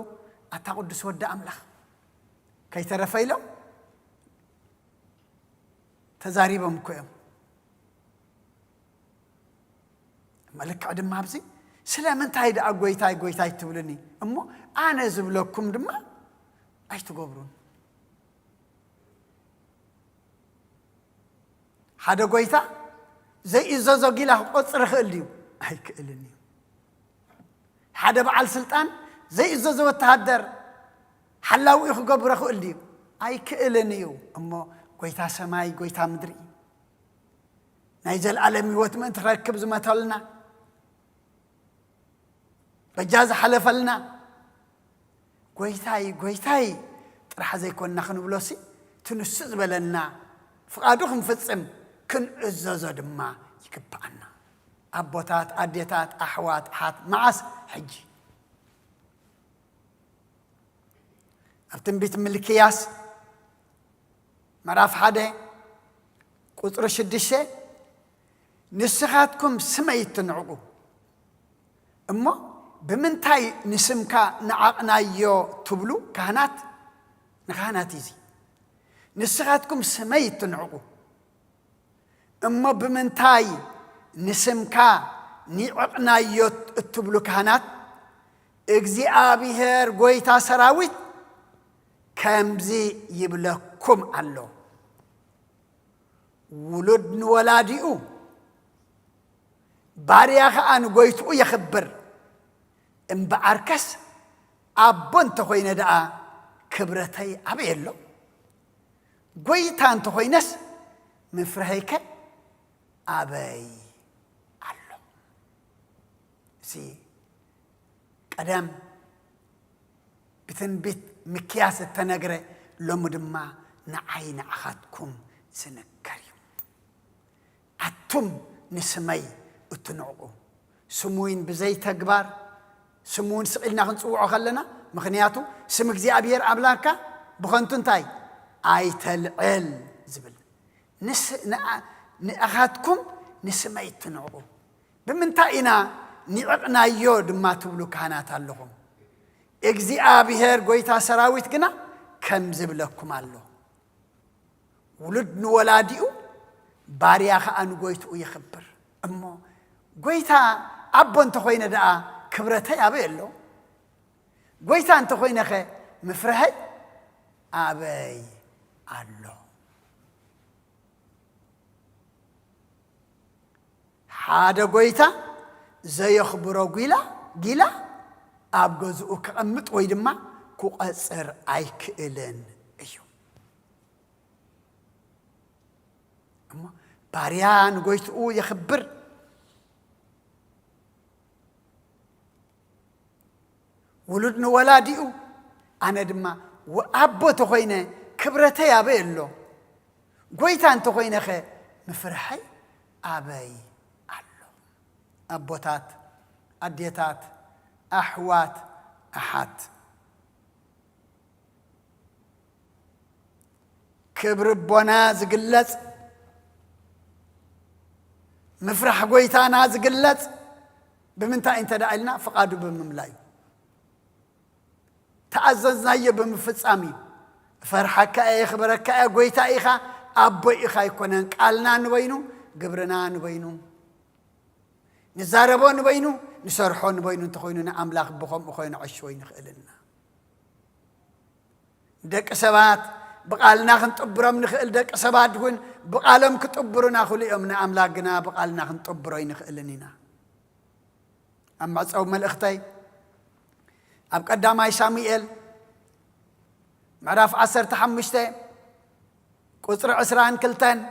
ኣታ ቅዱስ ወዲ ኣምላኽ ከይተረፈ ኢሎም ተዛሪቦም እኮ እዮም። መልክዕ ድማ ኣብዚ ስለምንታይ ደኣ ጎይታይ ጎይታይ ትብሉኒ እሞ ኣነ ዝብለኩም ድማ ኣይትገብሩን። ሓደ ጎይታ ዘይእዘዞ ጊላ ክቆፅር ይኽእል እዩ? ኣይክእልን እዩ። ሓደ በዓል ስልጣን ዘይእዘዞ ወተሃደር ሓላዊኡ ክገብሮ ይኽእል እዩ? ኣይክእልን እዩ። እሞ ጎይታ ሰማይ ጎይታ ምድሪ ናይ ዘለኣለም ህይወት ምእንቲ ክረክብ ዝመተልና በጃ ዝሓለፈልና ጎይታይ ጎይታይ ጥራሕ ዘይኮንና ክንብሎሲ ትንስእ ዝበለና ፍቓዱ ክንፍጽም ክንእዘዞ ድማ ይግባአና። ኣቦታት፣ ኣዴታት፣ ኣሕዋት፣ ኣሓት መዓስ ሕጂ ኣብ ትንቢት ሚልክያስ ምዕራፍ 1 ቁጥሪ 6 ንስኻትኩም ስመይ ትንዕቁ እሞ ብምንታይ ንስምካ ንዓቕናዮ ትብሉ ካህናት ንካህናት እዙ ንስኻትኩም ስመይ ትንዕቁ እሞ ብምንታይ ንስምካ ንዕቕናዮ እትብሉ ካህናት እግዚኣብሔር ጎይታ ሰራዊት ከምዚ ይብለኩም ኣሎ ውሉድ ንወላዲኡ ባርያ ከዓ ንጎይትኡ የኽብር እምበዓርከስ ኣቦ እንተኾይነ ደኣ ክብረተይ ኣበይ ኣሎ ጎይታ እንተኾይነስ ምፍርሀይከ ኣበይ ኣሎ። እዚ ቀደም ብትንቢት ሚክያስ እተነግረ ሎሚ ድማ ንዓይ ንዓኻትኩም ዝንገር እዩ። ኣቱም ንስመይ እትንዕቁ ስሙይን ብዘይ ተግባር ስሙን ስቂልና ክንፅውዖ ከለና ምክንያቱ ስም እግዚኣብሔር ኣምላክካ ብኸንቱ እንታይ ኣይተልዕል ዝብል ንኣኻትኩም ንስመይ እትንዕቁ ብምንታይ ኢና ንዕቕናዮ ድማ ትብሉ ካህናት ኣለኹም እግዚኣብሔር ጎይታ ሰራዊት ግና ከም ዝብለኩም ኣሎ ውሉድ ንወላዲኡ ባርያ ከዓ ንጎይትኡ ይኽብር እሞ ጎይታ ኣቦ እንተኾይነ ደኣ ክብረተይ ኣበይ ኣሎ ጎይታ እንተኾይነኸ ምፍርሀይ ኣበይ ኣሎ። ሓደ ጎይታ ዘየኽብሮ ጊላ ኣብ ገዝኡ ክቐምጥ ወይ ድማ ክቐፅር ኣይክእልን እዩ። እሞ ባርያ ንጎይትኡ የኽብር ውሉድ ንወላዲኡ ኣነ ድማ ኣቦ እንተኾይነ ክብረተይ ኣበይ ኣሎ ጎይታ እንተኾይነኸ ምፍርሐይ ኣበይ ኣሎ። ኣቦታት፣ ኣዴታት፣ ኣሕዋት፣ ኣሓት ክብር ቦና ዝግለጽ مفرح قويتانا زقلت بمنتا انت دايلنا فقادو بمملاي تعززنا هي بمفصامي فرحك اي خبرك اي قويتا ايخا ابو ايخا يكونن قالنا نبينو قبرنا نبينو نزاربو نبينو نسرحو نبينو تخويننا املاك بخم اخوين عشوين خلنا دك سبات بقالنا خنطبرم نخل دك سبات كون بقالم كطبرونا خلي امنا املاكنا بقالنا خنطبروي نخلنينا اما صوم ملختي اب قداماي ساموئيل معرف 15 قصر 20 كلتن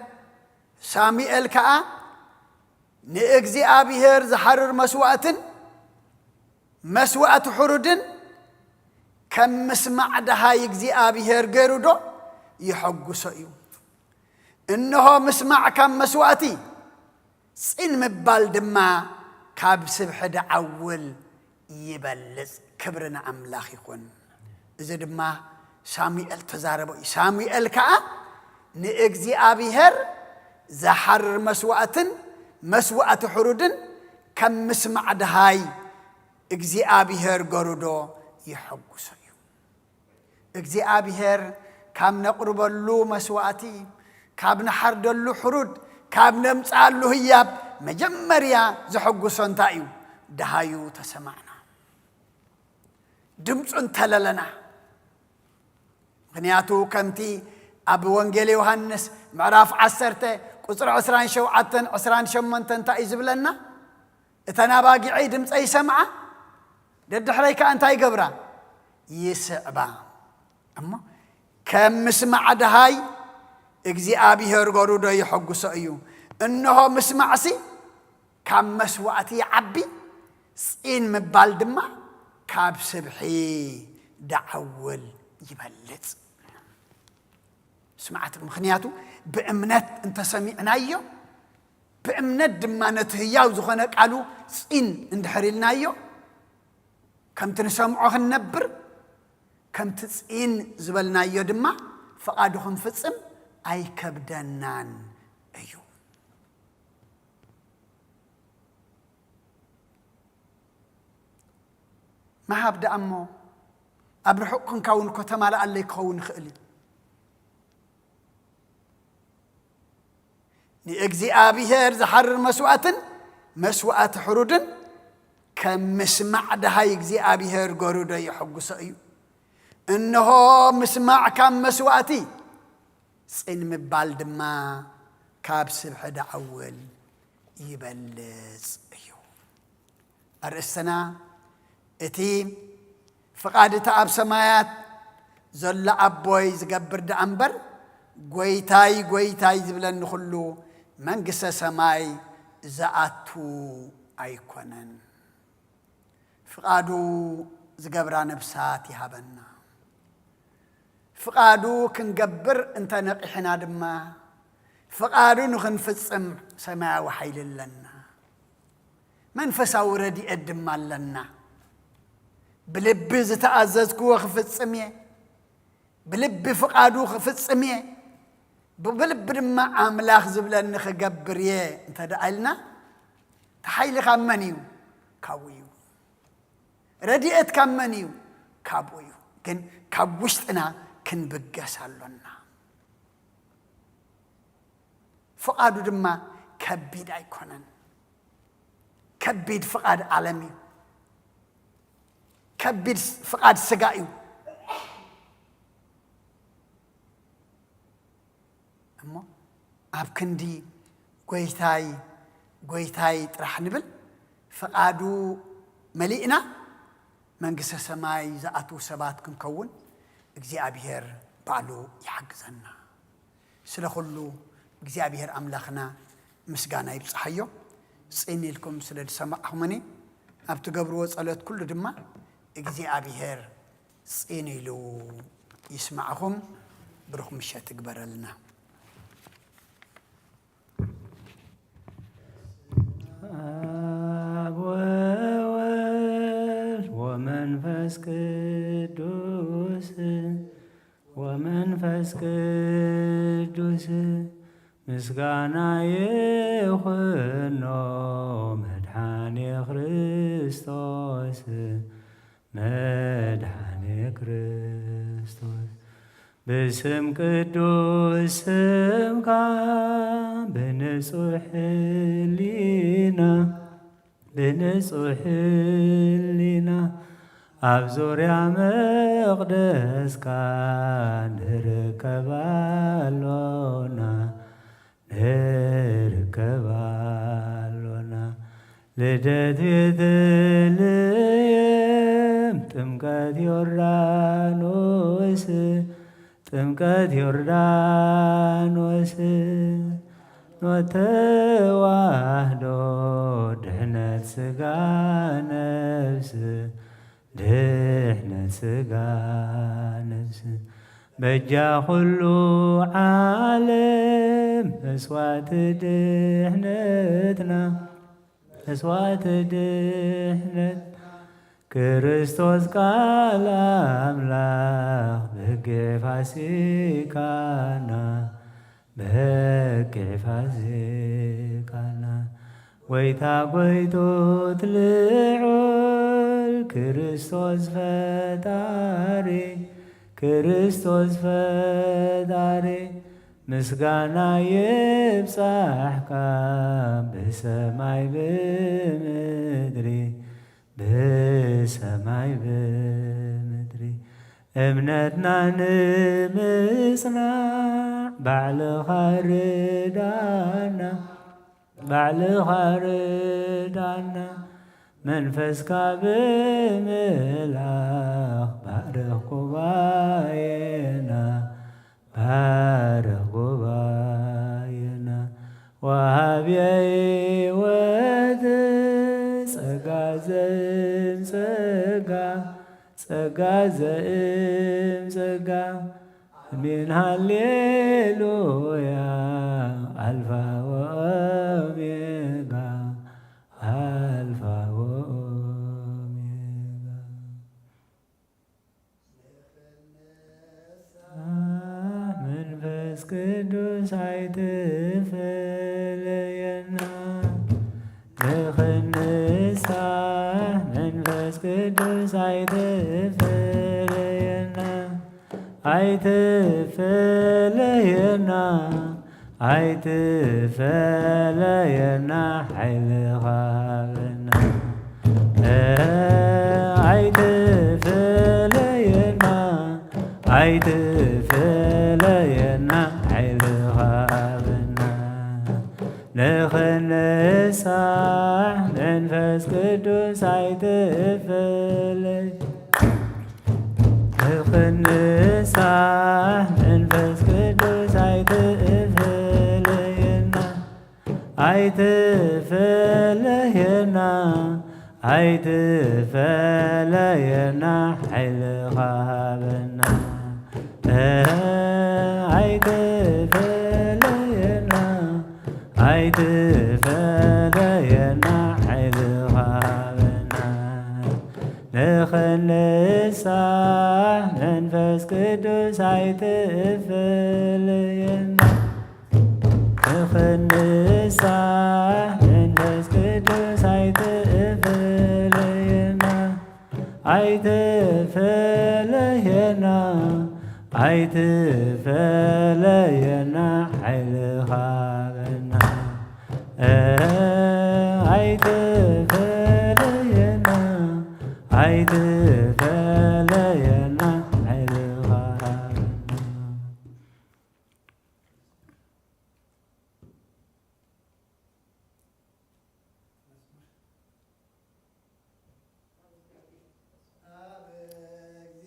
ساموئيل كا نእግዚአብሔር زحرر مسوأة حرودن كم مسمع دهاي እግዚአብሔር ገሩዶ يحقسوا إنه مسمع كم مسوأتي صين مبال دما كاب سبح دعول يبلز كبرنا أملاخ يكون إذا دما ساموئيل تزاربو ساموئيل كا نእግዚአብሔር أبيهر زحر مسوأة حرودن كم مسمع دهاي እግዚአብሔር ገሩዶ يحقسوا እግዚአብሔር كام نقرب له مسوأتي كاب نحرد له حرود كاب نمصال له هياب مجمريا زحقسون تايو دهايو تسمعنا دمصن تللنا غنياتو كمتي اب وانجيل يوحنس معراف 10 قصر 28 تاي زبلنا اتناباقي دمص اي سمعه ددحريك انت اي قبره يسعبا اما كم مسمع دهاي እግዚአብሔር ገሩዶ يحقسوا انه مسمعسي كم مسوأتي عبي صين مبال دما كاب سبحي دعول يبلጽ سمعت مخنياتو بأمنت انت سمعنايو بأمنت دمانت هياو زخونه قالو صين اندحريلنايو كم تنسمعو نبر كم تصين زبلنايو دما فقادهم فصم اي كبدنان ايو ما هبدا امو ابرحكم كون كتمال عليك كون خلي ني እግዚአብሔር زحرر مسوأة حرودن كم مسمع دهاي እግዚአብሔር ገሩዶ يحقسوا انه مسمع كم مسوأتي صين مبال دما كاب سبح دعول يبلጽ ايو ارسنا اتي فقادة اب سمايات زل ابوي زقبر دعنبر قويتاي زبلن خلو منقس سماي زاتو ايكونن فقادو زقبرا نفسات يهبنا فقادو كنقبر انت نقحنا دما فقادو نخنفصم سماء وحيل لنا منفسا وردي ادم لنا بلب زتعززكو وخفصمي بلب فقادو خفصمي بلب دما املاخ زبلن خقبريه انت دعلنا تحيل خمنيو كاويو رديت كمنيو كابويو كن كابوشتنا كن بقسالنا فقادو دما كبيد ايكونن كبيد فقاد عالمي كبيد فقاد سقايو اما اب كندي قويتاي طرح نبل فقادو ملئنا منقس السماي زاتو سبات كنكون እግዚአብሔር ባሉ ያግዘና ስለሁሉ እግዚአብሔር አምላኽና ምስጋና ይብጽሐዮ ጽኒልኩም ስለተሰማዕኹምኒ ኣብቲ ገብርዎ ጸሎት ኩሉ ድማ እግዚአብሔር ጽኒሉ ይስማዕኹም ብሩኽ ምሸት ይግበረልና ومنفس قدوس ቅዱስ ምስጋና ይኹኖ መድኃኔ ክርስቶስ መድኃኔ ክርስቶስ በስም ቅዱስ ስምካ በንጹሕ ሕሊና ኣብ ዙርያ መቕደስካ ንርከባሎና ልደት ቤተልሔም ጥምቀት ዮርዳኖስ ኖተዋህዶ ድሕነት ሥጋ ነፍስ በጃ ኩሉ ዓለም መስዋዕቲ ድሕነት ክርስቶስ ቃል አምላክ በጌፋሲካና ወይታ ጐይቶት ልዑል ክርስቶስ ፈጣሪ ምስጋና ይብጻሕካ በሰማይ ብምድሪ እምነትና ንምጽናዕ ባዕልኻ ርዳና መንፈስካ ብምልኣኽ ባርኽ ጉባኤና ወሃብየ ሕይወት ጸጋ ዘእምጸጋ አሜን ሃሌሉያ አልፋ ወኦሜጋ መንፈስ ቅዱስ አይትፈለየና ንኽንሳሕ መንፈስ ቅዱስ አይትፈለየና ኃይልኻ ሃበና አይትፈለየና ኃይልኻ ሃበና ንኽንሳሕ መንፈስ ቅዱስ ንኽንሳሕ መንፈስ ቅዱስ አይትፈለየና ኃይልኻ ሃበና አይትፈለየና ኃይልኻ ሃበና ንኽንሳሕ መንፈስ ቅዱስ አይትፈለየና ንኽንሳሕ መንፈስ ቅዱስ አይትፈለየና ኃይልኻ ሃበና አይትፈለየና ኃይልኻ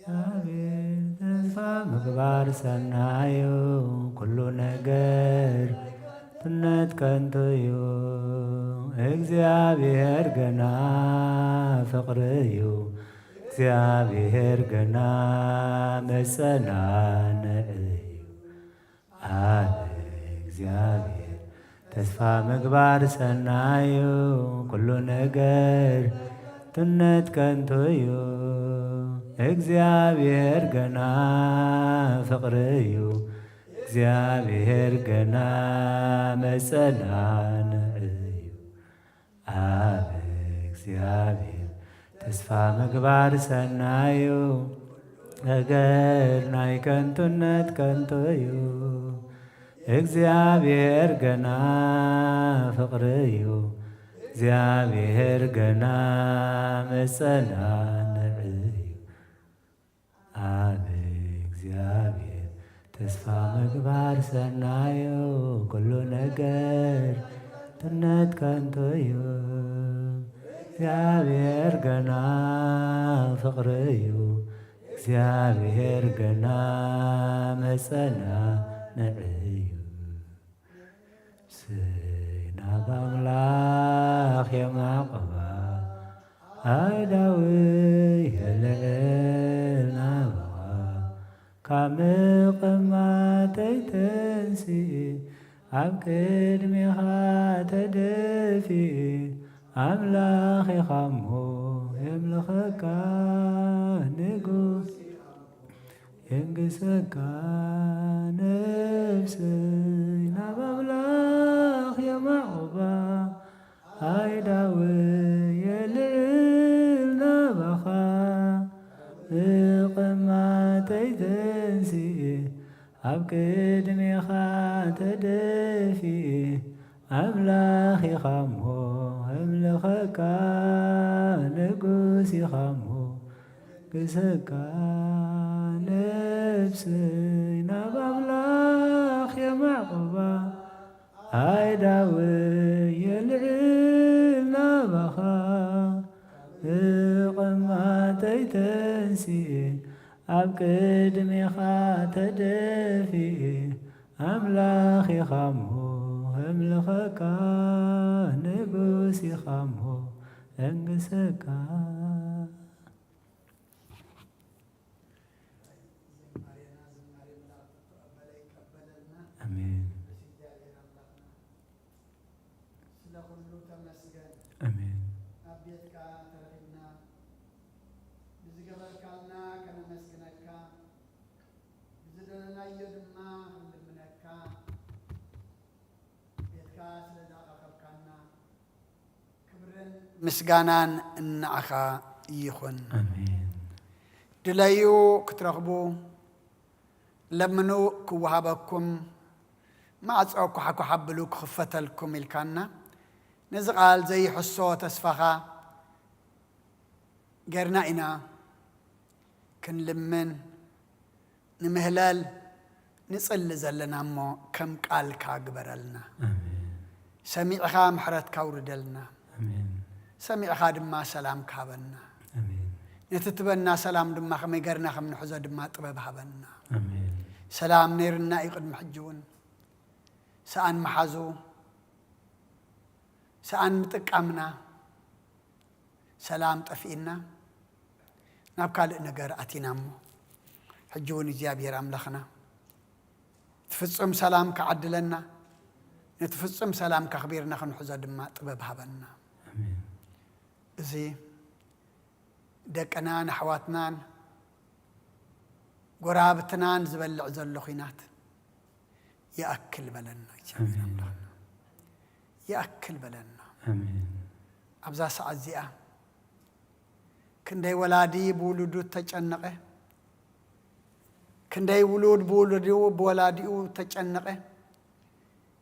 ሃበና ተስፋ ምግባር ሰናዩ ኩሉ ነገር ትነት ከንቱ እዩ እግዚአብሔር ገና ፍቅሪ እዩ እግዚአብሔር ገና መጸናንዕ እዩ አብ እግዚአብሔር ተስፋ ምግባር ሰናዩ ኩሉ ነገር ትነት ከንቱ እዩ እግዚአብሔር ገና ፍቅሪ እዩ እግዚአብሔር ገና መጸናንዕዩ አብ እግዚአብሔር ተስፋ ምግባር ሰናዩ ነገር ናይ ከንቱነት ከንቶዩ እግዚአብሔር ገና ፍቅርዩ እግዚአብሔር ገና መጸናንዕዩ አብ እግዚአብሔር ተስፋ ምግባር ሰናዩ ኩሉ ነገር ትነት ከንቶዩ እግዚአብሔር ገና ፍቅርዩ እግዚአብሔር ገና መጸናንዕዩ ስናብ አምላክ የማዕቆባ አይዳዊ የልዕል ናበኻ ካብ ምቕማጠይ ተንስኢ ኣብ ቅድሚኻ ተደፊእ ኣምላኽ ኢኻ እሞ የምልኸካ ንጉስ የንግሰካ ነፍሰይ ናብ ኣምላኽ የማዕቆባ አይዳዊ የልዕል ናባኻ ምቕማጠይ ተንስኢ ኣብ ቅድሚኻ ተደፊእ ኣምላኽ ኢኻ እሞ የምልኸካ ንጉስ ኢኻ እሞ ግሰካ ነፍሰይ ናብ ኣምላኽ የማዕቆባ አይዳዊ የልዕል ናባኻ ምቕማጠይ ተንስኢ ኣብ ቅድሚኻ ተደፊእ ኣምላኽ ኢኻ እሞ የምልኸካ ንጉስ ኢኻ እሞ የንግሰካ አሜን አሜን አቤትካ ተረፊና ብዝገበርካልና ከነመስግነካ ብዝደለናዮ ድማ ክንልምነካ ቤትካ ስለዛቐረብካና ክብርን ምስጋናን እናዓኻ ይኹን። አሜን ድለዩ ክትረኽቡ ለምኑ ክወሃበኩም ማዕፆ ኩሓኩሓብሉ ክኽፈተልኩም ኢልካና ነዚ ቃል ዘይሕሶ ተስፋኻ ጌርና ኢና ክንልምን ንምህለል ንጽሊ ዘለና እሞ ከም ቃልካ ግበረልና ሰሚዕኻ ምሕረትካ ውርደልና ሰሚዕኻ ድማ ሰላም ካበና ነቲ ትበና ሰላም ድማ ከመይ ጌርና ከም ንሕዞ ድማ ጥበብ ሃበና ሰላም ነይርና እዩ ቅድሚ ሕጂ እውን ሰኣን መሓዙ ሰኣን ምጥቃምና ሰላም ጠፊእና ናብ ካልእ ነገር ኣቲና እሞ ሕጂ እውን እግዚኣብሔር ኣምላኽና ትፍጹም ሰላም ከዓድለና ነቲ ፍጹም ሰላም ከኽቢርና ክንሕዞ ድማ ጥበብ ሃበና እዚ ደቅናን ኣሕዋትናን ጎራብትናን ዝበልዕ ዘሎ ኹናት ይኣክል በለና እግዚኣብሔር ኣምላኽና ይኣክል በለና ኣብዛ ሰዓት እዚኣ ክንደይ ወላዲ ብውሉዱ ተጨነቐ ክንደይ ውሉድ ብውሉዱ ብወላዲኡ ተጨነቐ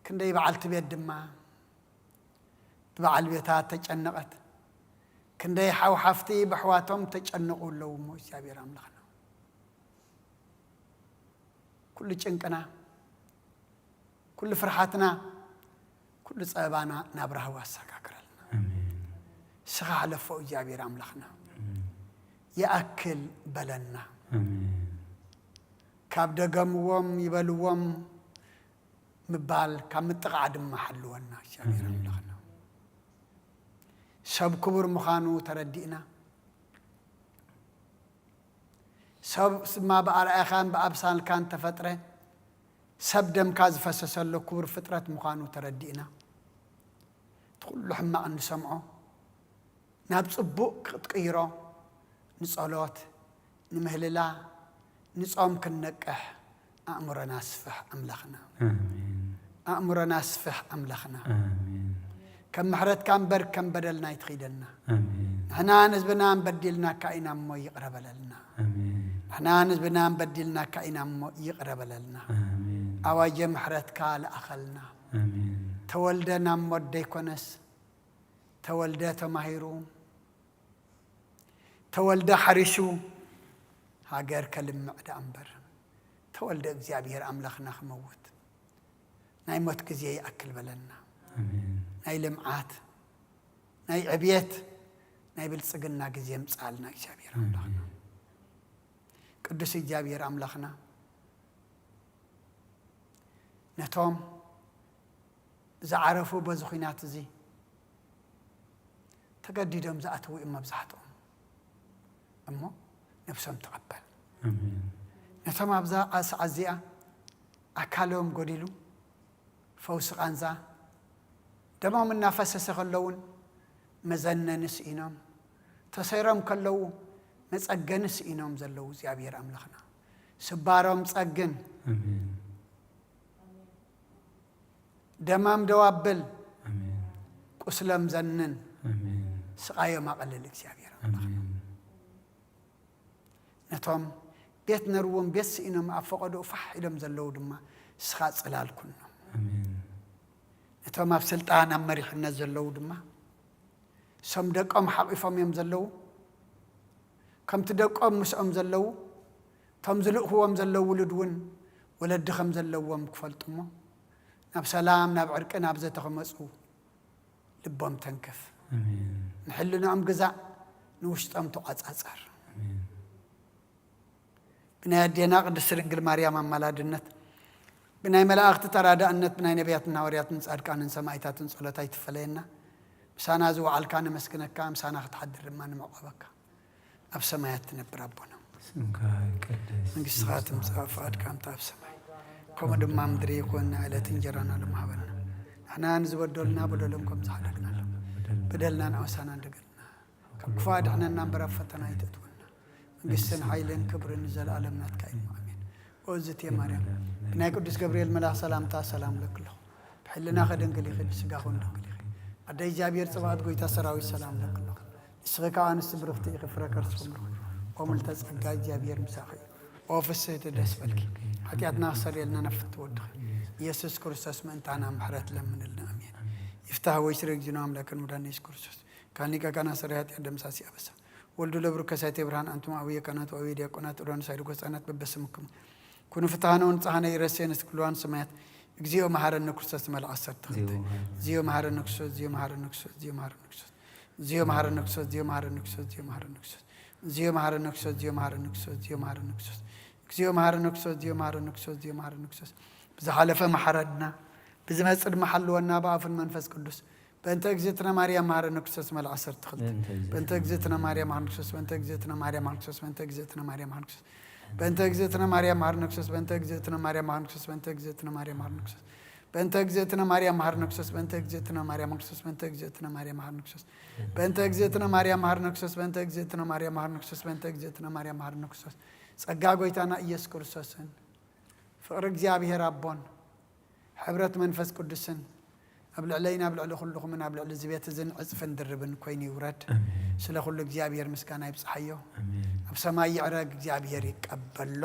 ክንደይ በዓልቲ ቤት ድማ ብበዓል ቤታት ተጨነቐት ክንደይ ሓውሓፍቲ ብኣሕዋቶም ተጨነቑ ኣለዉ እሞ እግዚኣብሔር ኣምላኽና ኩሉ ጭንቅና ኩሉ ፍርሓትና ኩሉ ፀበባና ናብ ራህዋ ኣሰጋግረልና ስኻ ሓለፎ እግዚኣብሔር ኣምላኽና ይኣክል በለና ካብ ደገምዎም ይበልዎም ምባል ካብ ምጥቃዕ ድማ ሓልወና እግዚኣብሔር ኣምላኽና ሰብ ክቡር ምዃኑ ተረዲእና ሰብ ስማ ብኣርኣያኻን ብኣምሳልካን ተፈጥረ ሰብ ደምካ ዝፈሰሰሎ ክቡር ፍጥረት ምዃኑ ተረዲእና ትኩሉ ሕማቕ እንሰምዖ ናብ ጽቡቕ ክትቅይሮ ንጸሎት ንምህልላ ንጾም ክንነቅሕ أأمرنا أسفح أملخنا آمين أأمرنا أسفح أملخنا آمين كم محرت كم برك كم بدلنا يتخيدنا آمين إحنا نزبنا نبدلنا كائنا مو يقرب لنا آمين إحنا نزبنا نبدلنا كائنا مو يقرب لنا آمين أواج محرت كال أخلنا آمين تولدنا مودي كونس تولد تماهيرو تولد حرشو هاجر كلم معد أمبر تولد እግዚአብሔር أملخنا خموت ناي موت كزي يأكل بلنا آمين ناي لمعات ناي عبيت ناي بلصقنا كزي مسألنا እግዚአብሔር أملخنا قدس እግዚአብሔር أملخنا نتوم زعرفوا بزخينات زي تقديدهم زأتوا إما بزحتهم أمو نفسهم تقبل آمين نتوم أبزا عزيئة أكالهم قدلوا فوس غانزا دمهم النفس سخلون مزن نسئينهم تسيرهم كلو متسقن نسئينهم زلو زيابير أملخنا سبارهم تسقن آمين دمام دوابل آمين قسلم زنن آمين سقايا ما قلل زيابير آمين نتوم بيت نروم بيت سئينهم أفقدوا فحيلهم زلو دما سخات صلال كنا آمين نتوم أبسلطان أمريح النزلو دما سم دقم حقيفهم يمزلو كم تدقم مسأم زلو تمزلق هو مزلو ولدون ولد خمزلو مكفلتمو ناب سلام ناب عرق ناب زي تخمصو لبهم تنكف آمين نحلنا أم جزاء نوشتم تقاصر آمين بناي دينا قدس رجل مريم ملادنت بناي ملائكة ترادى أنت بناي نبياتنا ورياتنا صادقان سمايتاتن صلاتاي تفلينا مسانا زو علكان مسكنك كام مسانا تحضر ما نمقبك أب سمايات نبر ربنا سمك قدس من قصاتم صافات كام تاب سماي كم دم مدري يكون على تنجرنا لمهبنا احنا نزودلنا بدلكم صادقنا بدلنا نعوسنا دقلنا كفاد احنا نمبر فتنا يتتونا من قسن حيلن كبر نزل عالمنا تكاين امين وزت يا مريم بناي قدس جبريل ملاك سلامتا سلام لك له بحلنا خدنقلي خد سقاخون دنقلي أدي جابير صباحت قويتا سراوي سلام لك الله سغكا أنس برفتي غفرك رسول وملتز أجاي جابير مساخي وفسه تدس بالكي حتياتنا أخسر يلنا نفت ودخ يسوس كرسوس من تانا محرت لمن لنا أمين يفتح ويشرق جنوام لكن ودانيس كرسوس كان لك كان سريات يدم ساسي أبسا ولدو لبركة ساتي برهان أنتم أوية كانت وأوية ديكونات ودان سايدو كسانات ببسمكم كونوا فتحانا ونصحانا يرسين كلوان سمايات زيو مهار النكسوس مال عصر تخطي زيو مهار النكسوس زيو مهار النكسوس زيو مهار النكسوس زيو مهار النكسوس زيو مهار النكسوس زيو مهار النكسوس زيو مهار النكسوس زيو مهار النكسوس زيو مهار النكسوس زيو مهار النكسوس زيو مهار النكسوس زيو مهار النكسوس بزحلف محردنا بزمصد محلونا باف المنفس قدوس بنت اجزتنا مريم مهار النكسوس مال عصر تخطي بنت اجزتنا مريم مهار النكسوس بنت اجزتنا مريم مهار النكسوس بنت اجزتنا مريم مهار النكسوس بنت اجزتنا مريم مهار النكسوس بنت اجزتنا مريم مهار النكسوس بنت اجزتنا مريم مهار النكسوس بنت اجزتنا مريم مهار النكسوس بنت اجزتنا مريم مهار النكسوس بنت اجزتنا مريم مهار النكسوس بنت اجزتنا مريم مهار النكسوس بنت اجزتنا مريم مهار النكسوس بنت اجزتنا مريم مهار النكسوس ጸጋ ጎይታና ኢየሱስ ክርስቶስን ፍቅር እግዚአብሔር አቦን ሕብረት መንፈስ ቅዱስን ኣብ ልዕለይና ኣብ ልዕሊ ኩልኹም ኣብ ልዕሊ ዝቤት እዝን ዕፅፍን ድርብን ኮይኑ ይውረድ ስለ ኩሉ እግዚአብሔር ምስጋና ይብፅሐዮ ኣብ ሰማይ ይዕረግ እግዚአብሔር ይቀበሎ